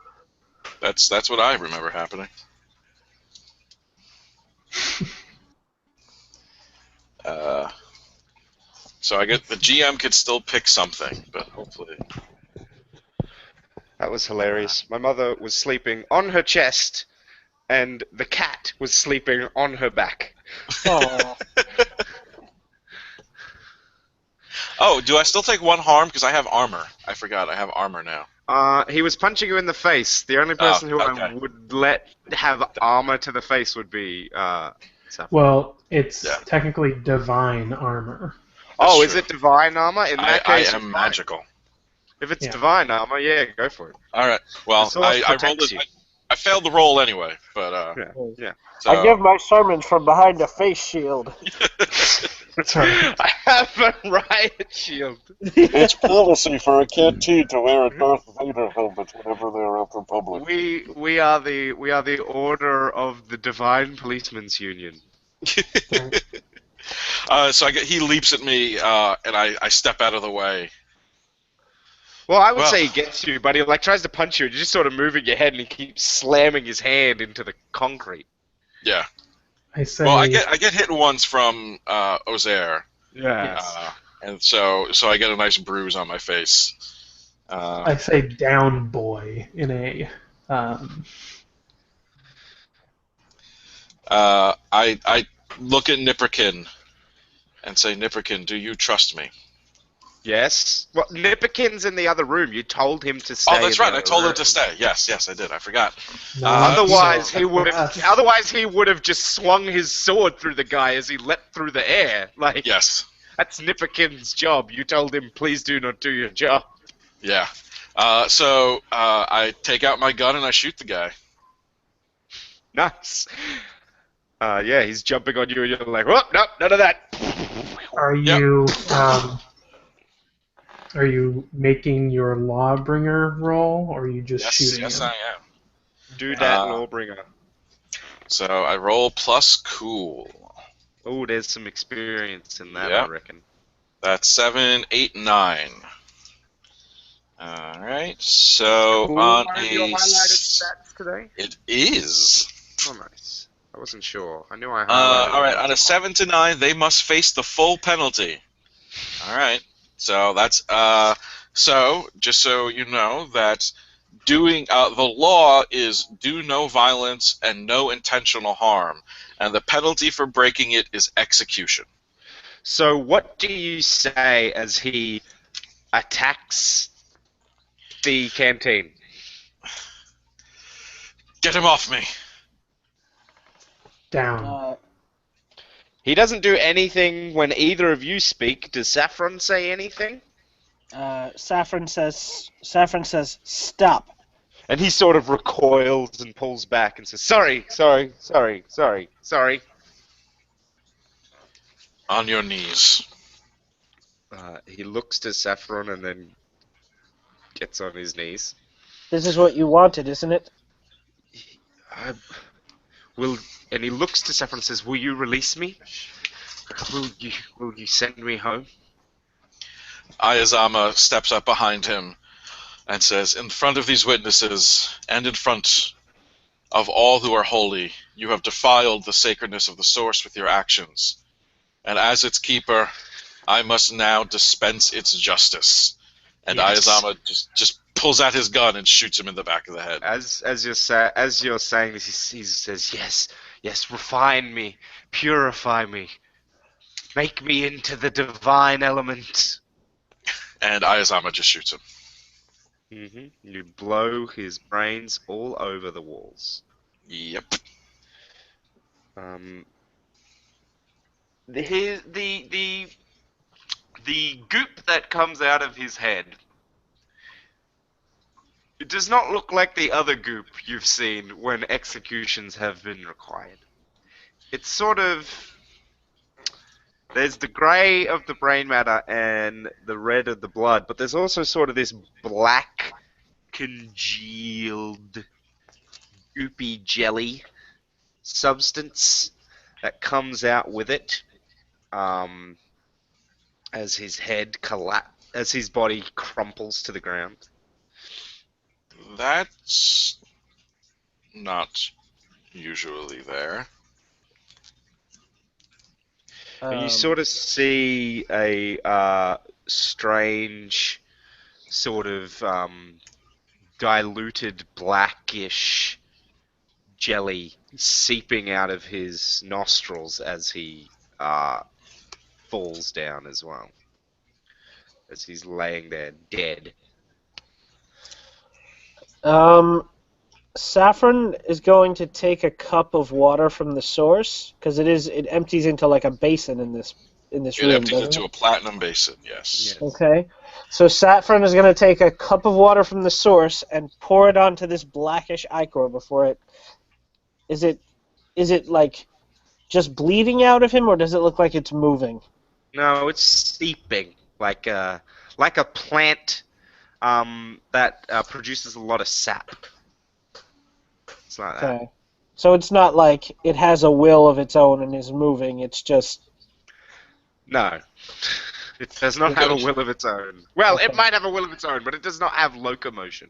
Speaker 2: That's what I remember happening. So I get the GM could still pick something, but hopefully.
Speaker 1: That was hilarious. My mother was sleeping on her chest, and the cat was sleeping on her back.
Speaker 3: Aw.
Speaker 2: Oh, do I still take 1 harm? Because I have armor. I forgot, I have armor now.
Speaker 1: He was punching you in the face. The only
Speaker 2: Oh,
Speaker 1: person who I
Speaker 2: okay.
Speaker 1: would let have armor to the face would be Saffron.
Speaker 4: Well, it's
Speaker 2: Yeah.
Speaker 4: technically divine armor.
Speaker 2: That's
Speaker 1: Oh, is
Speaker 2: true.
Speaker 1: it divine armor? In that
Speaker 2: I
Speaker 1: case,
Speaker 2: am
Speaker 1: fine.
Speaker 2: magical.
Speaker 1: If it's
Speaker 4: Yeah.
Speaker 1: divine armor, yeah, go for it.
Speaker 2: All right.
Speaker 1: The
Speaker 2: Well,
Speaker 1: source
Speaker 2: I rolled
Speaker 1: protects
Speaker 2: it.
Speaker 1: you.
Speaker 2: I failed the roll anyway, but
Speaker 1: Yeah, yeah.
Speaker 2: so
Speaker 3: I give my sermons from behind a face shield.
Speaker 4: That's right.
Speaker 1: I have a riot shield.
Speaker 6: It's policy for a canteen to wear a Darth Vader helmet whenever they're out in public.
Speaker 1: We are the order of the Divine Policemen's Union.
Speaker 2: so he leaps at me, and I step out of the way.
Speaker 1: Well, I would
Speaker 2: Well-
Speaker 1: say he gets you, but he tries to punch you, and you're just sort of moving your head, and he keeps slamming his hand into the concrete.
Speaker 2: Yeah.
Speaker 4: I say.
Speaker 2: Well, I get hit once from Ozair,
Speaker 1: Yes.
Speaker 2: and so I get a nice bruise on my face.
Speaker 4: I say down boy in a.
Speaker 2: I look at Nipperkin and say, Nipperkin, do you trust me?
Speaker 1: Yes. Well, Nipperkin's in the other room. You told him to stay.
Speaker 2: Oh, that's
Speaker 1: in the
Speaker 2: right. I
Speaker 1: other
Speaker 2: told him
Speaker 1: room.
Speaker 2: to stay. Yes, I did. I forgot.
Speaker 1: Otherwise,
Speaker 4: so-
Speaker 1: he would have.
Speaker 4: Yes.
Speaker 1: Otherwise, he would have just swung his sword through the guy as he leapt through the air. Like
Speaker 2: Yes.
Speaker 1: that's Nipperkin's job. You told him, please do not do your job.
Speaker 2: Yeah. So I take out my gun and I shoot the guy.
Speaker 1: Nice. Yeah, he's jumping on you, and you're like, "Whoop, nope, none of that."
Speaker 4: Are you are you making your lawbringer roll, or are you just shooting
Speaker 2: Yes,
Speaker 4: him?
Speaker 2: I am.
Speaker 1: Do that,
Speaker 2: Uh,
Speaker 1: Lawbringer.
Speaker 2: So I roll plus cool.
Speaker 1: Oh, there's some experience in that,
Speaker 2: Yep.
Speaker 1: I reckon.
Speaker 2: That's 7, 8, 9. All right. So on
Speaker 1: Are your
Speaker 2: a
Speaker 1: highlighted stats today?
Speaker 2: it is.
Speaker 1: Oh, nice. I wasn't sure. I knew I highlighted.
Speaker 2: All right.
Speaker 1: it.
Speaker 2: On a 7 to 9, they must face the full penalty. All right. So that's so just so you know that doing the law is do no violence and no intentional harm, and the penalty for breaking it is execution.
Speaker 1: So, what do you say as he attacks the canteen?
Speaker 2: Get him off me.
Speaker 4: Down.
Speaker 1: He doesn't do anything when either of you speak. Does Saffron say anything?
Speaker 3: Saffron says, stop.
Speaker 1: And he sort of recoils and pulls back and says, sorry.
Speaker 2: On your knees.
Speaker 1: He looks to Saffron and then gets on his knees.
Speaker 3: This is what you wanted, isn't it?
Speaker 1: And he looks to Saffron and says, will you release me? Will you send me home?
Speaker 2: Ayazama steps up behind him and says, in front of these witnesses and in front of all who are holy, you have defiled the sacredness of the source with your actions. And as its keeper, I must now dispense its justice. And
Speaker 1: Yes.
Speaker 2: Ayazama just pulls out his gun and shoots him in the back of the head.
Speaker 1: As you're saying this, he says, yes, refine me, purify me, make me into the divine element.
Speaker 2: And Ayazama just shoots him.
Speaker 1: You blow his brains all over the walls.
Speaker 2: Yep.
Speaker 1: The goop that comes out of his head, it does not look like the other goop you've seen when executions have been required. It's sort of... There's the grey of the brain matter and the red of the blood, but there's also sort of this black, congealed, goopy jelly substance that comes out with it as his head as his body crumples to the ground.
Speaker 2: That's not usually there.
Speaker 1: And you sort of see a strange, sort of diluted blackish jelly seeping out of his nostrils as he falls down as well. As he's laying there dead.
Speaker 3: Saffron is going to take a cup of water from the source because it empties into like a basin in this
Speaker 2: It
Speaker 3: room,
Speaker 2: empties
Speaker 3: doesn't
Speaker 2: into
Speaker 3: it?
Speaker 2: a platinum basin, yes.
Speaker 1: Yes.
Speaker 3: Okay. So Saffron is going to take a cup of water from the source and pour it onto this blackish ichor before it. Is it like just bleeding out of him, or does it look like it's moving?
Speaker 1: No, it's steeping like a plant that produces a lot of sap. It's like that.
Speaker 3: Okay. So it's not like it has a will of its own and is moving. It's just
Speaker 1: No. It does not have a
Speaker 2: Good.
Speaker 1: will of its own. Well, it
Speaker 3: Okay.
Speaker 1: might have a will of its own, but it does not have locomotion.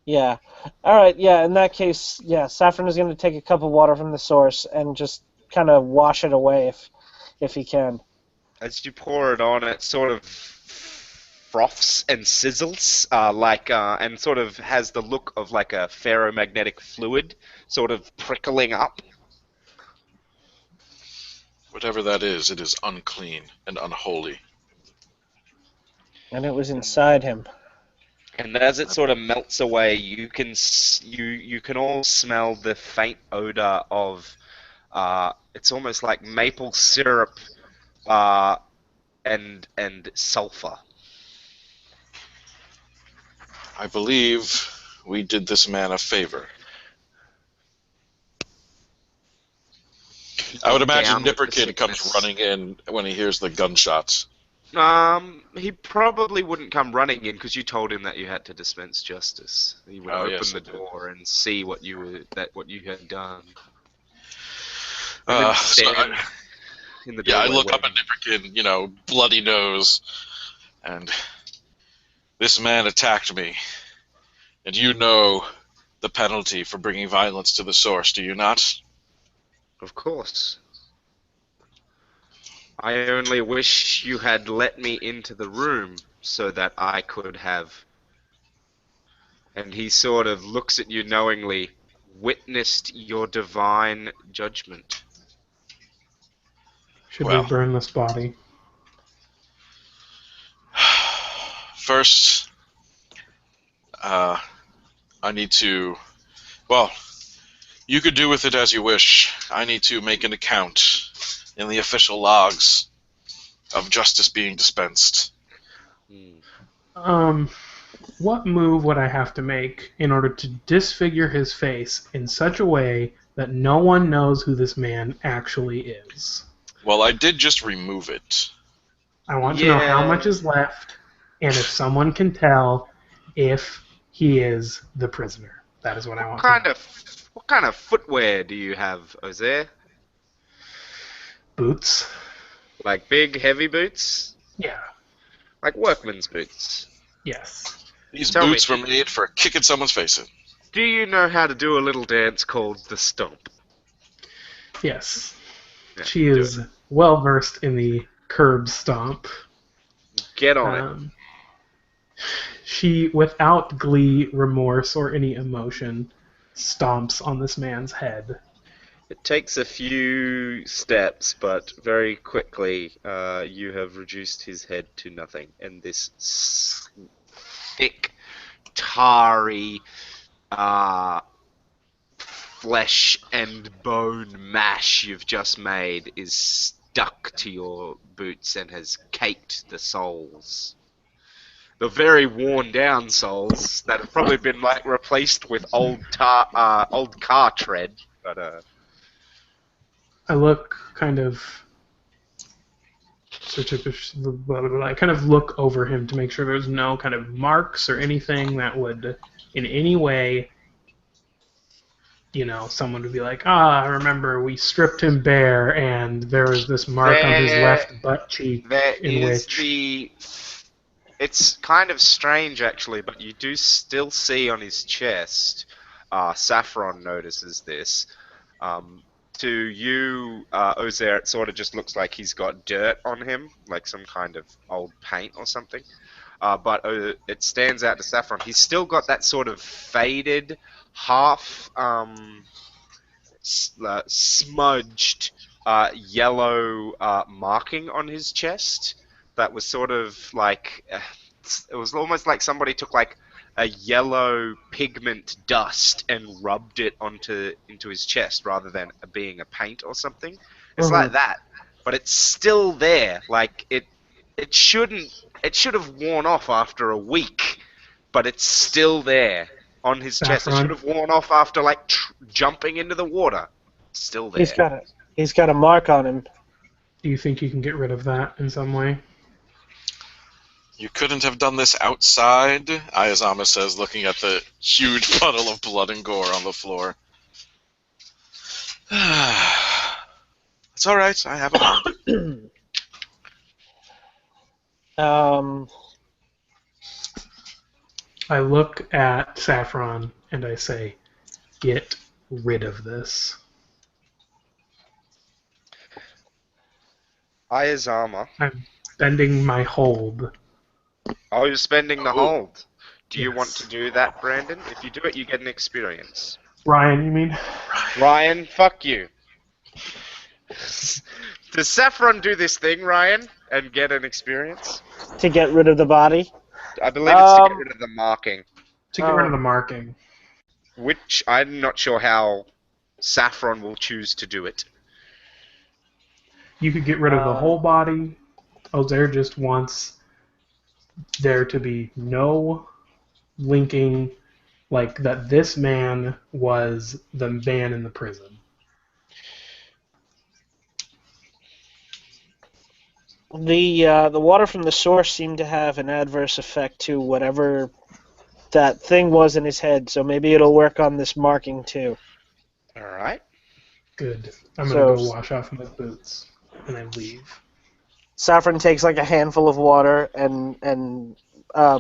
Speaker 3: yeah. All right. Yeah. In that case, yeah, Saffron is going to take a cup of water from the source and just kind of wash it away if he can.
Speaker 1: As you pour it on, it sort of froths and sizzles, and sort of has the look of like a ferromagnetic fluid, sort of prickling up.
Speaker 2: Whatever that is, it is unclean and unholy.
Speaker 3: And it was inside him.
Speaker 1: And as it sort of melts away, you can all smell the faint odor of it's almost like maple syrup and sulfur.
Speaker 2: I believe we did this man a favor. I would imagine
Speaker 1: Down with the
Speaker 2: Nipperkin comes
Speaker 1: sickness.
Speaker 2: running in when he hears the gunshots.
Speaker 1: He probably wouldn't come running in because you told him that you had to dispense justice. He would
Speaker 2: Oh,
Speaker 1: open
Speaker 2: yes,
Speaker 1: the
Speaker 2: I did.
Speaker 1: door and see what you had done.
Speaker 2: Uh,
Speaker 1: And
Speaker 2: so
Speaker 1: stand in the
Speaker 2: Yeah, I
Speaker 1: doorway
Speaker 2: look up at
Speaker 1: waiting.
Speaker 2: Nipperkin, bloody nose, and this man attacked me. And you know the penalty for bringing violence to the source, do you not?
Speaker 1: Of course. I only wish you had let me into the room so that I could have. And he sort of looks at you knowingly, witnessed your divine judgment.
Speaker 4: Should we
Speaker 2: Well,
Speaker 4: burn this body?
Speaker 2: first, I need to. Well, you could do with it as you wish. I need to make an account in the official logs of justice being dispensed.
Speaker 4: What move would I have to make in order to disfigure his face in such a way that no one knows who this man actually is?
Speaker 2: Well, I did just remove it.
Speaker 4: I want to know how
Speaker 1: Yeah.
Speaker 4: much is left, and if someone can tell if he is the prisoner. That is what I want to know.
Speaker 1: What kind of footwear do you have, Ozair?
Speaker 4: Boots?
Speaker 1: Like big, heavy boots?
Speaker 4: Yeah.
Speaker 1: Like workman's boots?
Speaker 4: Yes.
Speaker 2: These
Speaker 1: Tell me,
Speaker 2: boots were made for kicking someone's face in.
Speaker 1: Do you know how to do a little dance called the stomp?
Speaker 4: Yes.
Speaker 1: Yeah,
Speaker 4: She
Speaker 1: do
Speaker 4: is well versed in the curb stomp.
Speaker 1: Get on it.
Speaker 4: She, without glee, remorse, or any emotion, stomps on this man's head.
Speaker 1: It takes a few steps, but very quickly you have reduced his head to nothing, and this thick, tarry, flesh and bone mash you've just made is stuck to your boots and has caked the soles. The very worn down soles that have probably been like replaced with old car tread, but
Speaker 4: I look kind of... I kind of look over him to make sure there's no kind of marks or anything that would, in any way, someone would be like, I remember we stripped him bare and there was this mark on his left butt cheek
Speaker 1: It's kind of strange, actually, but you do still see on his chest, Saffron notices this. To you, Ozair, it sort of just looks like he's got dirt on him, like some kind of old paint or something. But it stands out to Saffron. He's still got that sort of faded, half smudged yellow marking on his chest that was sort of like it was almost like somebody took like a yellow pigment dust and rubbed it into his chest rather than being a paint or something. It's like that, but it's still there. Like it shouldn't. It should have worn off after a week, but it's still there on his chest. It should
Speaker 4: Saffron.
Speaker 1: have worn off after like jumping into the water. It's still there.
Speaker 3: He's got a mark on him.
Speaker 4: Do you think you can get rid of that in some way?
Speaker 2: You couldn't have done this outside, Ayazama says, looking at the huge puddle of blood and gore on the floor. It's all right. I have a mind.
Speaker 4: I look at Saffron and I say, get rid of this.
Speaker 1: Ayazama.
Speaker 4: I'm spending my hold.
Speaker 1: Oh, you're spending the hold. Do you
Speaker 4: Yes.
Speaker 1: want to do that, Brandon? If you do it, you get an experience.
Speaker 4: Ryan, you mean?
Speaker 1: Ryan, fuck you. Does Saffron do this thing, Ryan, and get an experience?
Speaker 3: To get rid of the body?
Speaker 1: I believe it's to get rid of the marking.
Speaker 4: To get rid of the marking.
Speaker 1: Which I'm not sure how Saffron will choose to do it.
Speaker 4: You could get rid of the whole body. Ozair just wants there to be no linking, like that this man was the man in the prison.
Speaker 3: The water from the source seemed to have an adverse effect to whatever that thing was in his head, so maybe it'll work on this marking too.
Speaker 1: Alright.
Speaker 4: Good. I'm gonna go wash off my boots, and I leave.
Speaker 3: Saffron takes like a handful of water and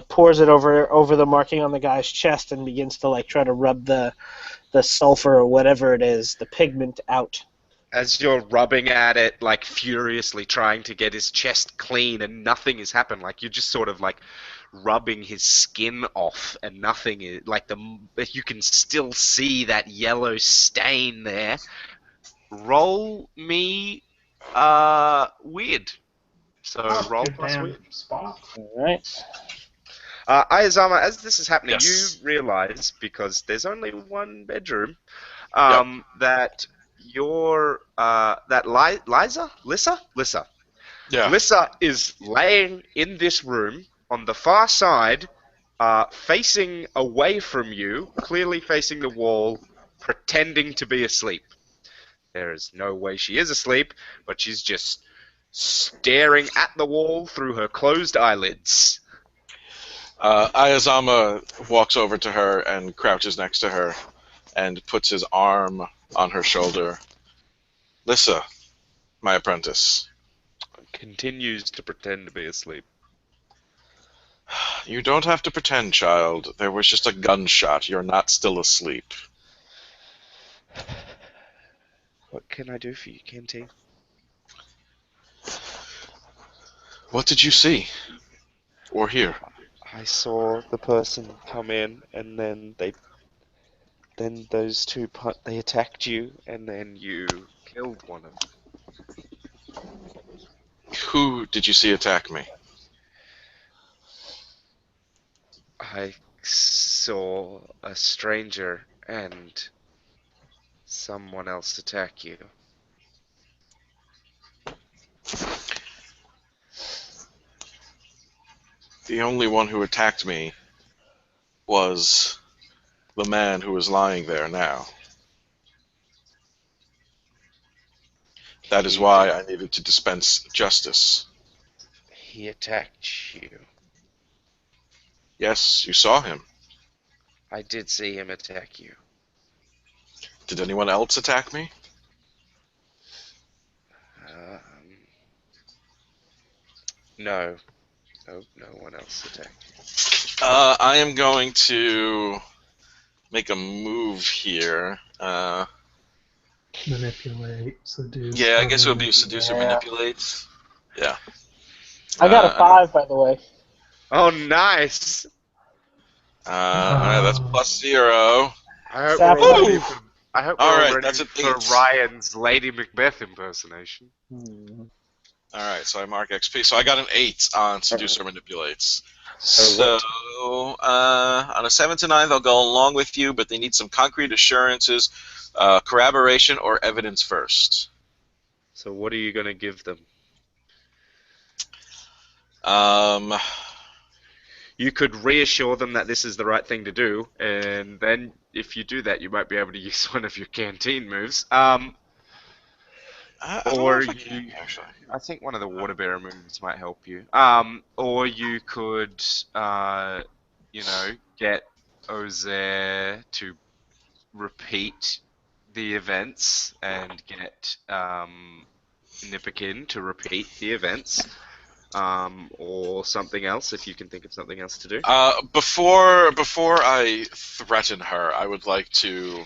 Speaker 3: pours it over the marking on the guy's chest and begins to like try to rub the sulfur or whatever it is, the pigment out.
Speaker 1: As you're rubbing at it, like furiously trying to get his chest clean, and nothing has happened. Like you're just sort of like rubbing his skin off, and nothing is like you can still see that yellow stain there. Roll me weird. So roll plus weird.
Speaker 4: Spot.
Speaker 3: Alright.
Speaker 1: Ayazama, as this is happening,
Speaker 2: Yes.
Speaker 1: you realize, because there's only one bedroom,
Speaker 2: Yep.
Speaker 1: that Lissa
Speaker 2: Yeah.
Speaker 1: Lissa is laying in this room on the far side, facing away from you, clearly facing the wall, pretending to be asleep. There is no way she is asleep, but she's just staring at the wall through her closed eyelids.
Speaker 2: Ayazama walks over to her and crouches next to her and puts his arm on her shoulder. Lissa, my apprentice.
Speaker 1: Continues to pretend to be asleep.
Speaker 2: You don't have to pretend, child. There was just a gunshot. You're not still asleep.
Speaker 1: What can I do for you, Canteen?
Speaker 2: What did you see? Or hear?
Speaker 1: I saw the person come in, and then those two they attacked you, and then you killed one of them.
Speaker 2: Who did you see attack me?
Speaker 1: I saw a stranger and someone else attack you.
Speaker 2: The only one who attacked me was the man who is lying there now. That is why I needed to dispense justice.
Speaker 1: He attacked you.
Speaker 2: Yes, you saw him.
Speaker 1: I did see him attack you.
Speaker 2: Did anyone else attack me?
Speaker 1: No. No one else attacked you.
Speaker 2: I am going to make a move here.
Speaker 4: Manipulate, seduce.
Speaker 2: Yeah, I guess it would be seduce or manipulate. Yeah.
Speaker 3: I got a 5, by the way.
Speaker 1: Oh, nice!
Speaker 2: Alright, that's +0.
Speaker 1: I hope
Speaker 3: Saffron.
Speaker 1: we're all ready for, I hope we're all
Speaker 2: Alright,
Speaker 1: ready
Speaker 2: that's an
Speaker 1: for
Speaker 2: 8.
Speaker 1: Ryan's Lady Macbeth impersonation.
Speaker 2: All right, so I mark XP. So I got an 8 on Seducer Manipulates.
Speaker 1: So
Speaker 2: So on a 7 to 9, they'll go along with you, but they need some concrete assurances, corroboration, or evidence first.
Speaker 1: So what are you going to give them?
Speaker 2: Um,
Speaker 1: You could reassure them that this is the right thing to do, and then if you do that, you might be able to use one of your canteen moves.
Speaker 2: I don't know
Speaker 1: Or
Speaker 2: if I can,
Speaker 1: you,
Speaker 2: actually.
Speaker 1: I think one of the water bearer moves might help you. Or you could, get Ozair to repeat the events and get Nipikin to repeat the events. Or something else if you can think of something else to do.
Speaker 2: Before I threaten her, I would like to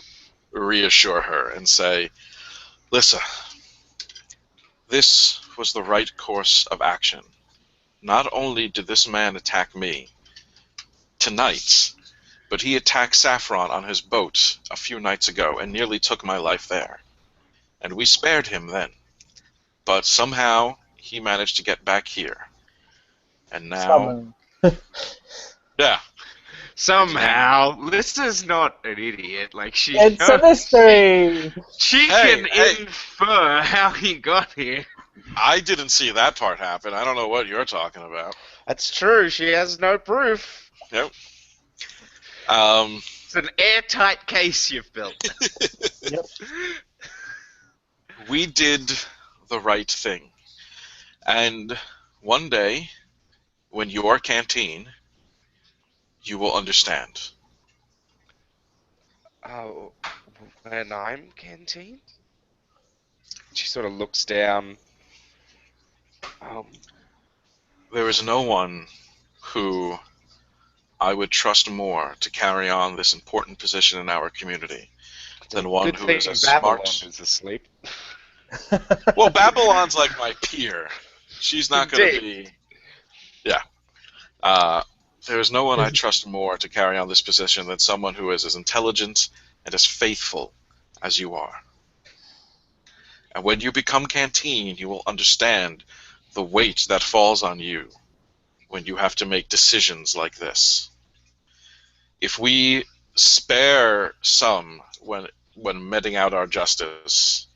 Speaker 2: reassure her and say, Lissa, this was the right course of action. Not only did this man attack me tonight, but he attacked Saffron on his boat a few nights ago and nearly took my life there. And we spared him then. But somehow he managed to get back here. And now... Yeah.
Speaker 1: Somehow, Lister's not an idiot. Like she
Speaker 3: It's a mystery!
Speaker 1: She
Speaker 2: Hey,
Speaker 1: can
Speaker 2: hey.
Speaker 1: infer how he got here.
Speaker 2: I didn't see that part happen. I don't know what you're talking about.
Speaker 1: That's true. She has no proof.
Speaker 2: Yep.
Speaker 1: It's an airtight case you've built.
Speaker 3: Yep.
Speaker 2: We did the right thing. And one day, when you're canteen, you will understand.
Speaker 1: Oh, when I'm canteen? She sort of looks down.
Speaker 2: There is no one who I would trust more to carry on this important position in our community than one
Speaker 1: good
Speaker 2: who
Speaker 1: thing
Speaker 2: is as
Speaker 1: Babylon
Speaker 2: smart.
Speaker 1: is asleep.
Speaker 2: Well, Babylon's like my peer. She's not going to
Speaker 1: Indeed.
Speaker 2: be. Yeah. There is no one I trust more to carry on this position than someone who is as intelligent and as faithful as you are. And when you become canteen, you will understand the weight that falls on you when you have to make decisions like this. If we spare some when meting out our justice,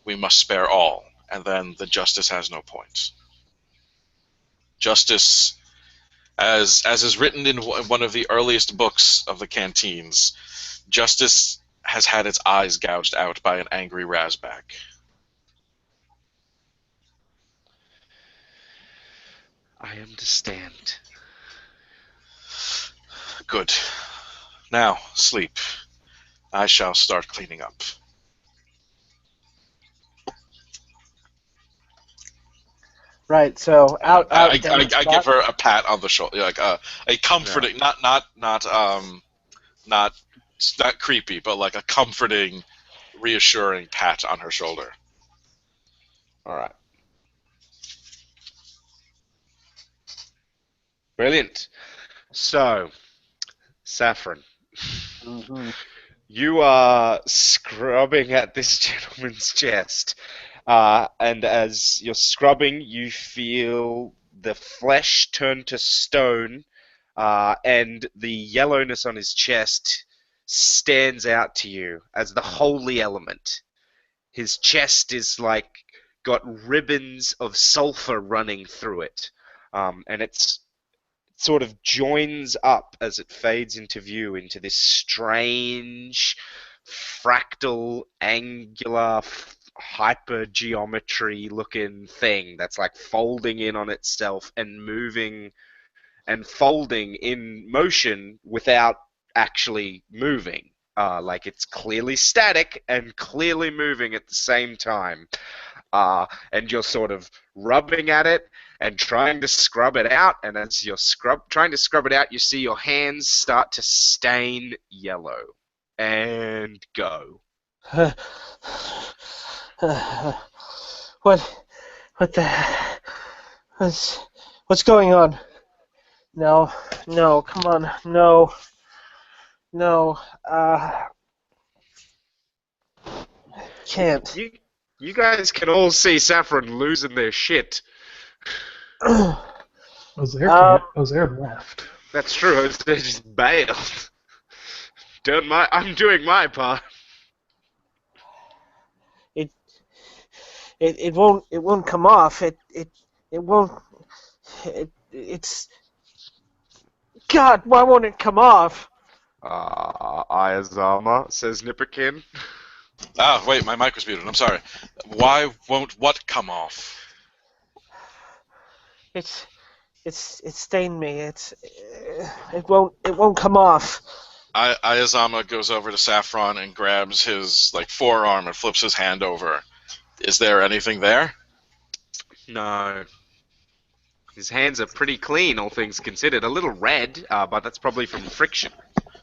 Speaker 2: we must spare all, and then the justice has no point. Justice, as is written in one of the earliest books of the canteens, justice has had its eyes gouged out by an angry Razbak.
Speaker 1: I understand.
Speaker 2: Good. Now, sleep. I shall start cleaning up.
Speaker 3: Right, so out
Speaker 2: I
Speaker 3: down the
Speaker 2: give
Speaker 3: spot.
Speaker 2: her a pat on the shoulder, like a comforting, not creepy, but like a comforting, reassuring pat on her shoulder.
Speaker 1: All right. Brilliant. So, Saffron, you are scrubbing at this gentleman's chest, and as you're scrubbing, you feel the flesh turn to stone, and the yellowness on his chest stands out to you as the holy element. His chest is like got ribbons of sulfur running through it, and it's sort of joins up as it fades into view into this strange fractal angular hypergeometry looking thing that's like folding in on itself and moving and folding in motion without actually moving. Like it's clearly static and clearly moving at the same time. And you're sort of rubbing at it and trying to scrub it out, and as you're trying to scrub it out, you see your hands start to stain yellow. And go.
Speaker 3: What the what's going on? No, come on, no, can't.
Speaker 1: You guys can all see Saffron losing their shit.
Speaker 4: Ozair can't. Ozair left.
Speaker 1: That's true. They just bailed. I'm doing my part.
Speaker 3: It won't come off. It won't. It's God. Why won't it come off?
Speaker 1: Ayazama, says Nipperkin.
Speaker 2: Ah, wait, my mic was muted. I'm sorry. Why won't what come off?
Speaker 3: It's stained me. It won't come off.
Speaker 2: Ayazama goes over to Saffron and grabs his forearm and flips his hand over. Is there anything there?
Speaker 1: No. His hands are pretty clean, all things considered. A little red, but that's probably from friction.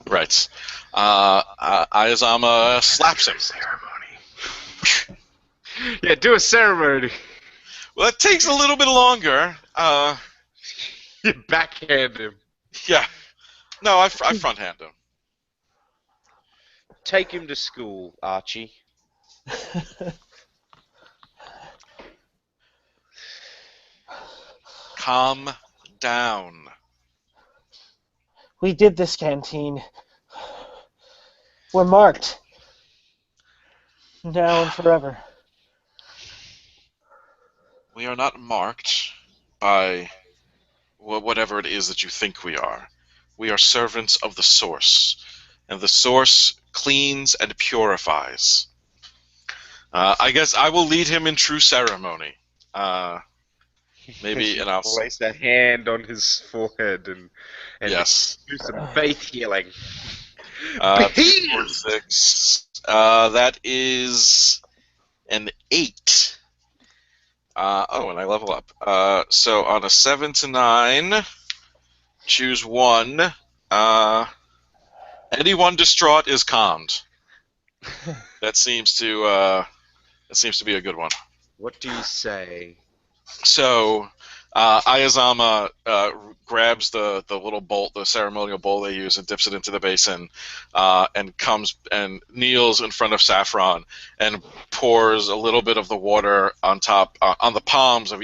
Speaker 2: Right. Ayazama slaps him.
Speaker 1: Ceremony. Yeah, do a ceremony.
Speaker 2: Well, it takes a little bit longer.
Speaker 1: You backhand him.
Speaker 2: Yeah. No, I front hand him.
Speaker 1: Take him to school, Archie.
Speaker 2: Calm down.
Speaker 3: We did this, Canteen. We're marked. Now and forever.
Speaker 2: We are not marked by whatever it is that you think we are. We are servants of the Source, and the Source cleans and purifies. I guess I will lead him in true ceremony. Maybe, and I'll
Speaker 1: place a hand on his forehead and
Speaker 2: yes,
Speaker 1: do some faith healing.
Speaker 2: 3, 4, 6. That is an 8. And I level up. So on a 7 to 9, choose 1. Anyone distraught is calmed. That seems to be a good one.
Speaker 1: What do you say?
Speaker 2: So, Ayazama grabs the little bowl, the ceremonial bowl they use, and dips it into the basin, and comes and kneels in front of Saffron and pours a little bit of the water on top, on the palms of,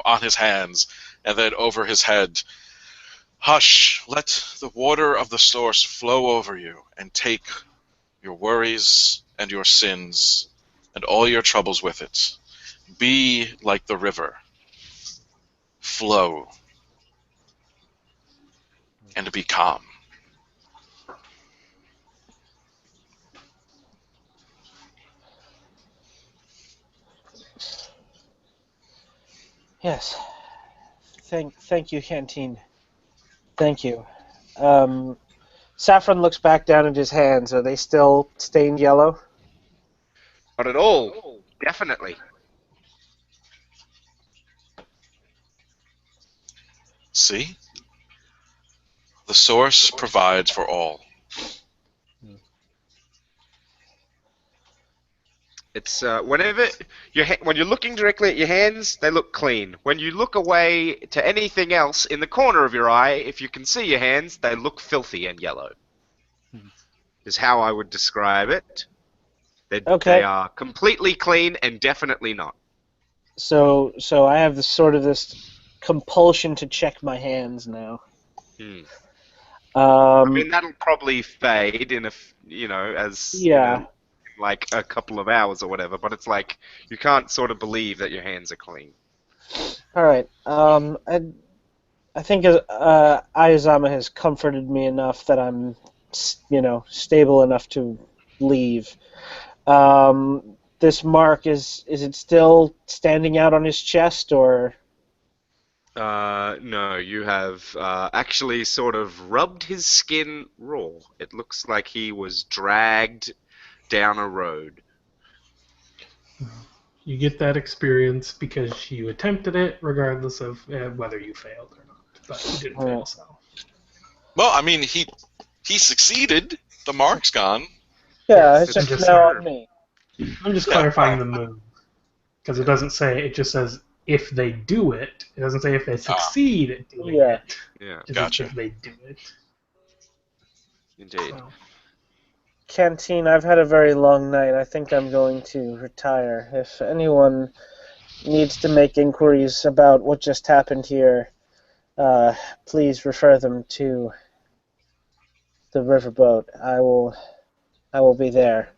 Speaker 2: on his hands, and then over his head. Hush! Let the water of the Source flow over you, and take your worries and your sins and all your troubles with it. Be like the river. Flow. And be calm.
Speaker 3: Yes. Thank you, Canteen. Thank you. Saffron looks back down at his hands. Are they still stained yellow?
Speaker 1: Not at all. Definitely.
Speaker 2: See? The Source provides for all.
Speaker 1: It's when you're looking directly at your hands, they look clean. When you look away to anything else in the corner of your eye, if you can see your hands, they look filthy and yellow. Is how I would describe it. They are completely clean and definitely not.
Speaker 3: So I have this compulsion to check my hands now.
Speaker 1: I mean, that'll probably fade in like a couple of hours or whatever, but it's like you can't sort of believe that your hands are clean.
Speaker 3: All right. I think Ayazama has comforted me enough that I'm, stable enough to leave. This mark, is it still standing out on his chest, or?
Speaker 1: No, you have actually sort of rubbed his skin raw. It looks like he was dragged down a road.
Speaker 4: You get that experience because you attempted it, regardless of whether you failed or not. But you didn't fail, so.
Speaker 2: Well, I mean, he succeeded. The mark's gone.
Speaker 3: Yeah, it's just now on me.
Speaker 4: I'm just clarifying the move. Because it doesn't say, it just says if they do it. It doesn't say if they succeed at doing it.
Speaker 1: Yeah,
Speaker 4: It
Speaker 2: gotcha.
Speaker 4: if they do it.
Speaker 1: Indeed.
Speaker 4: So.
Speaker 3: Canteen, I've had a very long night. I think I'm going to retire. If anyone needs to make inquiries about what just happened here, please refer them to the riverboat. I will be there.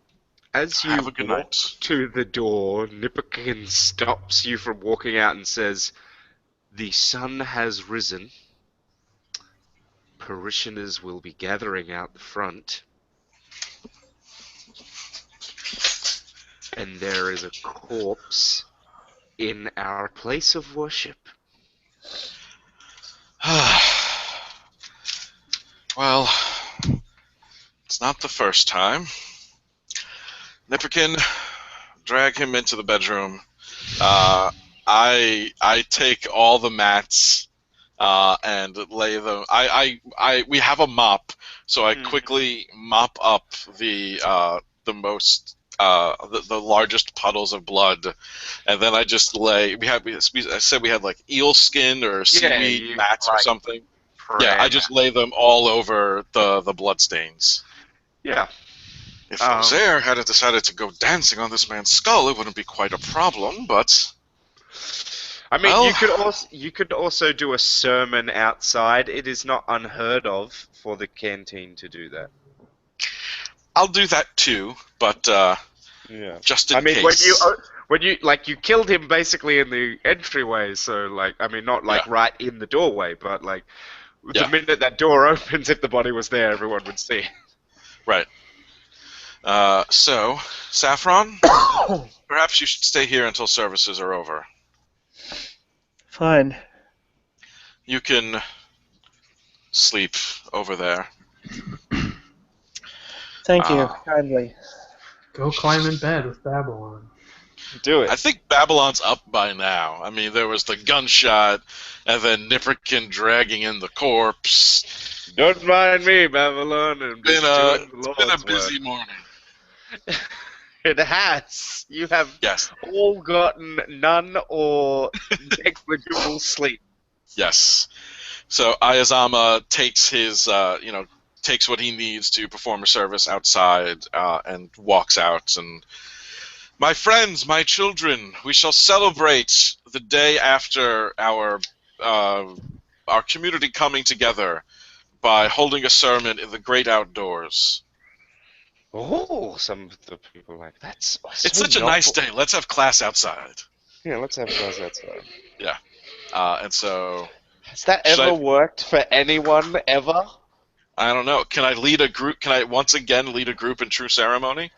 Speaker 1: As
Speaker 2: Have
Speaker 1: you
Speaker 2: a good
Speaker 1: walk
Speaker 2: night.
Speaker 1: to the door, Nipperkin stops you from walking out and says, "The sun has risen. Parishioners will be gathering out the front. And there is a corpse in our place of worship."
Speaker 2: Well, it's not the first time. Nipperkin, drag him into the bedroom. I take all the mats and lay them. We have a mop, so I quickly mop up the largest puddles of blood, and then I just lay. I said we had like eel skin or seaweed
Speaker 1: you
Speaker 2: mats or
Speaker 1: like
Speaker 2: something. Yeah,
Speaker 1: prayer
Speaker 2: I just lay them all over the blood stains.
Speaker 1: Yeah.
Speaker 2: If Ozair hadn't decided to go dancing on this man's skull, it wouldn't be quite a problem, but...
Speaker 1: I mean,
Speaker 2: Well,
Speaker 1: you could also do a sermon outside. It is not unheard of for the canteen to do that.
Speaker 2: I'll do that too, but
Speaker 1: Yeah.
Speaker 2: just in
Speaker 1: I mean,
Speaker 2: case.
Speaker 1: when you like you killed him basically in the entryway, so like I mean not like
Speaker 2: Yeah.
Speaker 1: right in the doorway, but like the
Speaker 2: Yeah.
Speaker 1: minute that door opens, if the body was there, everyone would see.
Speaker 2: Right. So, Saffron, perhaps you should stay here until services are over.
Speaker 3: Fine.
Speaker 2: You can sleep over there.
Speaker 3: Thank you kindly.
Speaker 4: Go climb in bed with Babylon.
Speaker 1: Do it.
Speaker 2: I think Babylon's up by now. I mean, there was the gunshot, and then Nipperkin dragging in the corpse.
Speaker 1: Don't mind me, Babylon. I'm just doing the
Speaker 2: It's been a
Speaker 1: Lord's
Speaker 2: busy
Speaker 1: work.
Speaker 2: morning.
Speaker 1: It has. You have
Speaker 2: Yes.
Speaker 1: all gotten none or negligible sleep.
Speaker 2: Yes. So Ayazama takes his, takes what he needs to perform a service outside and walks out. And my friends, my children, we shall celebrate the day after our community coming together by holding a sermon in the great outdoors.
Speaker 1: Oh, some of the people like that's. So
Speaker 2: It's such a nice day. Let's have class outside.
Speaker 1: Yeah, let's have class outside.
Speaker 2: Yeah. And so...
Speaker 1: Has that ever worked for anyone ever?
Speaker 2: I don't know. Can I lead a group? Can I once again lead a group in true ceremony?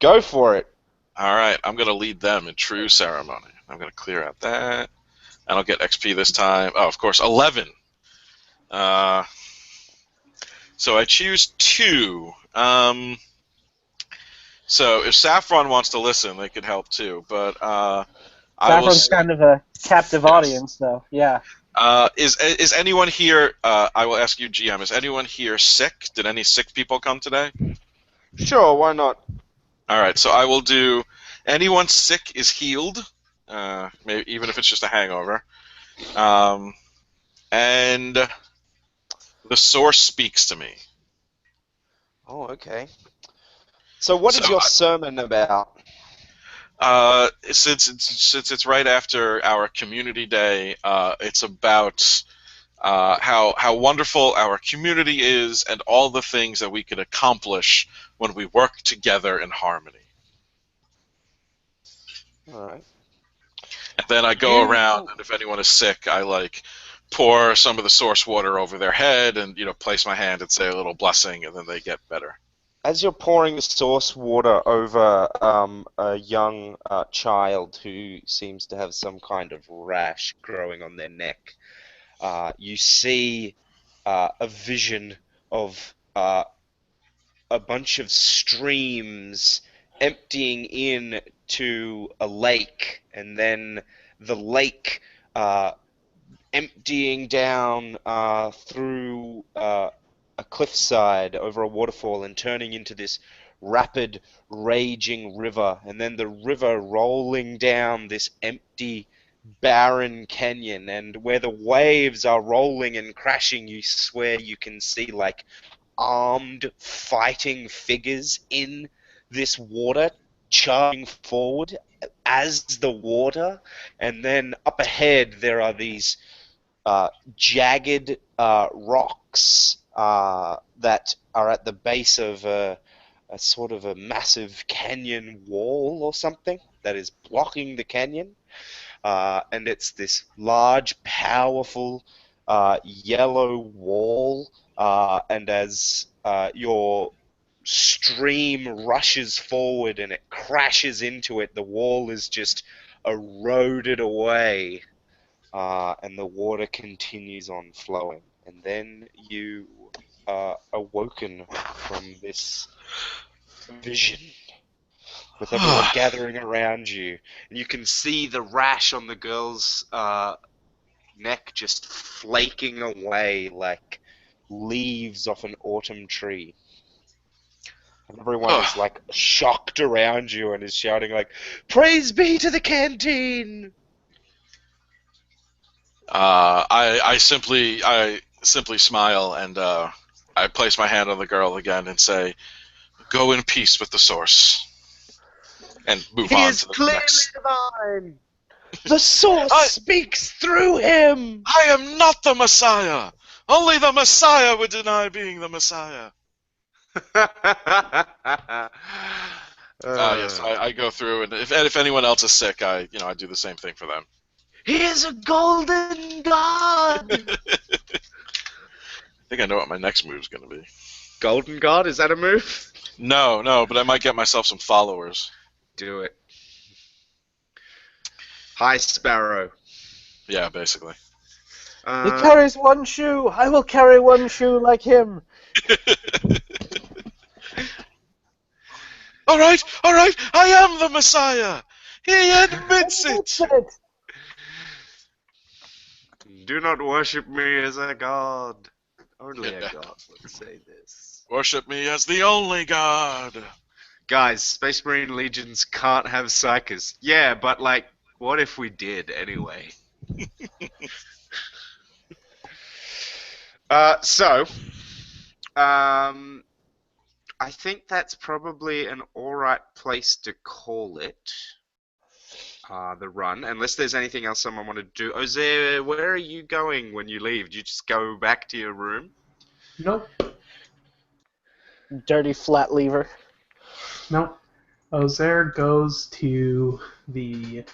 Speaker 1: Go for it.
Speaker 2: All right, I'm going to lead them in true ceremony. I'm going to clear out that, and I'll get XP this time. Oh, of course, 11. So I choose 2. So if Saffron wants to listen, they could help too. But
Speaker 3: Saffron's kind of a captive audience, though. Yeah.
Speaker 2: Is anyone here? I will ask you, GM. Is anyone here sick? Did any sick people come today?
Speaker 1: Sure, why not?
Speaker 2: All right, so I will do. Anyone sick is healed, maybe even if it's just a hangover. And the source speaks to me.
Speaker 1: Oh, okay. So what is your sermon about?
Speaker 2: Since it's right after our community day, it's about how wonderful our community is and all the things that we can accomplish when we work together in harmony.
Speaker 1: All right.
Speaker 2: And then I go around, and if anyone is sick, I pour some of the source water over their head, and place my hand and say a little blessing, and then they get better.
Speaker 1: As you're pouring the source water over a young child who seems to have some kind of rash growing on their neck, you see a vision of a bunch of streams emptying in to a lake, and then the lake emptying down through a cliffside over a waterfall and turning into this rapid, raging river, and then the river rolling down this empty, barren canyon, and where the waves are rolling and crashing, you swear you can see like armed fighting figures in this water charging forward as the water, and then up ahead there are these jagged rocks that are at the base of a sort of a massive canyon wall or something that is blocking the canyon. And it's this large, powerful yellow wall. And as your stream rushes forward and it crashes into it, the wall is just eroded away, and the water continues on flowing. And then you are awoken from this vision with everyone gathering around you, and you can see the rash on the girl's neck just flaking away like leaves off an autumn tree. And everyone is like shocked around you and is shouting like, "Praise be to the canteen!"
Speaker 2: I simply smile and I place my hand on the girl again and say, "Go in peace with the source," and move
Speaker 1: He
Speaker 2: on
Speaker 1: is
Speaker 2: to the
Speaker 1: clearly
Speaker 2: next.
Speaker 1: divine. The source speaks through him.
Speaker 2: I am not the Messiah. Only the Messiah would deny being the Messiah. Yes, I go through, and if anyone else is sick, I do the same thing for them.
Speaker 1: He is a golden god.
Speaker 2: I think I know what my next move is going to be.
Speaker 1: Golden god? Is that a move?
Speaker 2: No, but I might get myself some followers.
Speaker 1: Do it. High Sparrow.
Speaker 2: Yeah, basically.
Speaker 3: He carries one shoe. I will carry one shoe like him.
Speaker 2: All right. I am the Messiah. He admits it.
Speaker 1: Do not worship me as a god. Only a god would say this.
Speaker 2: Worship me as the only god.
Speaker 1: Guys, Space Marine Legions can't have psychers. Yeah, but like, what if we did anyway? I think that's probably an alright place to call it. The run, unless there's anything else someone want to do. Ozair, where are you going when you leave? Do you just go back to your room?
Speaker 4: Nope.
Speaker 3: Dirty flat lever.
Speaker 4: Nope. Ozair goes to the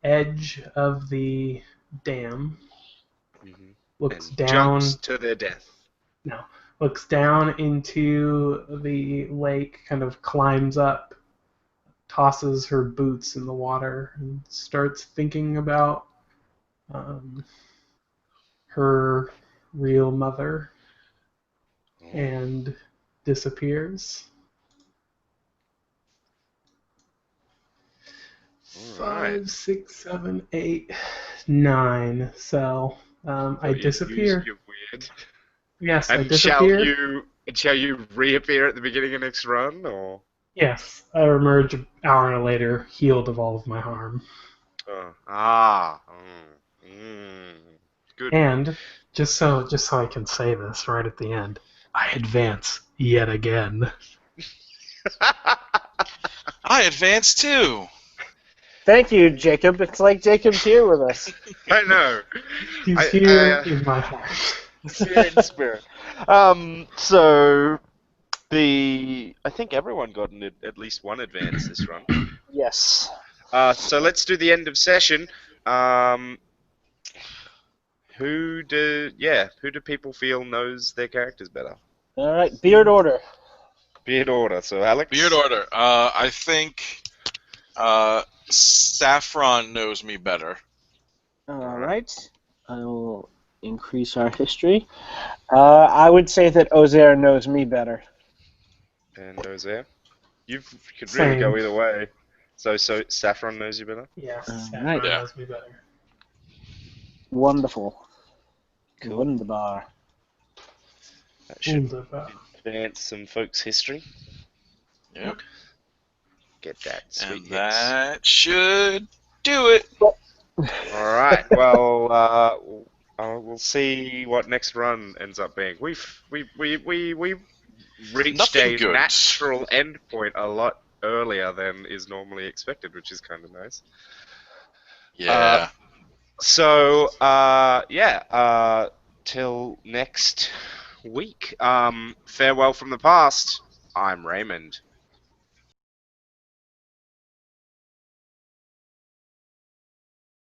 Speaker 4: edge of the dam, looks
Speaker 1: And
Speaker 4: down.
Speaker 1: jumps to their death.
Speaker 4: No. Looks down into the lake, kind of climbs up, tosses her boots in the water, and starts thinking about her real mother, and disappears.
Speaker 1: Alright.
Speaker 4: 5, 6, 7, 8, 9. So I disappear.
Speaker 1: You're weird.
Speaker 4: Yes, I
Speaker 1: And
Speaker 4: disappear.
Speaker 1: shall you reappear at the beginning of next run, or?
Speaker 4: Yes, I emerge an hour later, healed of all of my harm.
Speaker 1: Good.
Speaker 4: And just so I can say this right at the end, I advance yet again.
Speaker 2: I advance too.
Speaker 3: Thank you, Jacob. It's like Jacob's here with us.
Speaker 1: I know.
Speaker 4: He's here in my heart.
Speaker 1: Here in spirit. So I think everyone got at least one advance this run.
Speaker 3: Yes.
Speaker 1: So let's do the end of session. Who do people feel knows their characters better?
Speaker 3: All right, beard order.
Speaker 1: Beard order. So Alex.
Speaker 2: Beard order. I think Saffron knows me better.
Speaker 3: All right. I will increase our history. I would say that Ozair knows me better.
Speaker 1: And Ozair. You could really
Speaker 4: Same.
Speaker 1: go either way. So Saffron knows you better.
Speaker 4: Yes,
Speaker 3: All
Speaker 4: Saffron
Speaker 3: right.
Speaker 4: knows me better.
Speaker 3: Wonderful.
Speaker 1: Cool.
Speaker 3: Wunderbar.
Speaker 1: That should
Speaker 4: Wunderbar.
Speaker 1: advance some folks' history.
Speaker 2: Yep.
Speaker 1: Get that sweet
Speaker 2: And
Speaker 1: hits.
Speaker 2: that should do it.
Speaker 1: Alright, well, we'll see what next run ends up being. We reached
Speaker 2: Nothing
Speaker 1: a
Speaker 2: good.
Speaker 1: natural endpoint a lot earlier than is normally expected, which is kind of nice.
Speaker 2: Yeah.
Speaker 1: So, till next week. Farewell from the past. I'm Raymond.